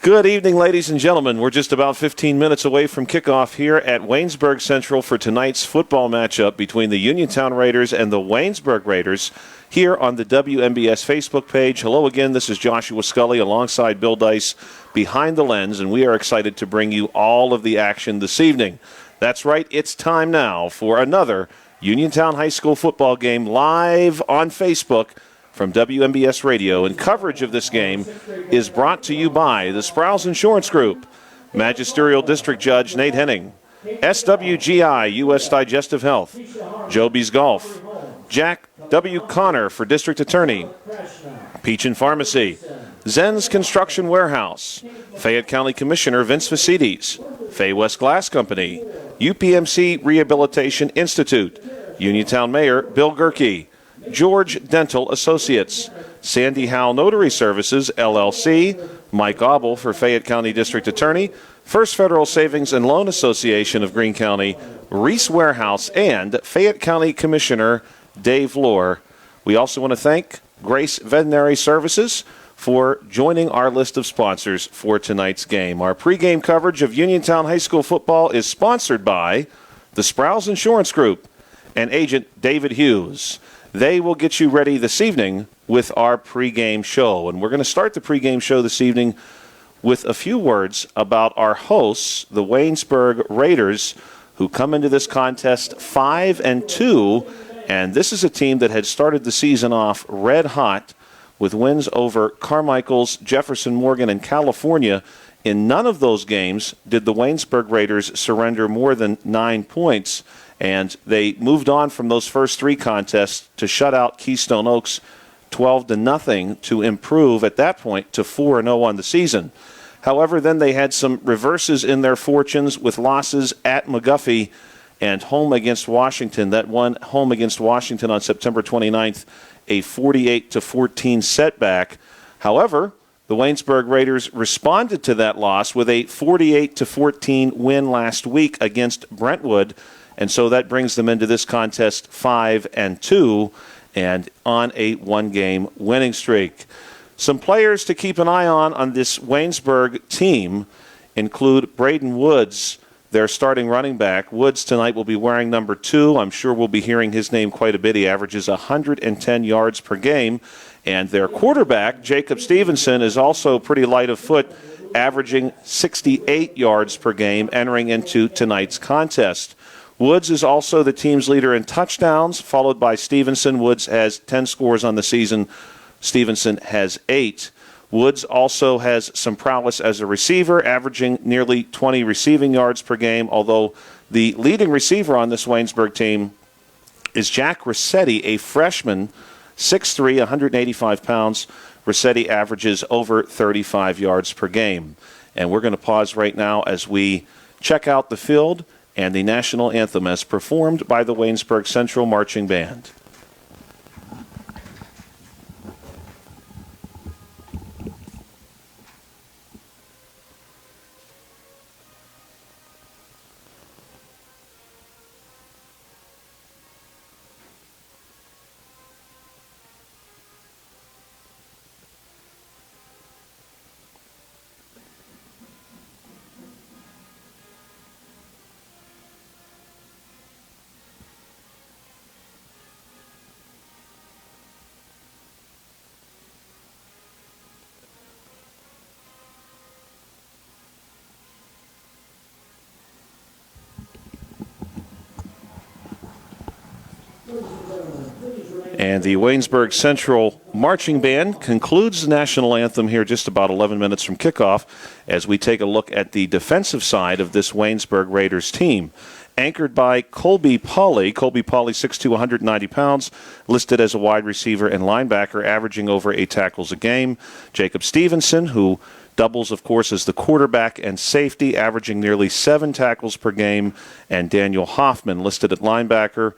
Good evening, ladies and gentlemen. We're just about 15 minutes away from kickoff here at Waynesburg Central for tonight's football matchup between the Uniontown Raiders and the Waynesburg Raiders here on the WMBS Facebook page. Hello again, this is Joshua Scully alongside Bill Dice behind the lens, and we are excited to bring you all of the action this evening. That's right, it's time now for another Uniontown High School football game live on Facebook from WMBS Radio, and coverage of this game is brought to you by the Sprouse Insurance Group, Magisterial District Judge Nate Henning, SWGI U.S. Digestive Health, Joby's Golf, Jack W. Connor for District Attorney, Peachin Pharmacy, Zen's Construction Warehouse, Fayette County Commissioner Vince Facides, Fay West Glass Company, UPMC Rehabilitation Institute, Uniontown Mayor Bill Gerke, George Dental Associates, Sandy Howell Notary Services, LLC, Mike Auble for Fayette County District Attorney, First Federal Savings and Loan Association of Greene County, Reese Warehouse, and Fayette County Commissioner Dave Lohr. We also want to thank Grace Veterinary Services for joining our list of sponsors for tonight's game. Our pregame coverage of Uniontown High School football is sponsored by the Sprouse Insurance Group and agent David Hughes. They will get you ready this evening with our pregame show. And we're going to start the pregame show this evening with a few words about our hosts, the Waynesburg Raiders, who come into this contest 5-2. And this is a team that had started the season off red hot with wins over Carmichael's, Jefferson Morgan, and California. In none of those games did the Waynesburg Raiders surrender more than 9 points. And they moved on from those first three contests to shut out Keystone Oaks 12-0 to improve at that point to 4-0 on the season. However, then they had some reverses in their fortunes with losses at McGuffey and home against Washington. That one home against Washington on September 29th, a 48-14 setback. However, the Waynesburg Raiders responded to that loss with a 48-14 win last week against Brentwood. And so that brings them into this contest 5-2 and on a one-game winning streak. Some players to keep an eye on this Waynesburg team include Braden Woods, their starting running back. Woods tonight will be wearing number 2. I'm sure we'll be hearing his name quite a bit. He averages 110 yards per game. And their quarterback, Jacob Stevenson, is also pretty light of foot, averaging 68 yards per game entering into tonight's contest. Woods is also the team's leader in touchdowns, followed by Stevenson. Woods has 10 scores on the season. Stevenson has 8. Woods also has some prowess as a receiver, averaging nearly 20 receiving yards per game, although the leading receiver on this Waynesburg team is Jack Rossetti, a freshman, 6'3", 185 pounds. Rossetti averages over 35 yards per game. And we're going to pause right now as we check out the field and the national anthem as performed by the Waynesburg Central Marching Band. And the Waynesburg Central Marching Band concludes the national anthem here just about 11 minutes from kickoff as we take a look at the defensive side of this Waynesburg Raiders team. Anchored by Colby Pauley. Colby Pauley, 6'2", 190 pounds, listed as a wide receiver and linebacker, averaging over 8 tackles a game. Jacob Stevenson, who doubles, of course, as the quarterback and safety, averaging nearly 7 tackles per game. And Daniel Hoffman, listed at linebacker,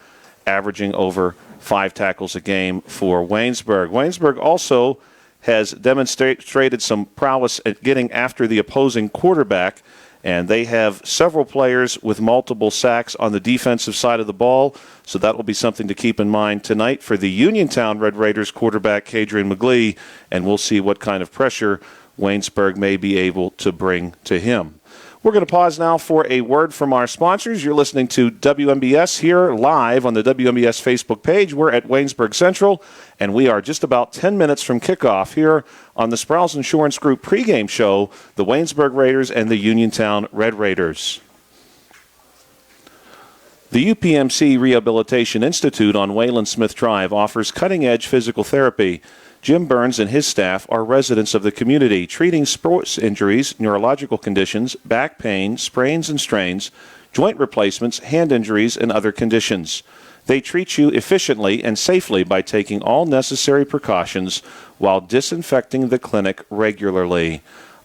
averaging over 5 tackles a game for Waynesburg. Waynesburg also has demonstrated some prowess at getting after the opposing quarterback, and they have several players with multiple sacks on the defensive side of the ball, so that will be something to keep in mind tonight for the Uniontown Red Raiders quarterback, Kadrian McGlee, and we'll see what kind of pressure Waynesburg may be able to bring to him. We're going to pause now for a word from our sponsors. You're listening to WMBS here live on the WMBS Facebook page. We're at Waynesburg Central, and we are just about 10 minutes from kickoff here on the Sproul's Insurance Group pregame show, the Waynesburg Raiders and the Uniontown Red Raiders. The UPMC Rehabilitation Institute on Wayland Smith Drive offers cutting-edge physical therapy. Jim Burns and his staff are residents of the community, treating sports injuries, neurological conditions, back pain, sprains and strains, joint replacements, hand injuries, and other conditions. They treat you efficiently and safely by taking all necessary precautions while disinfecting the clinic regularly.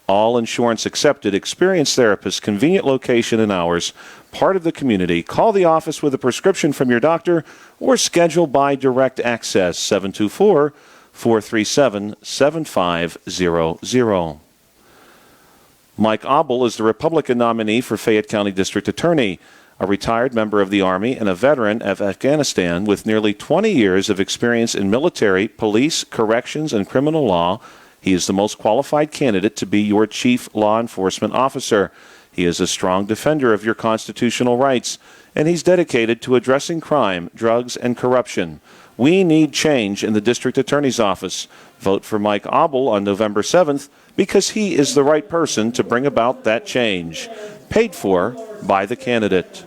All insurance accepted, experienced therapists, convenient location and hours, part of the community. Call the office with a prescription from your doctor or schedule by direct access, 724-437-7500. Mike Obel is the Republican nominee for Fayette County District Attorney, a retired member of the Army and a veteran of Afghanistan with nearly 20 years of experience in military, police, corrections, and criminal law. He is the most qualified candidate to be your chief law enforcement officer. He is a strong defender of your constitutional rights, and he's dedicated to addressing crime, drugs, and corruption. We need change in the district attorney's office. Vote for Mike Obel on November 7th because he is the right person to bring about that change. Paid for by the candidate.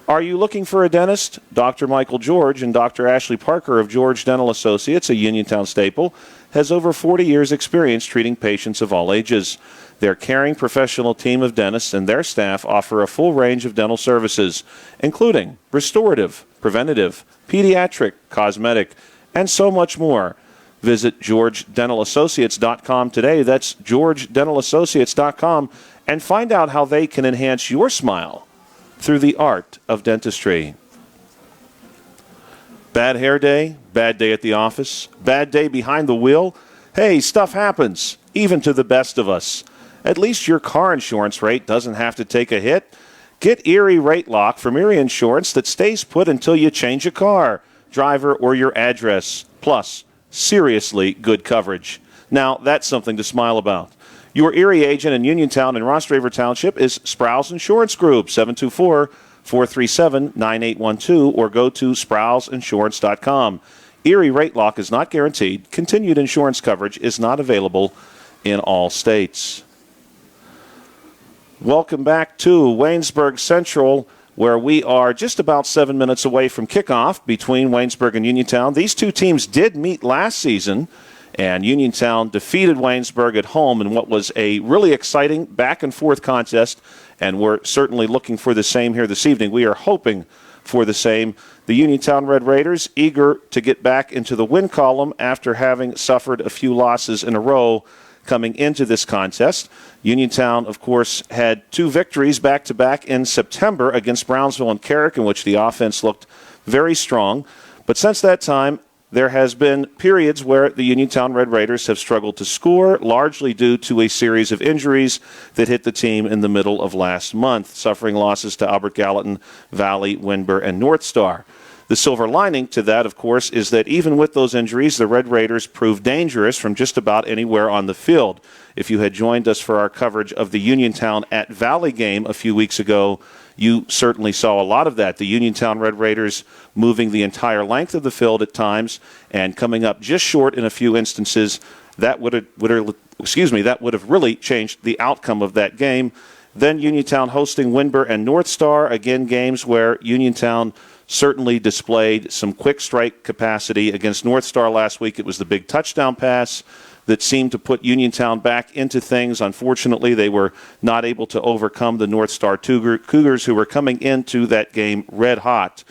Are you looking for a dentist? Dr. Michael George and Dr. Ashley Parker of George Dental Associates, a Uniontown staple, has over 40 years' experience treating patients of all ages. Their caring professional team of dentists and their staff offer a full range of dental services, including restorative, preventative, pediatric, cosmetic, and so much more. Visit GeorgeDentalAssociates.com today. That's GeorgeDentalAssociates.com, and find out how they can enhance your smile through the art of dentistry. Bad hair day, bad day at the office, bad day behind the wheel. Hey, stuff happens, even to the best of us. At least your car insurance rate doesn't have to take a hit. Get Erie Rate Lock from Erie Insurance that stays put until you change a car, driver, or your address. Plus, seriously good coverage. Now, that's something to smile about. Your Erie agent in Uniontown and Ross Draver Township is Sproul's Insurance Group, 724-437-9812, or go to sproulsinsurance.com. Erie Rate Lock is not guaranteed. Continued insurance coverage is not available in all states. Welcome back to Waynesburg Central, where we are just about 7 minutes away from kickoff between Waynesburg and Uniontown. These two teams did meet last season, and Uniontown defeated Waynesburg at home in what was a really exciting back-and-forth contest, and we're certainly looking for the same here this evening. We are hoping for the same. The Uniontown Red Raiders eager to get back into the win column after having suffered a few losses in a row coming into this contest. Uniontown, of course, had two victories back-to-back in September against Brownsville and Carrick, in which the offense looked very strong. But since that time, there has been periods where the Uniontown Red Raiders have struggled to score, largely due to a series of injuries that hit the team in the middle of last month, suffering losses to Albert Gallatin, Valley, Windber, and North Star. The silver lining to that, of course, is that even with those injuries, the Red Raiders proved dangerous from just about anywhere on the field. If you had joined us for our coverage of the Uniontown at Valley game a few weeks ago, you certainly saw a lot of that. The Uniontown Red Raiders moving the entire length of the field at times and coming up just short in a few instances. That would have really changed the outcome of that game. Then Uniontown hosting Windber and North Star, again games where Uniontown certainly displayed some quick strike capacity. Against North Star last week, it was the big touchdown pass that seemed to put Uniontown back into things. Unfortunately, they were not able to overcome the North Star Cougars, who were coming into that game red hot.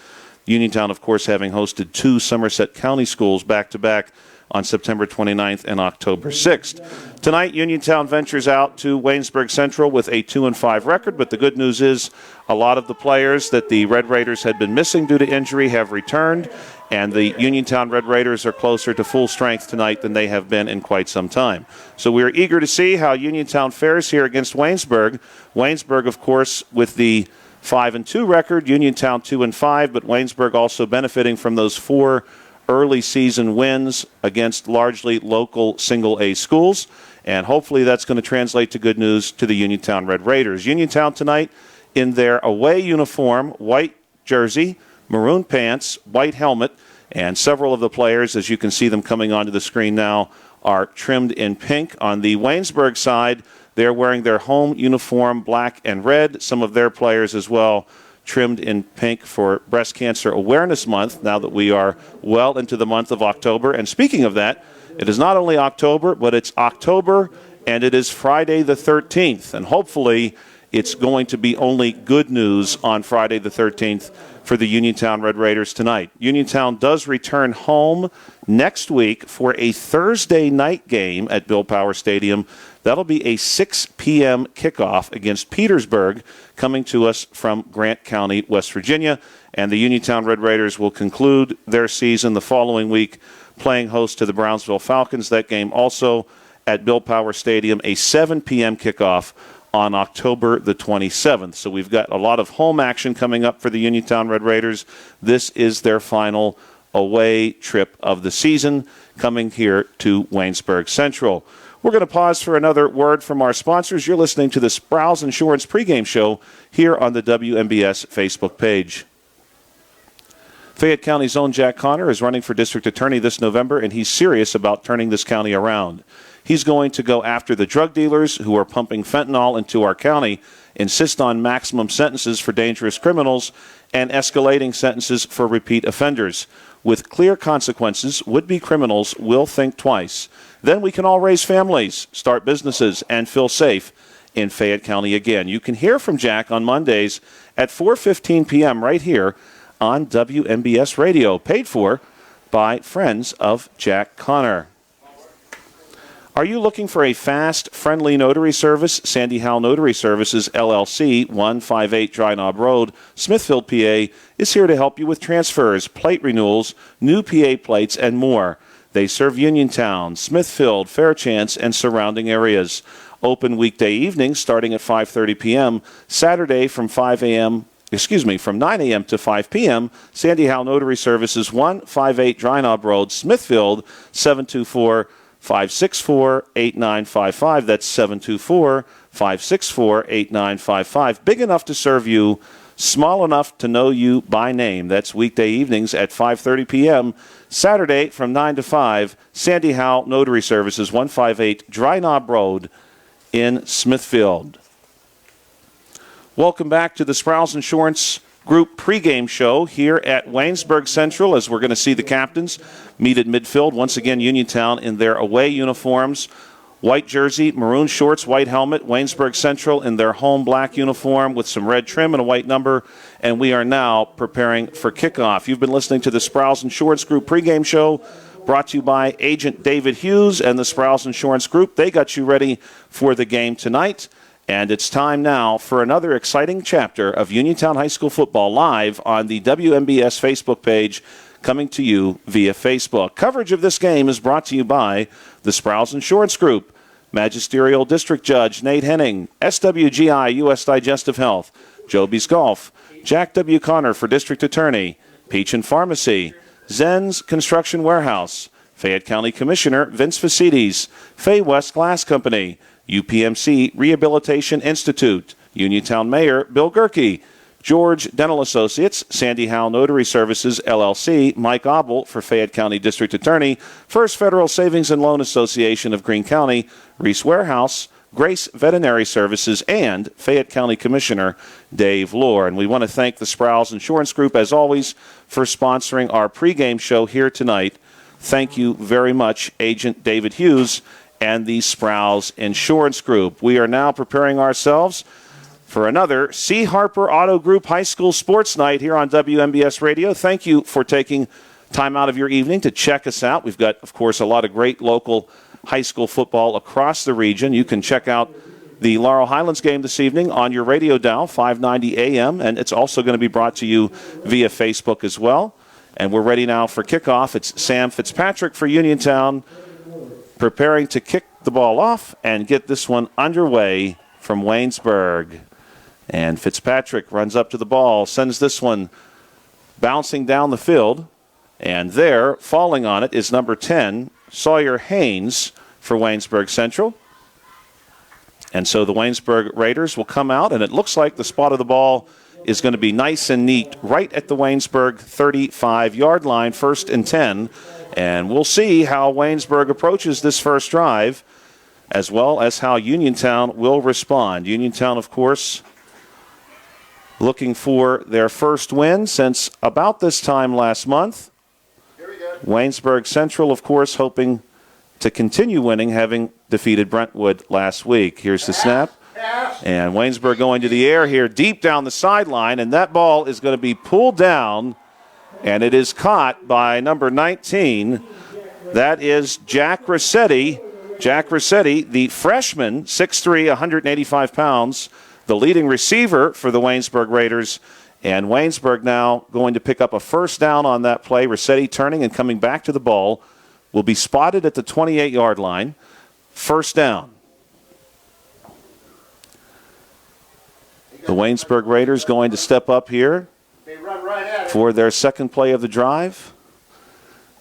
Uniontown, of course, having hosted two Somerset County schools back-to-back on September 29th and October 6th. Tonight, Uniontown ventures out to Waynesburg Central with a 2-5 record, but the good news is a lot of the players that the Red Raiders had been missing due to injury have returned, and the Uniontown Red Raiders are closer to full strength tonight than they have been in quite some time. So we're eager to see how Uniontown fares here against Waynesburg. Waynesburg, of course, with the 5-2 record, Uniontown 2-5, but Waynesburg also benefiting from those 4 early season wins against largely local single-A schools. and hopefully that's going to translate to good news to the Uniontown Red Raiders. Uniontown tonight in their away uniform, white jersey, maroon pants, white helmet, and several of the players, as you can see them coming onto the screen now, are trimmed in pink. On the Waynesburg side, they're wearing their home uniform, black and red. Some of their players as well trimmed in pink for Breast Cancer Awareness Month, now that we are well into the month of October. And speaking of that, it is not only October, but it's October, and it is Friday the 13th. And hopefully it's going to be only good news on Friday the 13th for the Uniontown Red Raiders tonight. Uniontown does return home next week for a Thursday night game at Bill Power Stadium. That'll be a 6 p.m. kickoff against Petersburg, coming to us from Grant County, West Virginia. And the Uniontown Red Raiders will conclude their season the following week, playing host to the Brownsville Falcons. That game also at Bill Power Stadium, a 7 p.m. kickoff on October the 27th. So we've got a lot of home action coming up for the Uniontown Red Raiders. This is their final away trip of the season, coming here to Waynesburg Central. We're going to pause for another word from our sponsors. You're listening to the Sproul's Insurance pregame show here on the WMBS Facebook page. Fayette County's own Jack Connor is running for district attorney this November, and he's serious about turning this county around. He's going to go after the drug dealers who are pumping fentanyl into our county, insist on maximum sentences for dangerous criminals, and escalating sentences for repeat offenders. With clear consequences, would-be criminals will think twice. Then we can all raise families, start businesses, and feel safe in Fayette County again. You can hear from Jack on Mondays at 4:15 p.m. right here on WMBS Radio, paid for by Friends of Jack Connor. Are you looking for a fast, friendly notary service? Sandy Howell Notary Services, LLC, 158 Dry Knob Road, Smithfield, PA, is here to help you with transfers, plate renewals, new PA plates, and more. They serve Uniontown, Smithfield, Fairchance, and surrounding areas. Open weekday evenings starting at 5:30 p.m., Saturday from 9 a.m. to 5 p.m. Sandy Howell Notary Services, 158 Dry Knob Road, Smithfield, 724-564-8955. That's 724-564-8955. Big enough to serve you, small enough to know you by name. That's weekday evenings at 5:30 p.m. Saturday from 9 to 5. Sandy Howell Notary Services, 158 Dry Knob Road in Smithfield. Welcome back to the Sproul's Insurance Group pregame show here at Waynesburg Central, as we're going to see the captains meet at midfield. Once again, Uniontown in their away uniforms, white jersey, maroon shorts, white helmet. Waynesburg Central in their home black uniform with some red trim and a white number. And we are now preparing for kickoff. You've been listening to the Sproul's Insurance Group pregame show, brought to you by Agent David Hughes and the Sproul's Insurance Group. They got you ready for the game tonight. And it's time now for another exciting chapter of Uniontown High School football live on the WMBS Facebook page, coming to you via Facebook. Coverage of this game is brought to you by the Sproul's Insurance Group, Magisterial District Judge Nate Henning, SWGI U.S. Digestive Health, Joby's Golf, Jack W. Connor for District Attorney, Peach and Pharmacy, Zen's Construction Warehouse, Fayette County Commissioner Vince Facides, Fay West Glass Company, UPMC Rehabilitation Institute, Uniontown Mayor Bill Gerke, George Dental Associates, Sandy Howell Notary Services, LLC, Mike Obel for Fayette County District Attorney, First Federal Savings and Loan Association of Greene County, Reese Warehouse, Grace Veterinary Services, and Fayette County Commissioner Dave Lohr. And we want to thank the Sproul's Insurance Group, as always, for sponsoring our pregame show here tonight. Thank you very much, Agent David Hughes and the Sproul's Insurance Group. We are now preparing ourselves for another C. Harper Auto Group High School Sports Night here on WMBS Radio. Thank you for taking time out of your evening to check us out. We've got, of course, a lot of great local high school football across the region. You can check out the Laurel Highlands game this evening on your radio dial, 590 AM, and it's also going to be brought to you via Facebook as well. And we're ready now for kickoff. It's Sam Fitzpatrick for Uniontown, preparing to kick the ball off and get this one underway from Waynesburg. And Fitzpatrick runs up to the ball, sends this one bouncing down the field. And there, falling on it, is number 10, Sawyer Haynes for Waynesburg Central. And so the Waynesburg Raiders will come out, and it looks like the spot of the ball is going to be nice and neat right at the Waynesburg 35-yard line, 1st and 10. And we'll see how Waynesburg approaches this first drive, as well as how Uniontown will respond. Uniontown, of course, looking for their first win since about this time last month. Waynesburg Central, of course, hoping to continue winning, having defeated Brentwood last week. Here's the snap. And Waynesburg going to the air here deep down the sideline, and that ball is going to be pulled down, and it is caught by number 19. That is Jack Rossetti. Jack Rossetti, the freshman, 6'3", 185 pounds, the leading receiver for the Waynesburg Raiders. And Waynesburg now going to pick up a first down on that play. Rossetti turning and coming back to the ball. Will be spotted at the 28-yard line. First down. The Waynesburg Raiders going to step up here for their second play of the drive.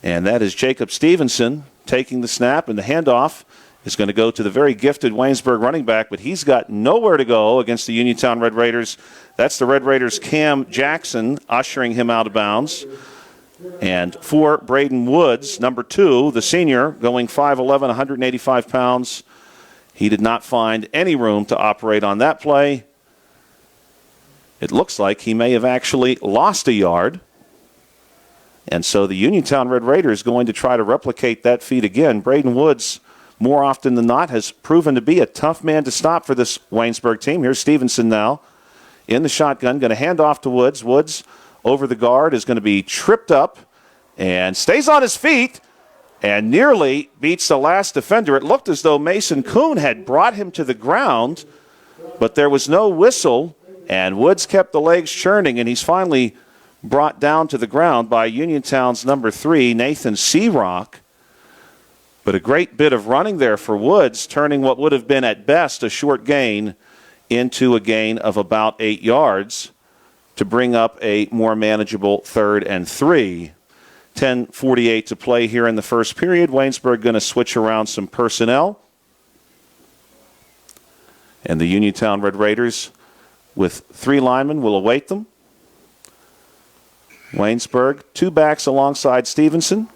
And that is Jacob Stevenson taking the snap, and the handoff is going to go to the very gifted Waynesburg running back, but he's got nowhere to go against the Uniontown Red Raiders. That's the Red Raiders' Cam Jackson ushering him out of bounds. And for Braden Woods, number 2, the senior, going 5'11", 185 pounds. He did not find any room to operate on that play. It looks like he may have actually lost a yard. And so the Uniontown Red Raiders going to try to replicate that feat again. Braden Woods, more often than not, has proven to be a tough man to stop for this Waynesburg team. Here's Stevenson now in the shotgun, going to hand off to Woods. Woods over the guard is going to be tripped up and stays on his feet and nearly beats the last defender. It looked as though Mason Kuhn had brought him to the ground, but there was no whistle, and Woods kept the legs churning, and he's finally brought down to the ground by Uniontown's number 3, Nathan Searock. But a great bit of running there for Woods, turning what would have been at best a short gain into a gain of about 8 yards to bring up a more manageable 3rd and 3. 10:48 to play here in the first period. Waynesburg going to switch around some personnel. And the Uniontown Red Raiders with 3 linemen will await them. Waynesburg, 2 backs alongside Stevenson.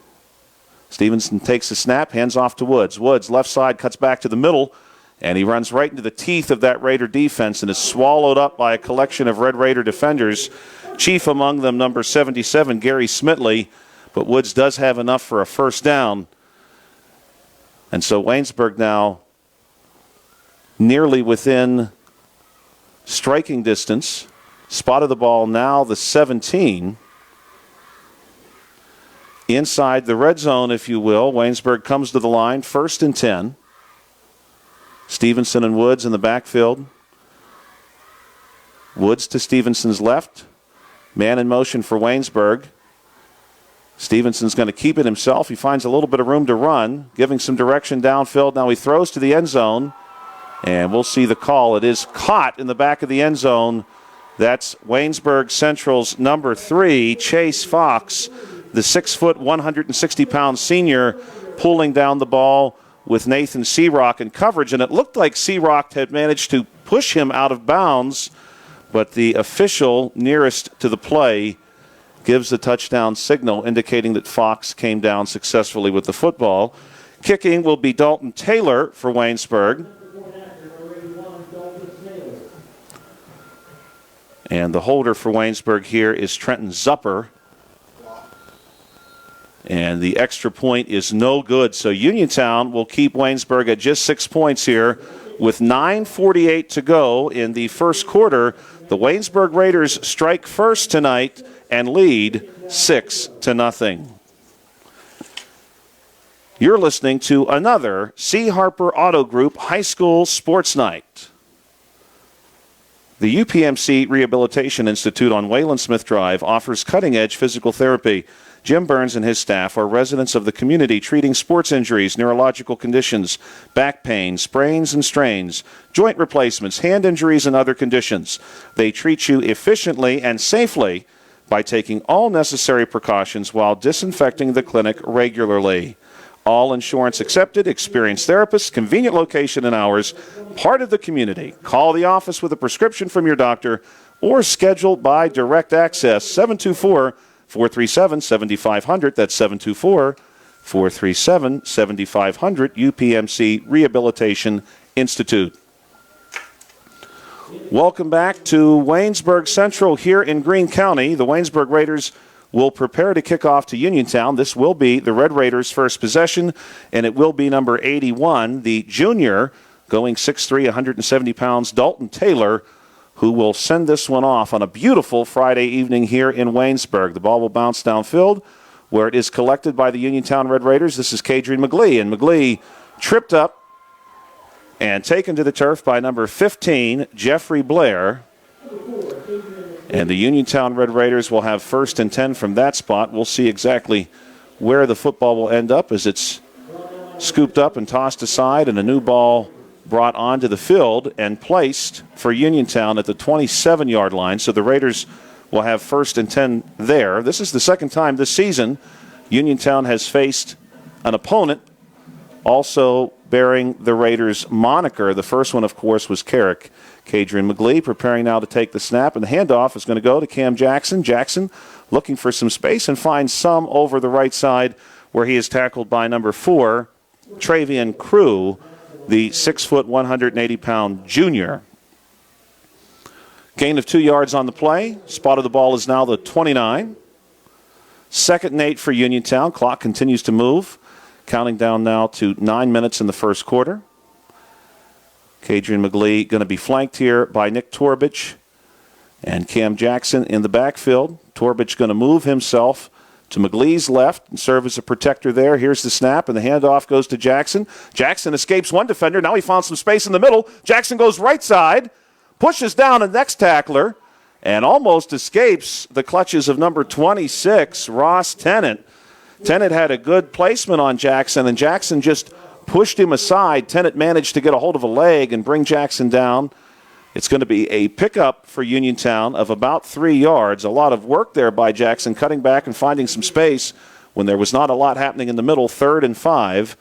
Stevenson takes the snap, hands off to Woods. Woods, left side, cuts back to the middle, and he runs right into the teeth of that Raider defense and is swallowed up by a collection of Red Raider defenders, chief among them number 77, Gary Smitley. But Woods does have enough for a first down. And so Waynesburg now nearly within striking distance. Spot of the ball now the 17. Inside the red zone, if you will. Waynesburg comes to the line, 1st and 10. Stevenson and Woods in the backfield. Woods to Stevenson's left. Man in motion for Waynesburg. Stevenson's going to keep it himself. He finds a little bit of room to run, giving some direction downfield. Now he throws to the end zone, and we'll see the call. It is caught in the back of the end zone. That's Waynesburg Central's number 3, Chase Fox, the 6', 160-pound senior, pulling down the ball with Nathan Searock in coverage. And it looked like Searock had managed to push him out of bounds, but the official nearest to the play gives the touchdown signal, indicating that Fox came down successfully with the football. Kicking will be Dalton Taylor for Waynesburg. And the holder for Waynesburg here is Trenton Zupper. And the extra point is no good. So Uniontown will keep Waynesburg at just 6 points here with 9:48 to go in the first quarter. The Waynesburg Raiders strike first tonight and lead 6-0. You're listening to another C. Harper Auto Group High School Sports Night. The UPMC Rehabilitation Institute on Wayland Smith Drive offers cutting-edge physical therapy. Jim Burns and his staff are residents of the community treating sports injuries, neurological conditions, back pain, sprains and strains, joint replacements, hand injuries, and other conditions. They treat you efficiently and safely by taking all necessary precautions while disinfecting the clinic regularly. All insurance accepted, experienced therapists, convenient location and hours, part of the community. Call the office with a prescription from your doctor or schedule by direct access. 724-437-7500. That's 724-437-7500. UPMC Rehabilitation Institute. Welcome back to Waynesburg Central here in Greene County. The Waynesburg Raiders will prepare to kick off to Uniontown. This will be the Red Raiders' first possession, and it will be number 81, the junior, going 6'3", 170 pounds, Dalton Taylor, who will send this one off on a beautiful Friday evening here in Waynesburg. The ball will bounce downfield where it is collected by the Uniontown Red Raiders. This is Kadrian McGlee, and McGlee tripped up and taken to the turf by number 15, Jeffrey Blair. And the Uniontown Red Raiders will have 1st and 10 from that spot. We'll see exactly where the football will end up as it's scooped up and tossed aside, and a new ball brought onto the field and placed for Uniontown at the 27-yard line. So the Raiders will have 1st and 10 there. This is the second time this season Uniontown has faced an opponent also bearing the Raiders' moniker. The first one, of course, was Carrick. Kadrian McGlee preparing now to take the snap, and the handoff is going to go to Cam Jackson. Jackson looking for some space and finds some over the right side where he is tackled by number 4, Travian Crew, the 6', 180-pound junior. Gain of 2 yards on the play. Spot of the ball is now the 29. 2nd and 8 for Uniontown. Clock continues to move. Counting down now to 9 minutes in the first quarter. Kadrian McGlee going to be flanked here by Nick Torbich and Cam Jackson in the backfield. Torbich going to move himself to McGlee's left and serve as a protector there. Here's the snap, and the handoff goes to Jackson. Jackson escapes one defender. Now he found some space in the middle. Jackson goes right side, pushes down the next tackler, and almost escapes the clutches of number 26, Ross Tennant. Tennant had a good placement on Jackson, and Jackson just pushed him aside. Tennant managed to get a hold of a leg and bring Jackson down. It's going to be a pickup for Uniontown of about 3 yards. A lot of work there by Jackson, cutting back and finding some space when there was not a lot happening in the middle. 3rd and 5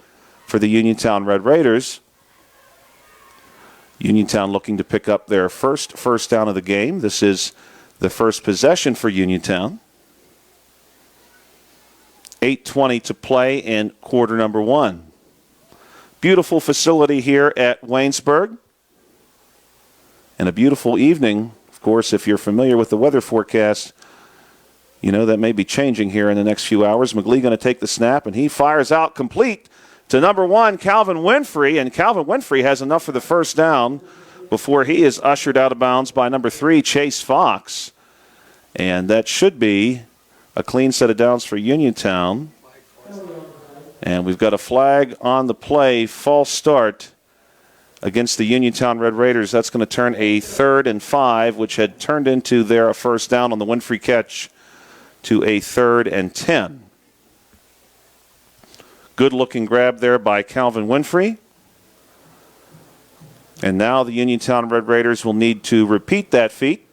for the Uniontown Red Raiders. Uniontown looking to pick up their first down of the game. This is the first possession for Uniontown. 8:20 to play in quarter number 1. Beautiful facility here at Waynesburg. And a beautiful evening. Of course, if you're familiar with the weather forecast, you know that may be changing here in the next few hours. McGlee going to take the snap, and he fires out complete to number 1, Calvin Winfrey. And Calvin Winfrey has enough for the first down before he is ushered out of bounds by number 3, Chase Fox. And that should be a clean set of downs for Uniontown. And we've got a flag on the play, false start against the Uniontown Red Raiders. That's going to turn a 3rd and 5, which had turned into their first down on the Winfrey catch, to a 3rd and 10. Good looking grab there by Calvin Winfrey. And now the Uniontown Red Raiders will need to repeat that feat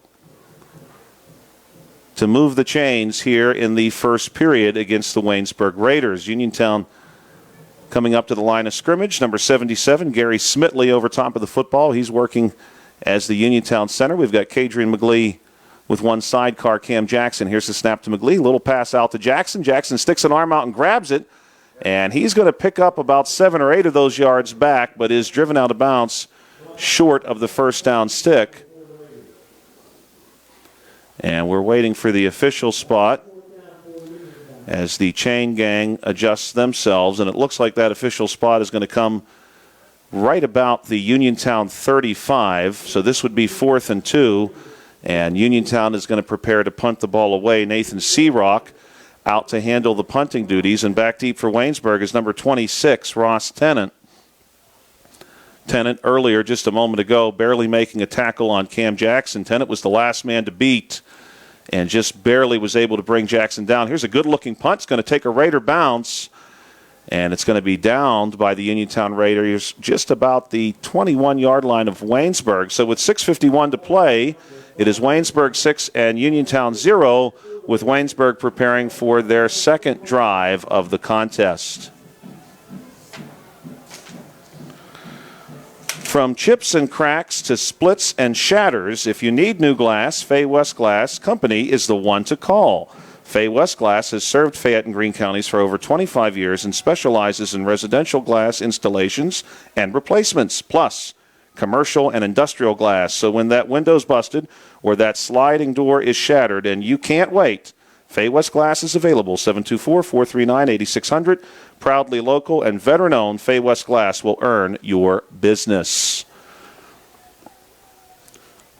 to move the chains here in the first period against the Waynesburg Raiders. Uniontown coming up to the line of scrimmage. Number 77, Gary Smitley over top of the football. He's working as the Uniontown center. We've got Kadrian McGlee with one sidecar, Cam Jackson. Here's the snap to McGlee. Little pass out to Jackson. Jackson sticks an arm out and grabs it. And he's going to pick up about 7 or 8 of those yards back, but is driven out of bounds short of the first down stick. And we're waiting for the official spot as the chain gang adjusts themselves. And it looks like that official spot is going to come right about the Uniontown 35. So this would be 4th and 2. And Uniontown is going to prepare to punt the ball away. Nathan Searock out to handle the punting duties. And back deep for Waynesburg is number 26, Ross Tennant. Tennant earlier, just a moment ago, barely making a tackle on Cam Jackson. Tennant was the last man to beat and just barely was able to bring Jackson down. Here's a good-looking punt. It's going to take a Raider bounce, and it's going to be downed by the Uniontown Raiders just about the 21-yard line of Waynesburg. So with 6:51 to play, it is Waynesburg 6 and Uniontown 0, with Waynesburg preparing for their second drive of the contest. From chips and cracks to splits and shatters, if you need new glass, Fay West Glass Company is the one to call. Fay West Glass has served Fayette and Greene counties for over 25 years and specializes in residential glass installations and replacements, plus commercial and industrial glass. So when that window's busted or that sliding door is shattered and you can't wait, Fay West Glass is available, 724-439-8600. Proudly local and veteran-owned, Fay West Glass will earn your business.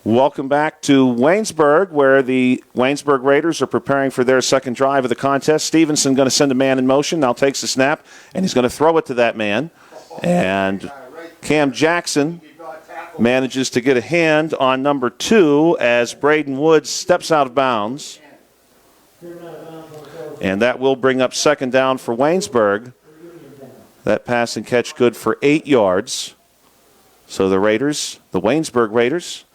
Welcome back to Waynesburg, where the Waynesburg Raiders are preparing for their second drive of the contest. Stevenson going to send a man in motion, now takes the snap, and he's going to throw it to that man. And Cam Jackson manages to get a hand on number 2 as Braden Woods steps out of bounds. And that will bring up second down for Waynesburg. That pass and catch good for 8 yards. So the Raiders, the Waynesburg Raiders,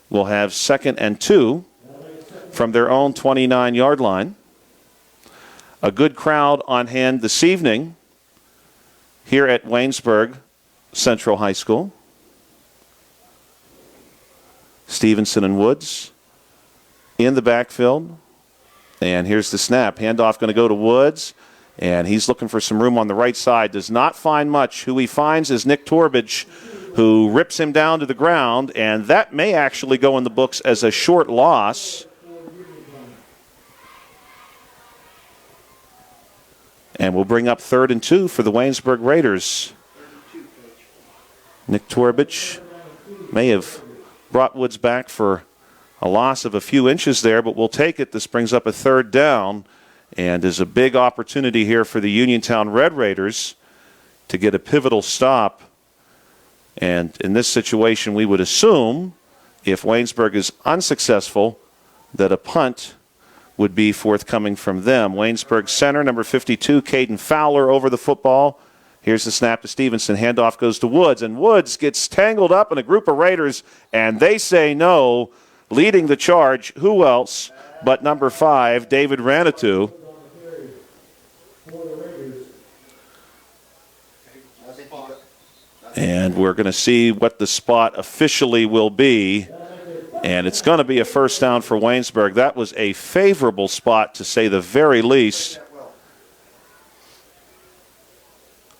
will have 2nd and 2 from their own 29-yard line. A good crowd on hand this evening here at Waynesburg Central High School. Stevenson and Woods in the backfield. And here's the snap. Handoff going to go to Woods. And he's looking for some room on the right side. Does not find much. Who he finds is Nick Torbidge, who rips him down to the ground. And that may actually go in the books as a short loss. And we'll bring up 3rd and 2 for the Waynesburg Raiders. Nick Torbidge may have brought Woods back for a loss of a few inches there, but we'll take it. This brings up a 3rd down and is a big opportunity here for the Uniontown Red Raiders to get a pivotal stop. And in this situation, we would assume, if Waynesburg is unsuccessful, that a punt would be forthcoming from them. Waynesburg center, number 52, Caden Fowler over the football. Here's the snap to Stevenson. Handoff goes to Woods, and Woods gets tangled up in a group of Raiders, and they say no. Leading the charge, who else but number 5, David Ranatu. And we're going to see what the spot officially will be. And it's going to be a first down for Waynesburg. That was a favorable spot, to say the very least.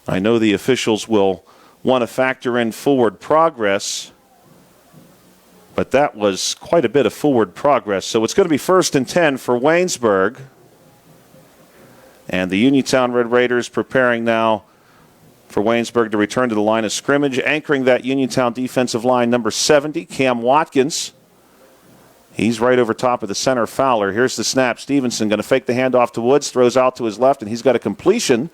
I know the officials will want to factor in forward progress, but that was quite a bit of forward progress. So it's going to be 1st and 10 for Waynesburg. And the Uniontown Red Raiders preparing now for Waynesburg to return to the line of scrimmage. Anchoring that Uniontown defensive line, number 70, Cam Watkins. He's right over top of the center, Fowler. Here's the snap. Stevenson going to fake the handoff to Woods, throws out to his left, and he's got a completion.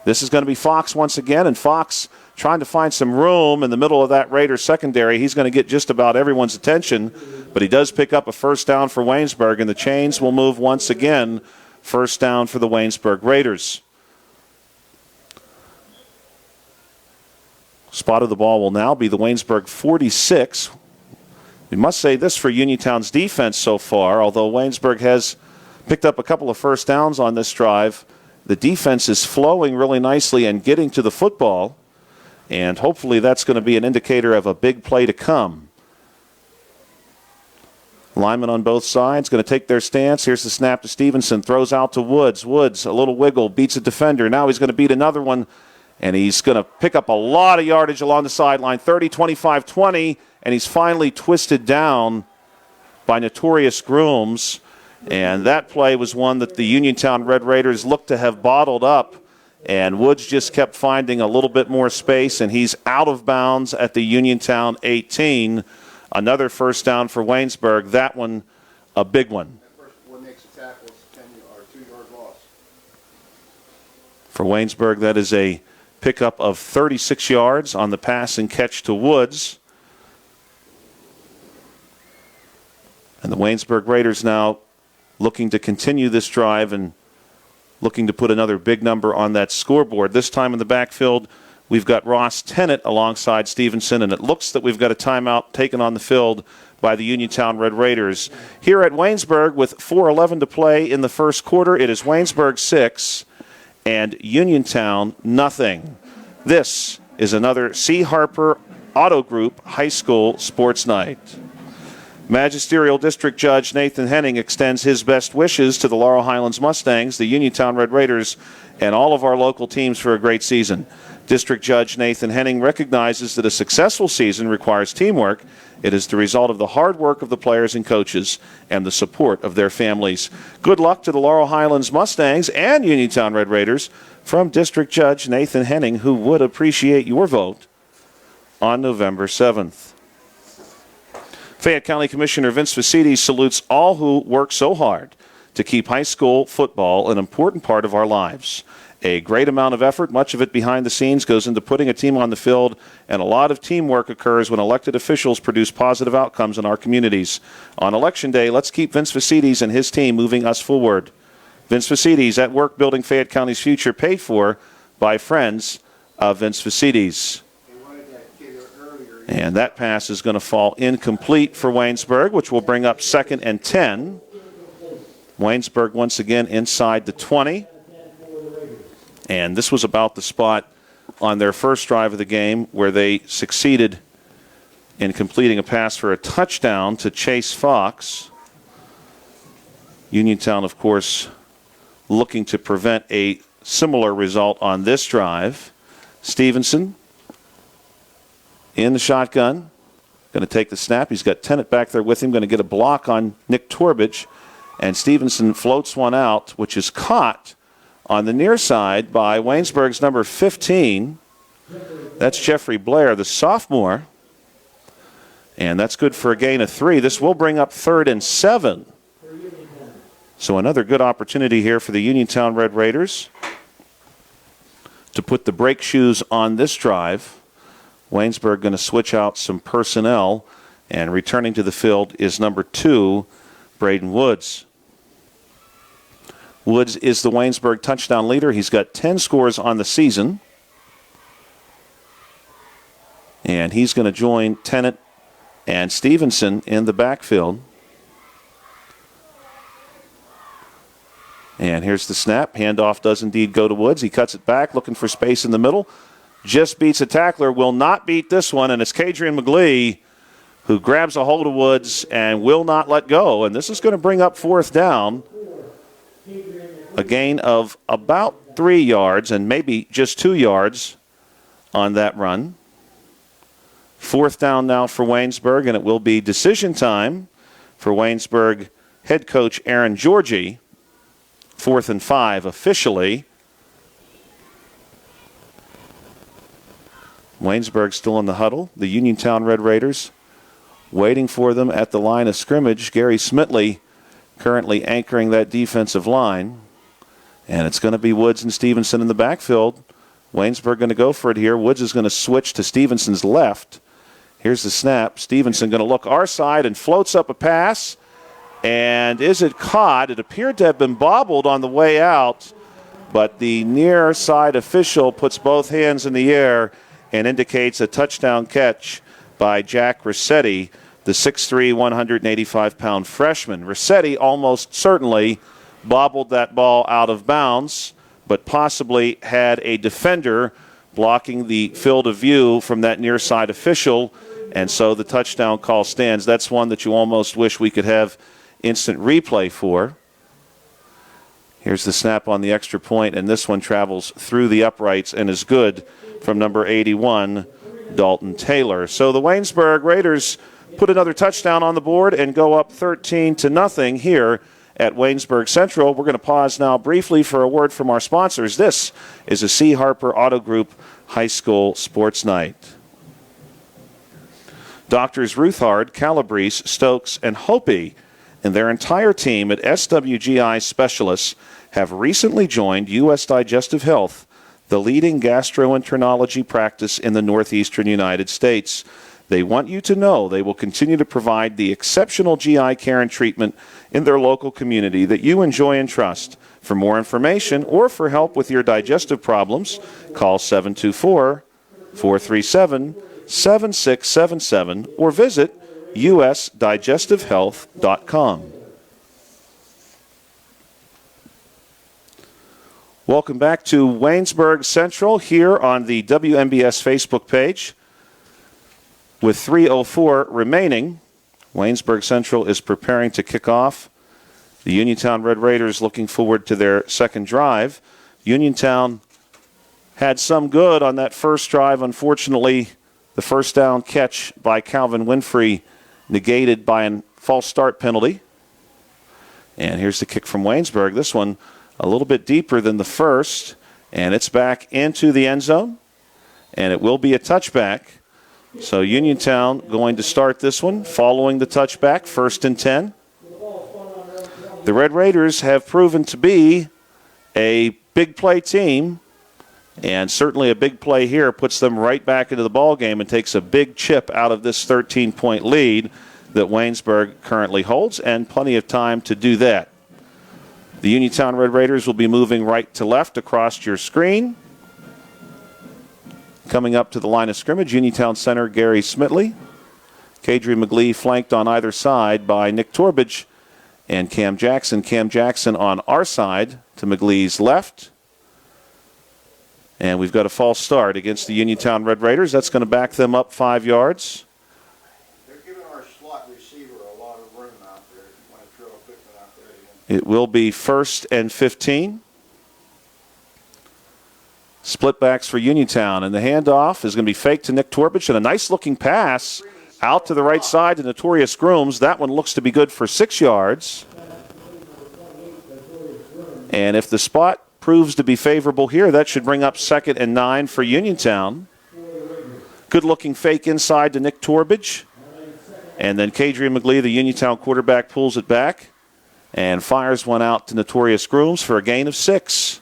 This is going to be Fox once again, and Fox trying to find some room in the middle of that Raiders secondary. He's going to get just about everyone's attention, but he does pick up a first down for Waynesburg, and the chains will move once again. First down for the Waynesburg Raiders. Spot of the ball will now be the Waynesburg 46. We must say this for Uniontown's defense so far, although Waynesburg has picked up a couple of first downs on this drive. The defense is flowing really nicely and getting to the football, and hopefully that's going to be an indicator of a big play to come. Linemen on both sides going to take their stance. Here's the snap to Stevenson, throws out to Woods. Woods, a little wiggle, beats a defender. Now he's going to beat another one, and he's going to pick up a lot of yardage along the sideline, 30, 25, 20, and he's finally twisted down by Notorious Grooms. And that play was one that the Uniontown Red Raiders looked to have bottled up, and Woods just kept finding a little bit more space, and he's out of bounds at the Uniontown 18. Another first down for Waynesburg. That one, a big one. That first one makes a tackle, it's a 2-yard loss. For Waynesburg, that is a pickup of 36 yards on the pass and catch to Woods. And the Waynesburg Raiders now looking to continue this drive and looking to put another big number on that scoreboard. This time in the backfield, we've got Ross Tennant alongside Stevenson, and it looks that we've got a timeout taken on the field by the Uniontown Red Raiders. Here at Waynesburg, with 4:11 to play in the first quarter, it is Waynesburg 6 and Uniontown nothing. This is another C. Harper Auto Group High School Sports Night. Magisterial District Judge Nathan Henning extends his best wishes to the Laurel Highlands Mustangs, the Uniontown Red Raiders, and all of our local teams for a great season. District Judge Nathan Henning recognizes that a successful season requires teamwork. It is the result of the hard work of the players and coaches and the support of their families. Good luck to the Laurel Highlands Mustangs and Uniontown Red Raiders from District Judge Nathan Henning, who would appreciate your vote on November 7th. Fayette County Commissioner Vince Vicitti salutes all who work so hard to keep high school football an important part of our lives. A great amount of effort, much of it behind the scenes, goes into putting a team on the field, and a lot of teamwork occurs when elected officials produce positive outcomes in our communities. On Election Day, let's keep Vince Vicitti and his team moving us forward. Vince Vicitti at work building Fayette County's future, paid for by friends of Vince Vicitti. And that pass is going to fall incomplete for Waynesburg, which will bring up 2nd and 10. Waynesburg once again inside the 20. And this was about the spot on their first drive of the game where they succeeded in completing a pass for a touchdown to Chase Fox. Uniontown, of course, looking to prevent a similar result on this drive. Stevenson in the shotgun, going to take the snap. He's got Tennant back there with him, going to get a block on Nick Torbich, and Stevenson floats one out, which is caught on the near side by Waynesburg's number 15. That's Jeffrey Blair, the sophomore, and that's good for a gain of 3. This will bring up 3rd and 7. So another good opportunity here for the Uniontown Red Raiders to put the brake shoes on this drive. Waynesburg going to switch out some personnel, and returning to the field is number 2, Braden Woods. Woods is the Waynesburg touchdown leader. He's got 10 scores on the season. And he's going to join Tennant and Stevenson in the backfield. And here's the snap. Handoff does indeed go to Woods. He cuts it back, looking for space in the middle. Just beats a tackler, will not beat this one, and it's Kadrian McGlee who grabs a hold of Woods and will not let go. And this is going to bring up 4th down. A gain of about 3 yards and maybe just 2 yards on that run. 4th down now for Waynesburg, and it will be decision time for Waynesburg head coach Aaron Georgie. 4th and 5 officially. Waynesburg still in the huddle. The Uniontown Red Raiders waiting for them at the line of scrimmage. Gary Smitley currently anchoring that defensive line. And it's going to be Woods and Stevenson in the backfield. Waynesburg going to go for it here. Woods is going to switch to Stevenson's left. Here's the snap. Stevenson going to look our side and floats up a pass. And is it caught? It appeared to have been bobbled on the way out, but the near side official puts both hands in the air and indicates a touchdown catch by Jack Rossetti, the 6'3", 185-pound freshman. Rossetti almost certainly bobbled that ball out of bounds, but possibly had a defender blocking the field of view from that near side official, and so the touchdown call stands. That's one that you almost wish we could have instant replay for. Here's the snap on the extra point, and this one travels through the uprights and is good from number 81, Dalton Taylor. So the Waynesburg Raiders put another touchdown on the board and go up 13-0 here at Waynesburg Central. We're going to pause now briefly for a word from our sponsors. This is a C. Harper Auto Group High School Sports Night. Doctors Ruthard, Calabrese, Stokes, and Hopi and their entire team at SWGI Specialists have recently joined U.S. Digestive Health, the leading gastroenterology practice in the northeastern United States. They want you to know they will continue to provide the exceptional GI care and treatment in their local community that you enjoy and trust. For more information or for help with your digestive problems, call 724-437-7677 or visit usdigestivehealth.com. Welcome back to Waynesburg Central here on the WMBS Facebook page. With 3:04 remaining, Waynesburg Central is preparing to kick off. The Uniontown Red Raiders looking forward to their second drive. Uniontown had some good on that first drive. Unfortunately, the first down catch by Calvin Winfrey negated by a false start penalty. And here's the kick from Waynesburg. This one a little bit deeper than the first, and it's back into the end zone, and it will be a touchback. So Uniontown going to start this one following the touchback, 1st and 10. The Red Raiders have proven to be a big play team, and certainly a big play here puts them right back into the ball game and takes a big chip out of this 13-point lead that Waynesburg currently holds, and plenty of time to do that. The Uniontown Red Raiders will be moving right to left across your screen. Coming up to the line of scrimmage, Uniontown center Gary Smitley. Kadri McGlee flanked on either side by Nick Torbidge and Cam Jackson. Cam Jackson on our side to McGlee's left. And we've got a false start against the Uniontown Red Raiders. That's going to back them up 5 yards. They're giving our slot receiver a lot of room out there. If you want to throw a quick one out there. It will be 1st and 15. Split backs for Uniontown, and the handoff is going to be faked to Nick Torbidge, and a nice-looking pass out to the right side to Notorious Grooms. That one looks to be good for 6 yards. And if the spot proves to be favorable here, that should bring up 2nd and 9 for Uniontown. Good-looking fake inside to Nick Torbidge. And then Kadri McGlee, the Uniontown quarterback, pulls it back and fires one out to Notorious Grooms for a gain of 6.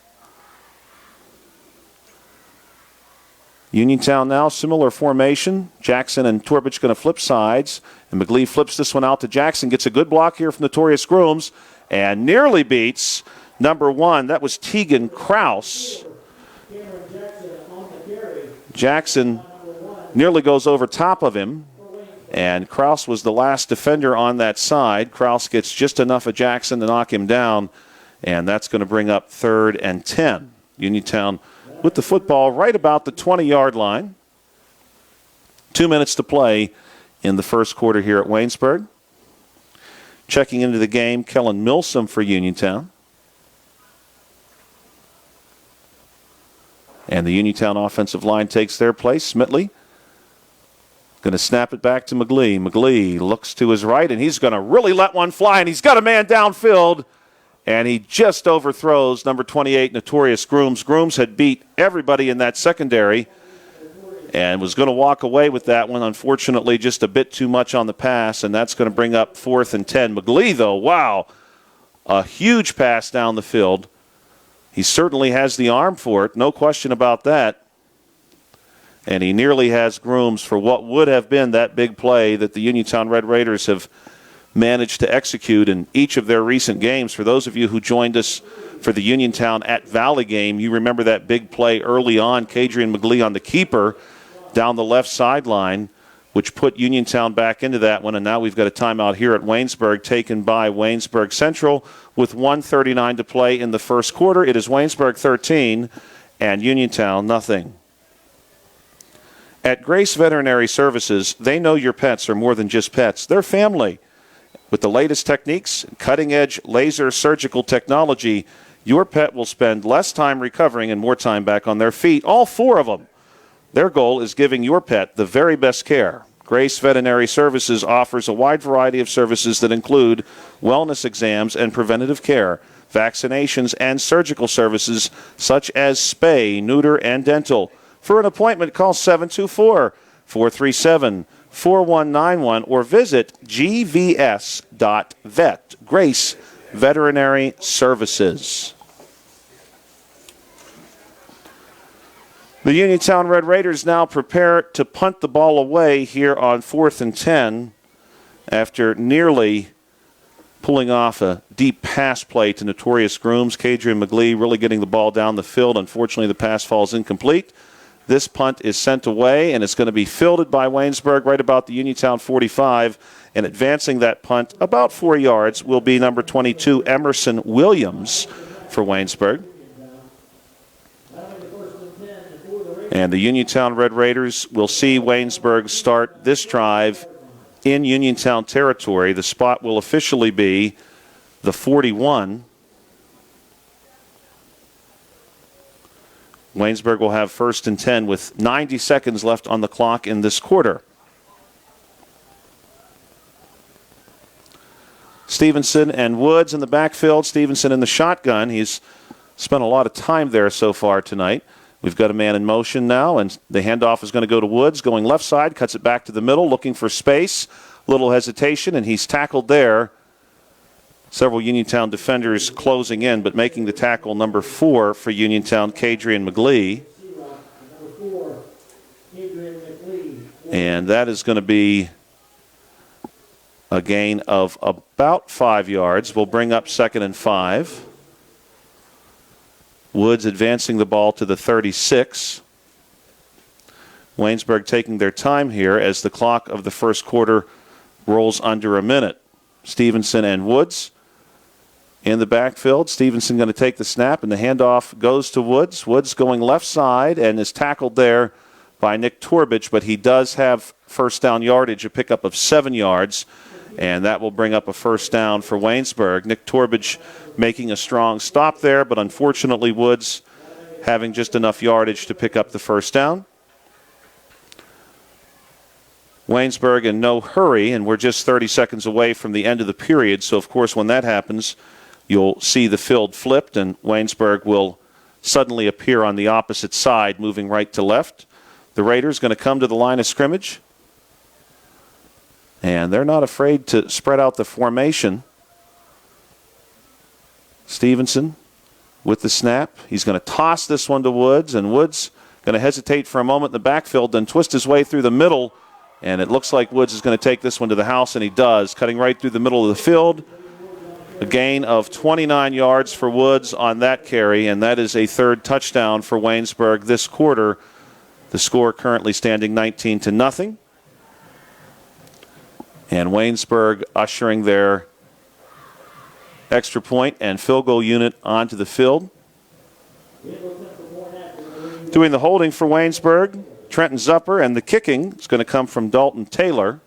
Uniontown now, similar formation. Jackson and Torbidge going to flip sides. And McGlee flips this one out to Jackson. Gets a good block here from Notorious Grooms. And nearly beats number 1. That was Tegan Kraus. Jackson nearly goes over top of him. And Kraus was the last defender on that side. Kraus gets just enough of Jackson to knock him down. And that's going to bring up 3rd and 10. Uniontown with the football right about the 20-yard line. 2 minutes to play in the first quarter here at Waynesburg. Checking into the game, Kellen Milsom for Uniontown. And the Uniontown offensive line takes their place. Smitley going to snap it back to McGlee. McGlee looks to his right, and he's going to really let one fly, and he's got a man downfield. And he just overthrows number 28, Notorious Grooms. Grooms had beat everybody in that secondary and was going to walk away with that one. Unfortunately, just a bit too much on the pass, and that's going to bring up 4th and 10. McGlee, though, wow, a huge pass down the field. He certainly has the arm for it, no question about that. And he nearly has Grooms for what would have been that big play that the Uniontown Red Raiders have managed to execute in each of their recent games. For those of you who joined us for the Uniontown at Valley game, you remember that big play early on, Kadrian McGlee on the keeper down the left sideline, which put Uniontown back into that one. And now we've got a timeout here at Waynesburg taken by Waynesburg Central with 1:39 to play in the first quarter. It is Waynesburg 13 and Uniontown nothing. At Grace Veterinary Services, they know your pets are more than just pets. They're family. With the latest techniques, cutting-edge laser surgical technology, your pet will spend less time recovering and more time back on their feet, all 4 of them. Their goal is giving your pet the very best care. Grace Veterinary Services offers a wide variety of services that include wellness exams and preventative care, vaccinations, and surgical services such as spay, neuter, and dental. For an appointment, call 724-437-4191 or visit gvs.vet. Grace Veterinary Services. The Uniontown Red Raiders now prepare to punt the ball away here on 4th and 10 after nearly pulling off a deep pass play to Notorious Grooms. Kadrian McGlee really getting the ball down the field. Unfortunately, the pass falls incomplete. This punt is sent away, and it's going to be fielded by Waynesburg right about the Uniontown 45. And advancing that punt about 4 yards will be number 22, Emerson Williams for Waynesburg. And the Uniontown Red Raiders will see Waynesburg start this drive in Uniontown territory. The spot will officially be the 41. Waynesburg will have 1st and 10 with 90 seconds left on the clock in this quarter. Stevenson and Woods in the backfield. Stevenson in the shotgun. He's spent a lot of time there so far tonight. We've got a man in motion now, and the handoff is going to go to Woods, going left side, cuts it back to the middle, looking for space. Little hesitation, and he's tackled there. Several Uniontown defenders closing in, but making the tackle number 4 for Uniontown, Kadrian McGlee. And that is going to be a gain of about 5 yards. We'll bring up 2nd and 5. Woods advancing the ball to the 36. Waynesburg taking their time here as the clock of the first quarter rolls under a minute. Stevenson and Woods in the backfield. Stevenson going to take the snap, and the handoff goes to Woods. Woods going left side and is tackled there by Nick Torbich, but he does have first down yardage, a pickup of 7 yards, and that will bring up a first down for Waynesburg. Nick Torbich making a strong stop there, but unfortunately Woods having just enough yardage to pick up the first down. Waynesburg in no hurry, and we're just 30 seconds away from the end of the period, so of course when that happens, you'll see the field flipped, and Waynesburg will suddenly appear on the opposite side, moving right to left. The Raiders going to come to the line of scrimmage, and they're not afraid to spread out the formation. Stevenson with the snap. He's going to toss this one to Woods, and Woods going to hesitate for a moment in the backfield, then twist his way through the middle, and it looks like Woods is going to take this one to the house, and he does, cutting right through the middle of the field. A gain of 29 yards for Woods on that carry, and that is a 3rd touchdown for Waynesburg this quarter. The score currently standing 19-0. And Waynesburg ushering their extra point and field goal unit onto the field. Doing the holding for Waynesburg, Trenton Zupper, and the kicking is going to come from Dalton Taylor.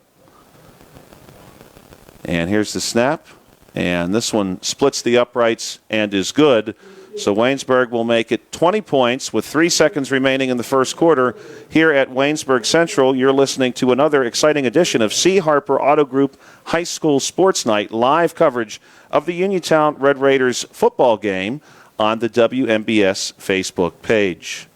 And here's the snap. And this one splits the uprights and is good. So Waynesburg will make it 20 points with 3 seconds remaining in the first quarter. Here at Waynesburg Central, you're listening to another exciting edition of C. Harper Auto Group High School Sports Night, live coverage of the Uniontown Red Raiders football game on the WMBS Facebook page.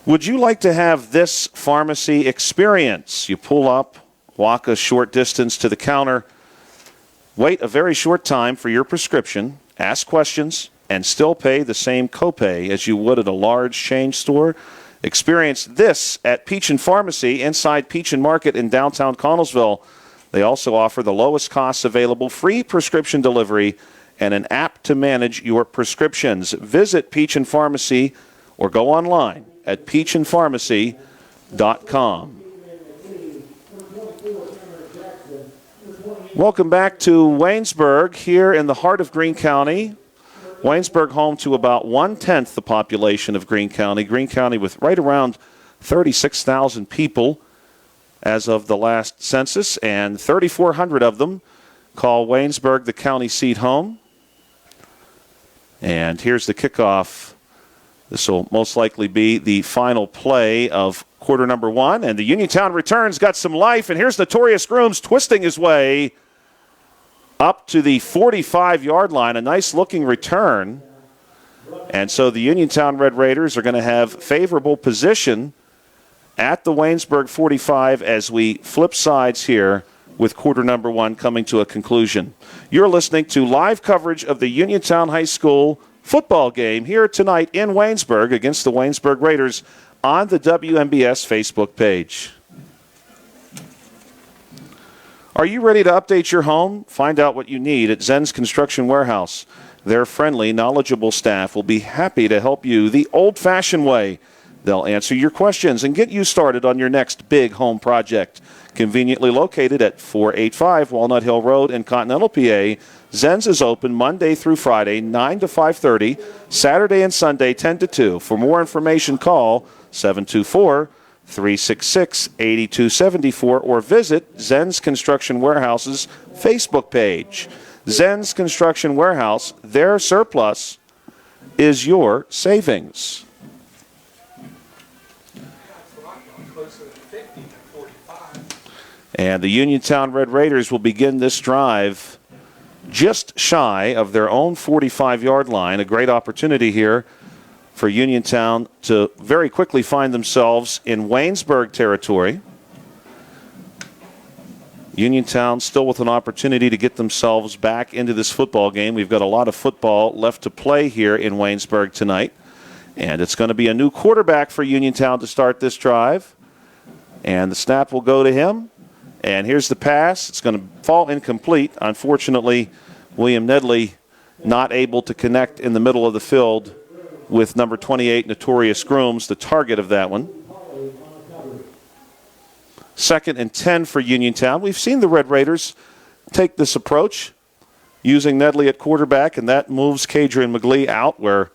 Would you like to have this pharmacy experience? You pull up, walk a short distance to the counter, wait a very short time for your prescription, ask questions, and still pay the same copay as you would at a large chain store? Experience this at Peachin Pharmacy inside Peachin Market in downtown Connellsville. They also offer the lowest costs available, free prescription delivery, and an app to manage your prescriptions. Visit Peachin Pharmacy or go online at peachinpharmacy.com. Welcome back to Waynesburg here in the heart of Greene County. Waynesburg home to about 1/10 the population of Greene County. Greene County with right around 36,000 people as of the last census, and 3,400 of them call Waynesburg the county seat home. And here's the kickoff. This will most likely be the final play of quarter number 1. And the Uniontown returns, got some life. And here's Notorious Grooms twisting his way up to the 45-yard line. A nice-looking return. And so the Uniontown Red Raiders are going to have favorable position at the Waynesburg 45 as we flip sides here with quarter number 1 coming to a conclusion. You're listening to live coverage of the Uniontown High School football game here tonight in Waynesburg against the Waynesburg Raiders on the WMBS Facebook page. Are you ready to update your home? Find out what you need at Zen's Construction Warehouse. Their friendly, knowledgeable staff will be happy to help you the old-fashioned way. They'll answer your questions and get you started on your next big home project. Conveniently located at 485 Walnut Hill Road in Continental, PA, Zen's is open Monday through Friday, 9 to 5:30, Saturday and Sunday, 10 to 2. For more information, call 724-366-8274 or visit Zen's Construction Warehouse's Facebook page. Zen's Construction Warehouse, their surplus is your savings. And the Uniontown Red Raiders will begin this drive just shy of their own 45-yard line. A great opportunity here for Uniontown to very quickly find themselves in Waynesburg territory. Uniontown still with an opportunity to get themselves back into this football game. We've got a lot of football left to play here in Waynesburg tonight. And it's going to be a new quarterback for Uniontown to start this drive. And the snap will go to him. And here's the pass. It's going to fall incomplete. Unfortunately, William Nedley not able to connect in the middle of the field with number 28, Notorious Grooms, the target of that one. 2nd and 10 for Uniontown. We've seen the Red Raiders take this approach using Nedley at quarterback, and that moves Kadrian McGlee out where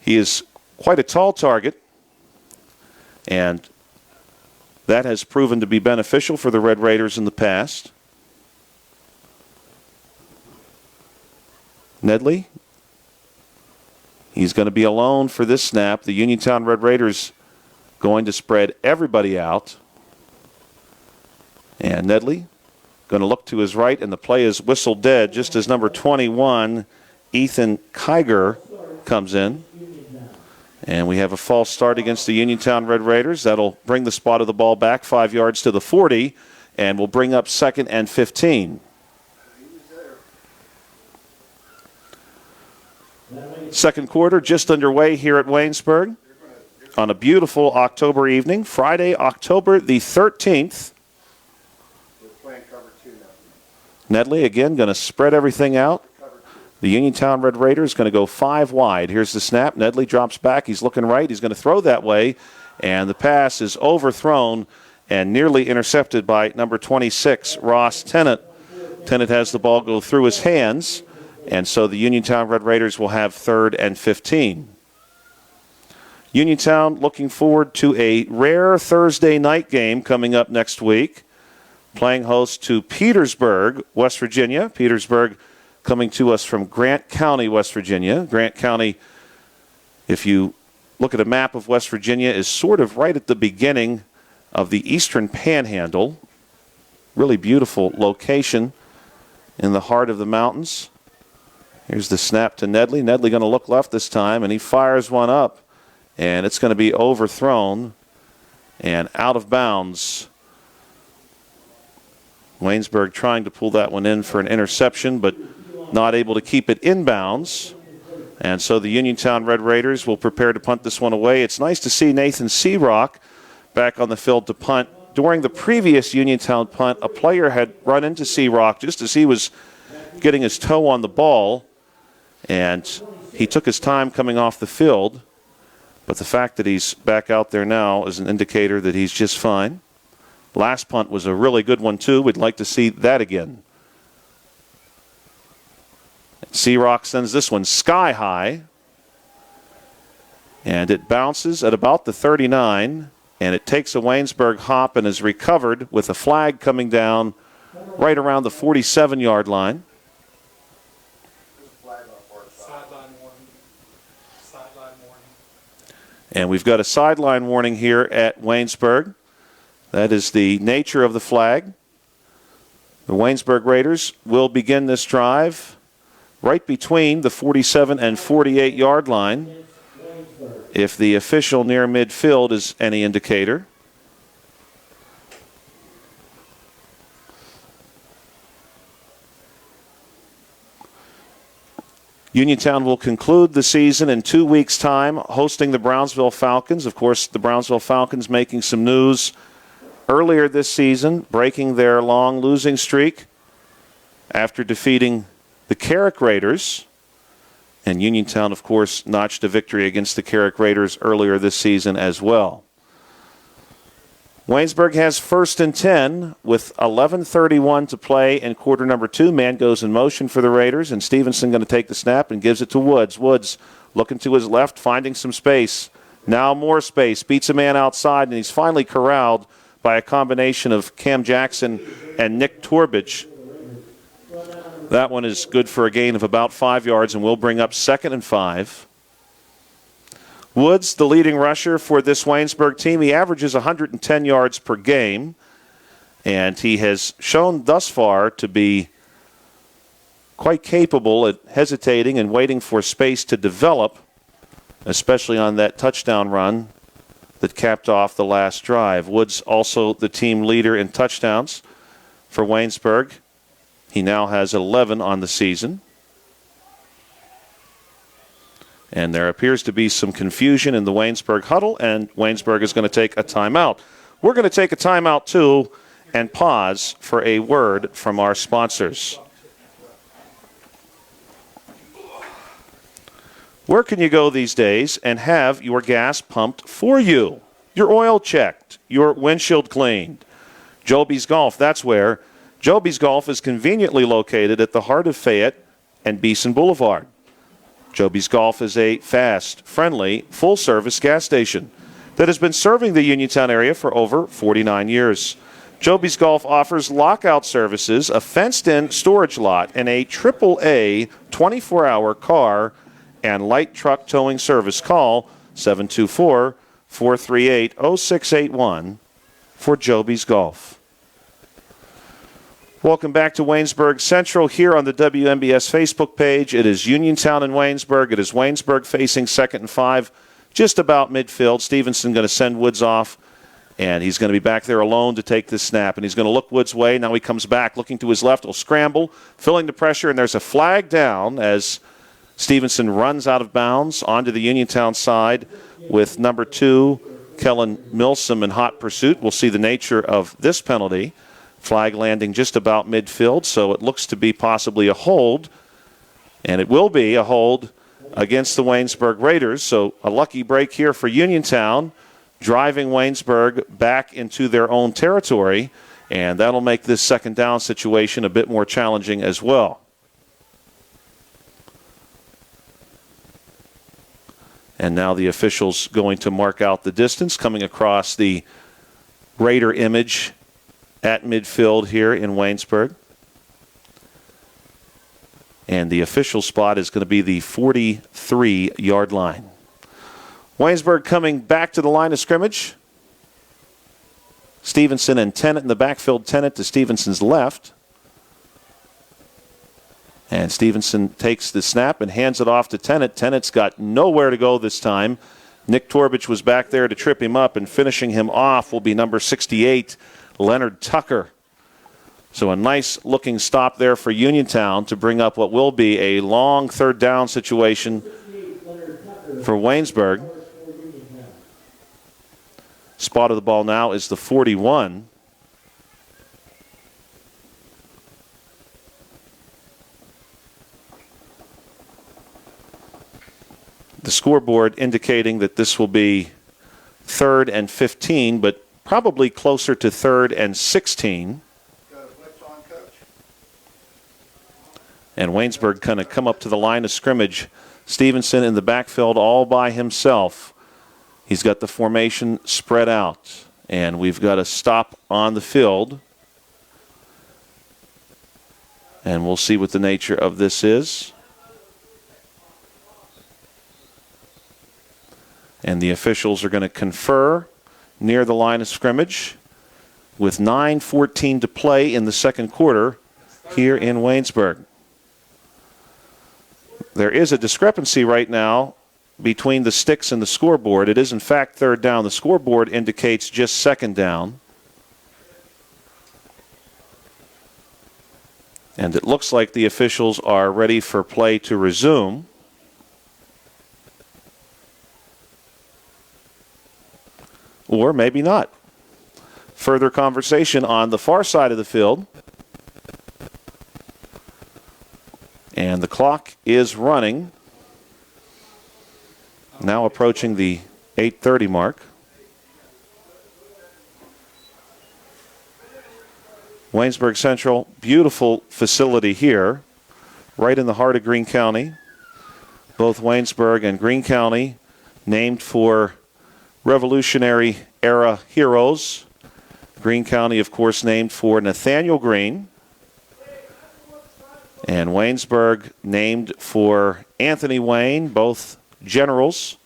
he is quite a tall target. And that has proven to be beneficial for the Red Raiders in the past. Nedley, he's going to be alone for this snap. The Uniontown Red Raiders going to spread everybody out. And Nedley going to look to his right, and the play is whistled dead just as number 21, Ethan Kiger, comes in. And we have a false start against the Uniontown Red Raiders. That'll bring the spot of the ball back 5 yards to the 40, and will bring up 2nd and 15. Second quarter just underway here at Waynesburg on a beautiful October evening, Friday, October the 13th. Nedley again going to spread everything out. The Uniontown Red Raiders going to go 5 wide. Here's the snap. Nedley drops back. He's looking right. He's going to throw that way. And the pass is overthrown and nearly intercepted by number 26, Ross Tennant. Tennant has the ball go through his hands. And so the Uniontown Red Raiders will have 3rd and 15. Uniontown looking forward to a rare Thursday night game coming up next week. Playing host to Petersburg, West Virginia. Petersburg coming to us from Grant County, West Virginia. Grant County, if you look at a map of West Virginia, is sort of right at the beginning of the eastern panhandle. Really beautiful location in the heart of the mountains. Here's the snap to Nedley. Nedley going to look left this time, and he fires one up, and it's going to be overthrown and out of bounds. Waynesburg trying to pull that one in for an interception, but not able to keep it inbounds. And so the Uniontown Red Raiders will prepare to punt this one away. It's nice to see Nathan Searock back on the field to punt. During the previous Uniontown punt, a player had run into Searock just as he was getting his toe on the ball, and he took his time coming off the field. But the fact that he's back out there now is an indicator that he's just fine. Last punt was a really good one, too. We'd like to see that again. Searock sends this one sky high. And it bounces at about the 39. And it takes a Waynesburg hop and is recovered with a flag coming down right around the 47-yard line. And we've got a sideline warning here at Waynesburg. That is the nature of the flag. The Waynesburg Raiders will begin this drive right between the 47 and 48-yard line, if the official near midfield is any indicator. Uniontown will conclude the season in 2 weeks' time, hosting the Brownsville Falcons. Of course, the Brownsville Falcons making some news earlier this season, breaking their long losing streak after defeating the Carrick Raiders. And Uniontown, of course, notched a victory against the Carrick Raiders earlier this season as well. Waynesburg has 1st and 10 with 11:31 to play in quarter number 2. Man goes in motion for the Raiders, and Stevenson going to take the snap and gives it to Woods. Woods looking to his left, finding some space. Now more space, beats a man outside, and he's finally corralled by a combination of Cam Jackson and Nick Torbich. That one is good for a gain of about 5 yards, and will bring up 2nd and 5. Woods, the leading rusher for this Waynesburg team. He averages 110 yards per game, and he has shown thus far to be quite capable at hesitating and waiting for space to develop, especially on that touchdown run that capped off the last drive. Woods also the team leader in touchdowns for Waynesburg. He now has 11 on the season. And there appears to be some confusion in the Waynesburg huddle, and Waynesburg is going to take a timeout. We're going to take a timeout, too, and pause for a word from our sponsors. Where can you go these days and have your gas pumped for you? Your oil checked, your windshield cleaned. Joby's Golf, that's where. Joby's Golf is conveniently located at the heart of Fayette and Beeson Boulevard. Joby's Golf is a fast, friendly, full-service gas station that has been serving the Uniontown area for over 49 years. Joby's Golf offers lockout services, a fenced-in storage lot, and a AAA 24-hour car and light truck towing service. Call 724-438-0681 for Joby's Golf. Welcome back to Waynesburg Central here on the WMBS Facebook page. It is Uniontown and Waynesburg. It is Waynesburg facing 2nd and 5, just about midfield. Stevenson going to send Woods off, and he's going to be back there alone to take this snap. And he's going to look Woods' way. Now he comes back, looking to his left. He'll scramble, filling the pressure, and there's a flag down as Stevenson runs out of bounds onto the Uniontown side with number 2, Kellen Milsom, in hot pursuit. We'll see the nature of this penalty. Flag landing just about midfield, so it looks to be possibly a hold, and it will be a hold against the Waynesburg Raiders. So a lucky break here for Uniontown, driving Waynesburg back into their own territory, and that'll make this 2nd down situation a bit more challenging as well. And now the officials going to mark out the distance, coming across the Raider image at midfield here in Waynesburg. And the official spot is going to be the 43-yard line. Waynesburg coming back to the line of scrimmage. Stevenson and Tennant in the backfield. Tennant to Stevenson's left. And Stevenson takes the snap and hands it off to Tennant. Tennant's got nowhere to go this time. Nick Torbich was back there to trip him up, and finishing him off will be number 68, Leonard Tucker. So a nice-looking stop there for Uniontown to bring up what will be a long 3rd down situation for Waynesburg. Spot of the ball now is the 41. The scoreboard indicating that this will be 3rd and 15, but probably closer to 3rd and 16. And Waynesburg kind of come up to the line of scrimmage. Stevenson in the backfield all by himself. He's got the formation spread out. And we've got a stop on the field. And we'll see what the nature of this is. And the officials are going to confer near the line of scrimmage with 9:14 to play in the 2nd quarter here in Waynesburg. There is a discrepancy right now between the sticks and the scoreboard. It is, in fact, 3rd down. The scoreboard indicates just 2nd down. And it looks like the officials are ready for play to resume. Or maybe not. Further conversation on the far side of the field. And the clock is running Now approaching the 8:30 mark. Waynesburg Central, beautiful facility here, right in the heart of Greene County. Both Waynesburg and Greene County named for Revolutionary era heroes. Greene County, of course, named for Nathaniel Greene. And Waynesburg named for Anthony Wayne, both generals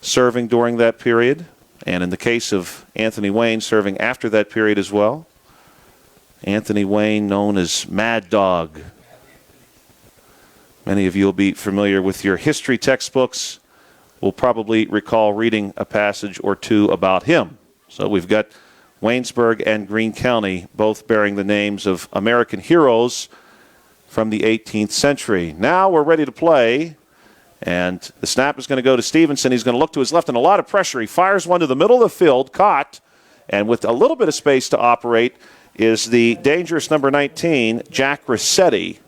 serving during that period. And in the case of Anthony Wayne, serving after that period as well. Anthony Wayne, known as Mad Dog. Many of you will be familiar with your history textbooks. Will probably recall reading a passage or two about him. So we've got Waynesburg and Greene County both bearing the names of American heroes from the 18th century. Now we're ready to play. And the snap is going to go to Stevenson. He's going to look to his left and a lot of pressure. He fires one to the middle of the field, caught. And with a little bit of space to operate is the dangerous number 19, Jack Rossetti.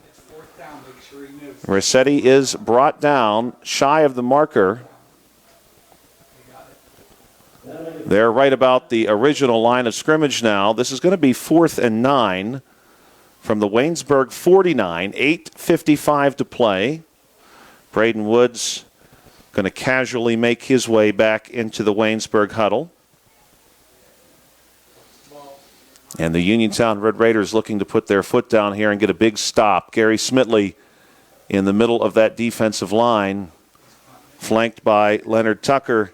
Rossetti is brought down shy of the marker. They're right about the original line of scrimmage now. This is going to be 4th and 9 from the Waynesburg 49, 8:55 to play. Braden Woods going to casually make his way back into the Waynesburg huddle. And the Uniontown Red Raiders looking to put their foot down here and get a big stop. Gary Smitley in the middle of that defensive line, flanked by Leonard Tucker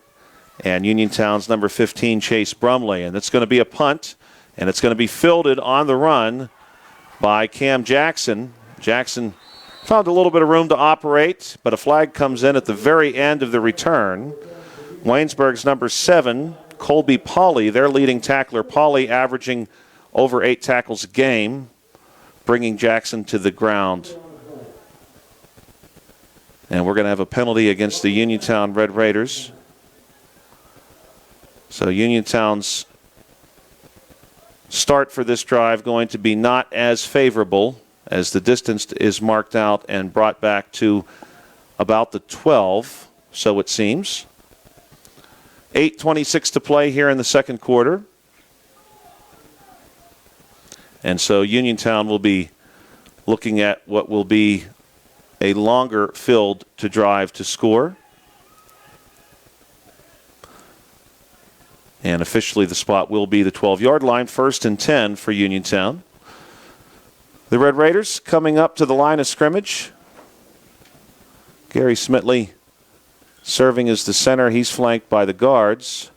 and Uniontown's number 15, Chase Brumley. And it's going to be a punt, and it's going to be fielded on the run by Cam Jackson. Jackson found a little bit of room to operate, but a flag comes in at the very end of the return. Waynesburg's number 7, Colby Pauley, their leading tackler. Pauley averaging over 8 tackles a game, bringing Jackson to the ground. And we're going to have a penalty against the Uniontown Red Raiders. So Uniontown's start for this drive going to be not as favorable as the distance is marked out and brought back to about the 12, so it seems. 8:26 to play here in the second quarter. And so Uniontown will be looking at what will be a longer field to drive to score. And officially the spot will be the 12-yard line, 1st and 10 for Uniontown. The Red Raiders coming up to the line of scrimmage. Gary Smitley serving as the center. He's flanked by the guards,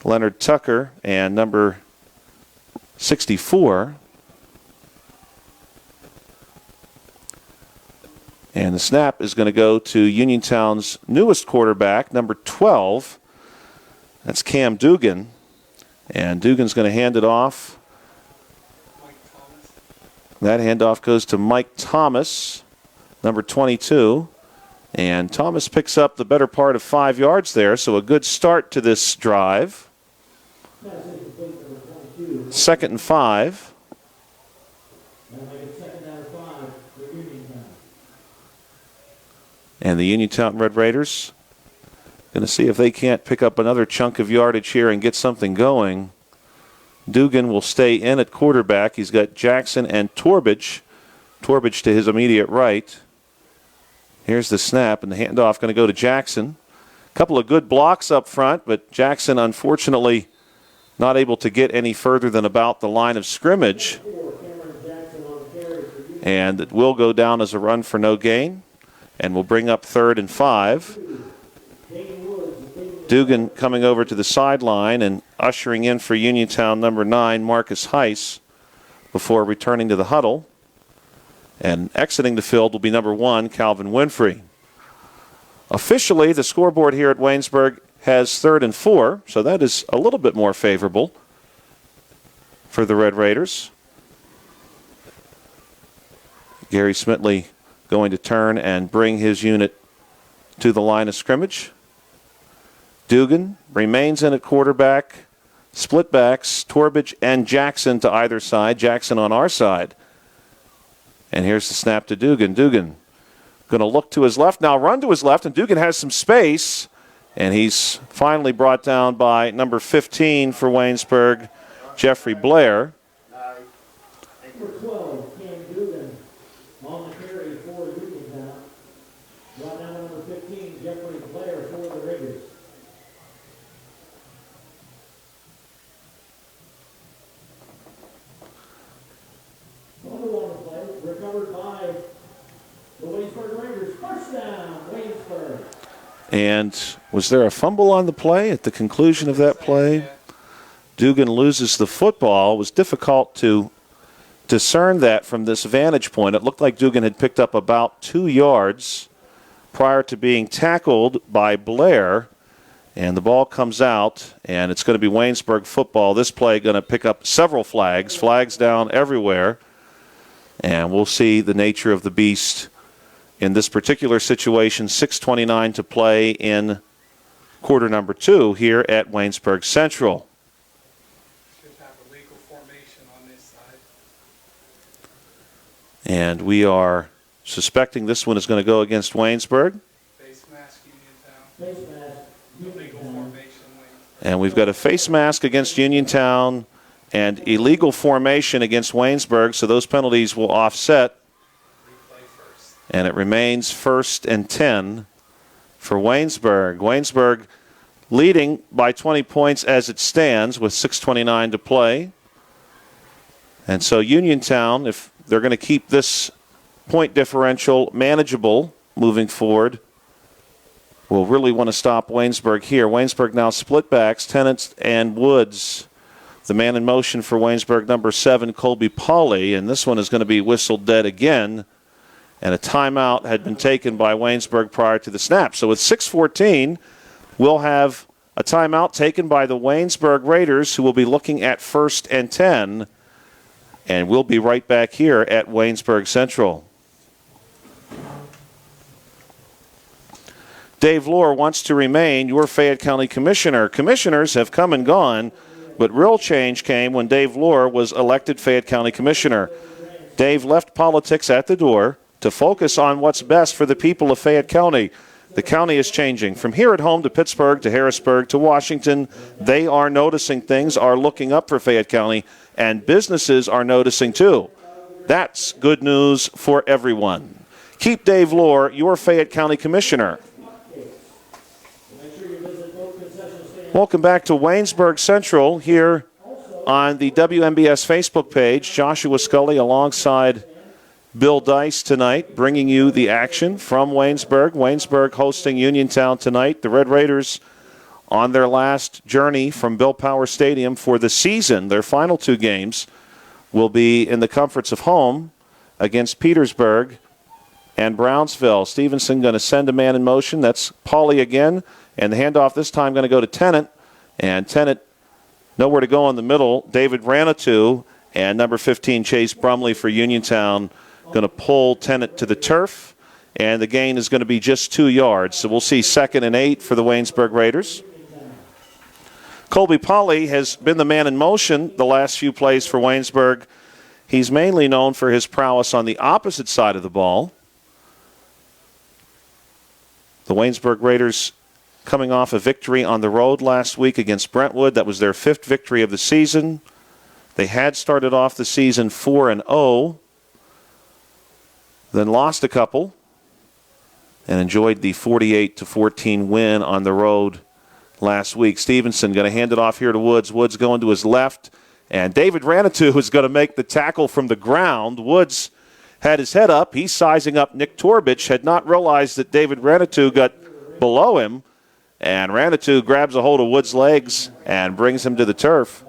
Leonard Tucker and number 64. And the snap is going to go to Uniontown's newest quarterback, number 12. That's Cam Dugan. And Dugan's going to hand it off. That handoff goes to Mike Thomas, number 22. And Thomas picks up the better part of 5 yards there, so a good start to this drive. 2nd and 5. And the Uniontown Red Raiders going to see if they can't pick up another chunk of yardage here and get something going. Dugan will stay in at quarterback. He's got Jackson and Torbage. Torbage to his immediate right. Here's the snap, and the handoff going to go to Jackson. A couple of good blocks up front, but Jackson unfortunately not able to get any further than about the line of scrimmage. And it will go down as a run for no gain, and will bring up 3rd and 5. Dugan coming over to the sideline and ushering in for Uniontown number 9, Marcus Heiss, before returning to the huddle. And exiting the field will be number 1, Calvin Winfrey. Officially, the scoreboard here at Waynesburg has 3rd and 4, so that is a little bit more favorable for the Red Raiders. Gary Smitley going to turn and bring his unit to the line of scrimmage. Dugan remains in at quarterback. Split backs, Torbage and Jackson to either side. Jackson on our side. And here's the snap to Dugan. Dugan going to look to his left, now run to his left, and Dugan has some space. And he's finally brought down by number 15 for Waynesburg, Jeffrey Blair. Number 12, Cam Dugan, on the carry for Uniontown. Brought down number 15, Jeffrey Blair for the Raiders. Fumble on the play, recovered by the Waynesburg Raiders. First down, Waynesburg. And was there a fumble on the play at the conclusion of that play? Dugan loses the football. It was difficult to discern that from this vantage point. It looked like Dugan had picked up about 2 yards prior to being tackled by Blair. And the ball comes out, and it's going to be Waynesburg football. This play going to pick up several flags down everywhere. And we'll see the nature of the beast in this particular situation. 6:29 to play in quarter number 2 here at Waynesburg Central. Should have a legal formation on this side. And we are suspecting this one is going to go against Waynesburg. Face mask, Uniontown. Face mask, Legal formation, Waynesburg. And we've got a face mask against Uniontown and illegal formation against Waynesburg, so those penalties will offset. Replay first. And it remains 1st and 10 for Waynesburg. Waynesburg leading by 20 points as it stands with 6:29 to play. And so Uniontown, if they're going to keep this point differential manageable moving forward, will really want to stop Waynesburg here. Waynesburg now split backs, Tennant and Woods. The man in motion for Waynesburg, number 7, Colby Pauley. And this one is going to be whistled dead again. And a timeout had been taken by Waynesburg prior to the snap. So with 6:14, we'll have a timeout taken by the Waynesburg Raiders, who will be looking at 1st and 10. And we'll be right back here at Waynesburg Central. Dave Lohr wants to remain your Fayette County Commissioner. Commissioners have come and gone, but real change came when Dave Lohr was elected Fayette County Commissioner. Dave left politics at the door to focus on what's best for the people of Fayette County. The county is changing. From here at home to Pittsburgh to Harrisburg to Washington, they are noticing things, are looking up for Fayette County, and businesses are noticing too. That's good news for everyone. Keep Dave Lohr your Fayette County Commissioner. Welcome back to Waynesburg Central here on the WMBS Facebook page. Joshua Scully alongside Bill Dice tonight, bringing you the action from Waynesburg. Waynesburg hosting Uniontown tonight. The Red Raiders on their last journey from Bill Power Stadium for the season. Their final 2 games will be in the comforts of home against Petersburg and Brownsville. Stevenson going to send a man in motion. That's Pauley again. And the handoff this time going to go to Tennant. And Tennant, nowhere to go in the middle. David Ranitou and number 15, Chase Brumley for Uniontown, going to pull Tennant to the turf. And the gain is going to be just 2 yards. So we'll see 2nd and 8 for the Waynesburg Raiders. Colby Pauley has been the man in motion the last few plays for Waynesburg. He's mainly known for his prowess on the opposite side of the ball. The Waynesburg Raiders coming off a victory on the road last week against Brentwood. That was their 5th victory of the season. They had started off the season 4-0, then lost a couple, and enjoyed the 48-14 win on the road last week. Stevenson going to hand it off here to Woods. Woods going to his left, and David Ranitou is going to make the tackle from the ground. Woods had his head up. He's sizing up Nick Torbich. Had not realized that David Ranitou got below him. And Ranitou grabs a hold of Woods' legs and brings him to the turf.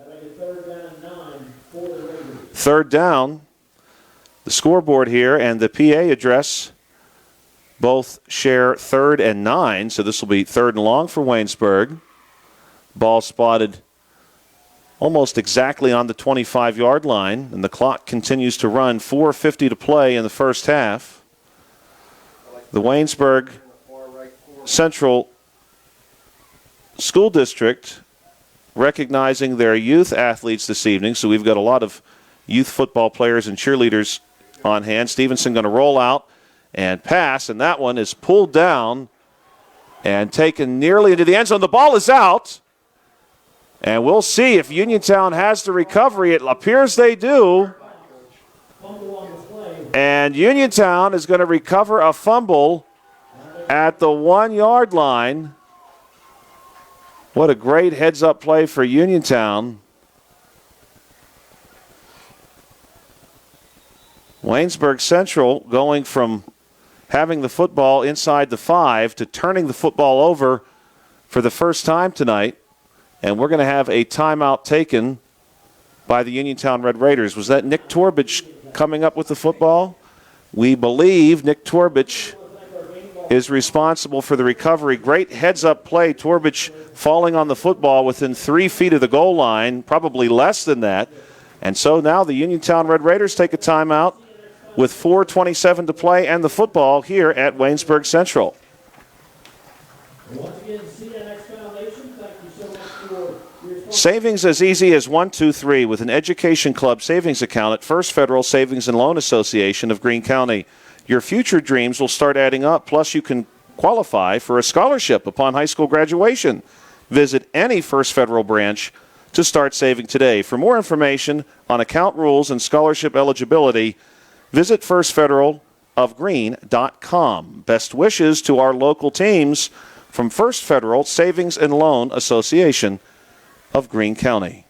3rd down. The scoreboard here and the PA address both share 3rd and 9. So this will be 3rd and long for Waynesburg. Ball spotted almost exactly on the 25-yard line. And the clock continues to run. 4:50 to play in the first half. The Waynesburg Central School District recognizing their youth athletes this evening. So we've got a lot of youth football players and cheerleaders on hand. Stevenson going to roll out and pass, and that one is pulled down and taken nearly into the end zone. The ball is out, and we'll see if Uniontown has the recovery. It appears they do. And Uniontown is going to recover a fumble at the 1 yard line. What a great heads-up play for Uniontown. Waynesburg Central going from having the football inside the 5 to turning the football over for the first time tonight. And we're going to have a timeout taken by the Uniontown Red Raiders. Was that Nick Torbich coming up with the football? We believe Nick Torbich is responsible for the recovery. Great heads-up play. Torbich falling on the football within 3 feet of the goal line, probably less than that. And so now the Uniontown Red Raiders take a timeout with 4:27 to play and the football here at Waynesburg Central. Once again, CNX Foundation, thank you so much for your Savings as easy as 1, 2, 3 with an Education Club savings account at First Federal Savings and Loan Association of Greene County. Your future dreams will start adding up, plus you can qualify for a scholarship upon high school graduation. Visit any First Federal branch to start saving today. For more information on account rules and scholarship eligibility, visit firstfederalofgreene.com. Best wishes to our local teams from First Federal Savings and Loan Association of Greene County.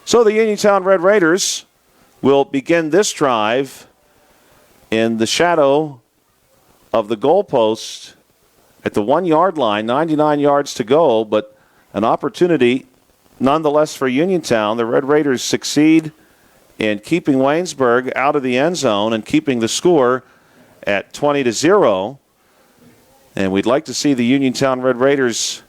So the Uniontown Red Raiders will begin this drive in the shadow of the goalpost at the 1 yard line, 99 yards to go, but an opportunity nonetheless for Uniontown. The Red Raiders succeed in keeping Waynesburg out of the end zone and keeping the score at 20-0. And we'd like to see the Uniontown Red Raiders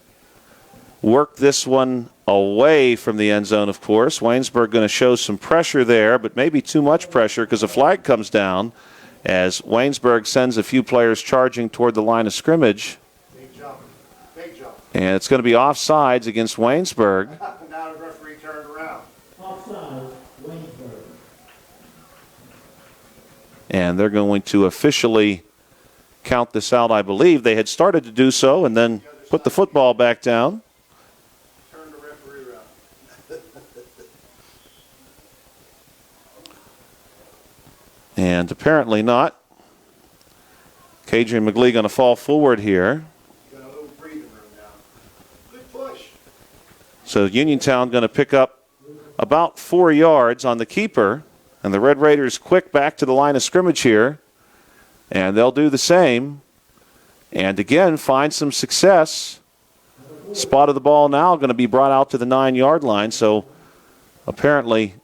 work this one away from the end zone, of course. Waynesburg going to show some pressure there, but maybe too much pressure because a flag comes down as Waynesburg sends a few players charging toward the line of scrimmage. Big jump. Big jump. And it's going to be offsides against Waynesburg. Now the referee turned around. offside, Waynesburg. And they're going to officially count this out, I believe. They had started to do so and then put the football back down. Turn the referee around. And apparently not. Kadrian McGlee going to fall forward here. Got a little breathing room now. Good push. So Uniontown going to pick up about 4 yards on the keeper. And the Red Raiders quick back to the line of scrimmage here. And they'll do the same. And again, find some success. Spot of the ball now going to be brought out to the 9 yard line. So apparently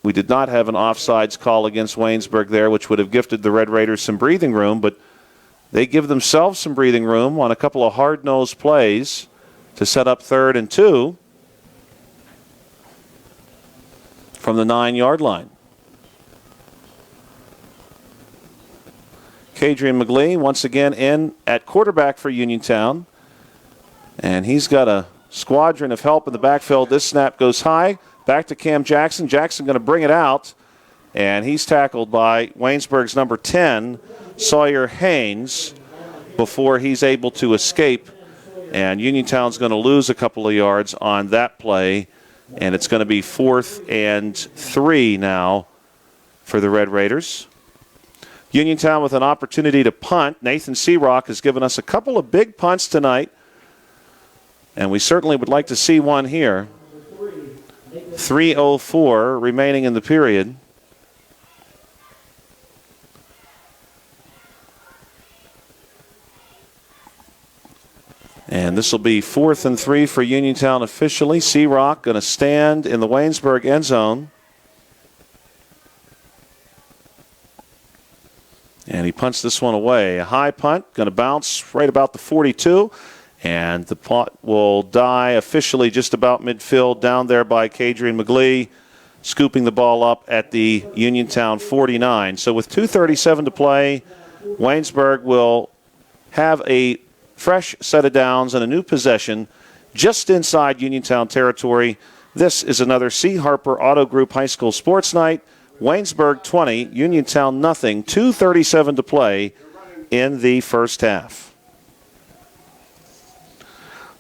we did not have an offsides call against Waynesburg there, which would have gifted the Red Raiders some breathing room. But they give themselves some breathing room on a couple of hard-nosed plays to set up 3rd and 2 from the 9 yard line. Kadrian McGlee once again in at quarterback for Uniontown. And he's got a squadron of help in the backfield. This snap goes high. Back to Cam Jackson. Jackson going to bring it out. And he's tackled by Waynesburg's number 10, Sawyer Haynes, before he's able to escape. And Uniontown's going to lose a couple of yards on that play. And it's going to be 4th and 3 now for the Red Raiders. Uniontown with an opportunity to punt. Nathan Searock has given us a couple of big punts tonight. And we certainly would like to see one here. 3:04 remaining in the period. And this will be 4th and 3 for Uniontown officially. Searock going to stand in the Waynesburg end zone. And he punts this one away. A high punt, going to bounce right about the 42. And the punt will die officially just about midfield down there by Kadrian McGlee, scooping the ball up at the Uniontown 49. So with 2:37 to play, Waynesburg will have a fresh set of downs and a new possession just inside Uniontown territory. This is another C. Harper Auto Group High School Sports Night. Waynesburg 20, Uniontown nothing. 2:37 to play in the first half.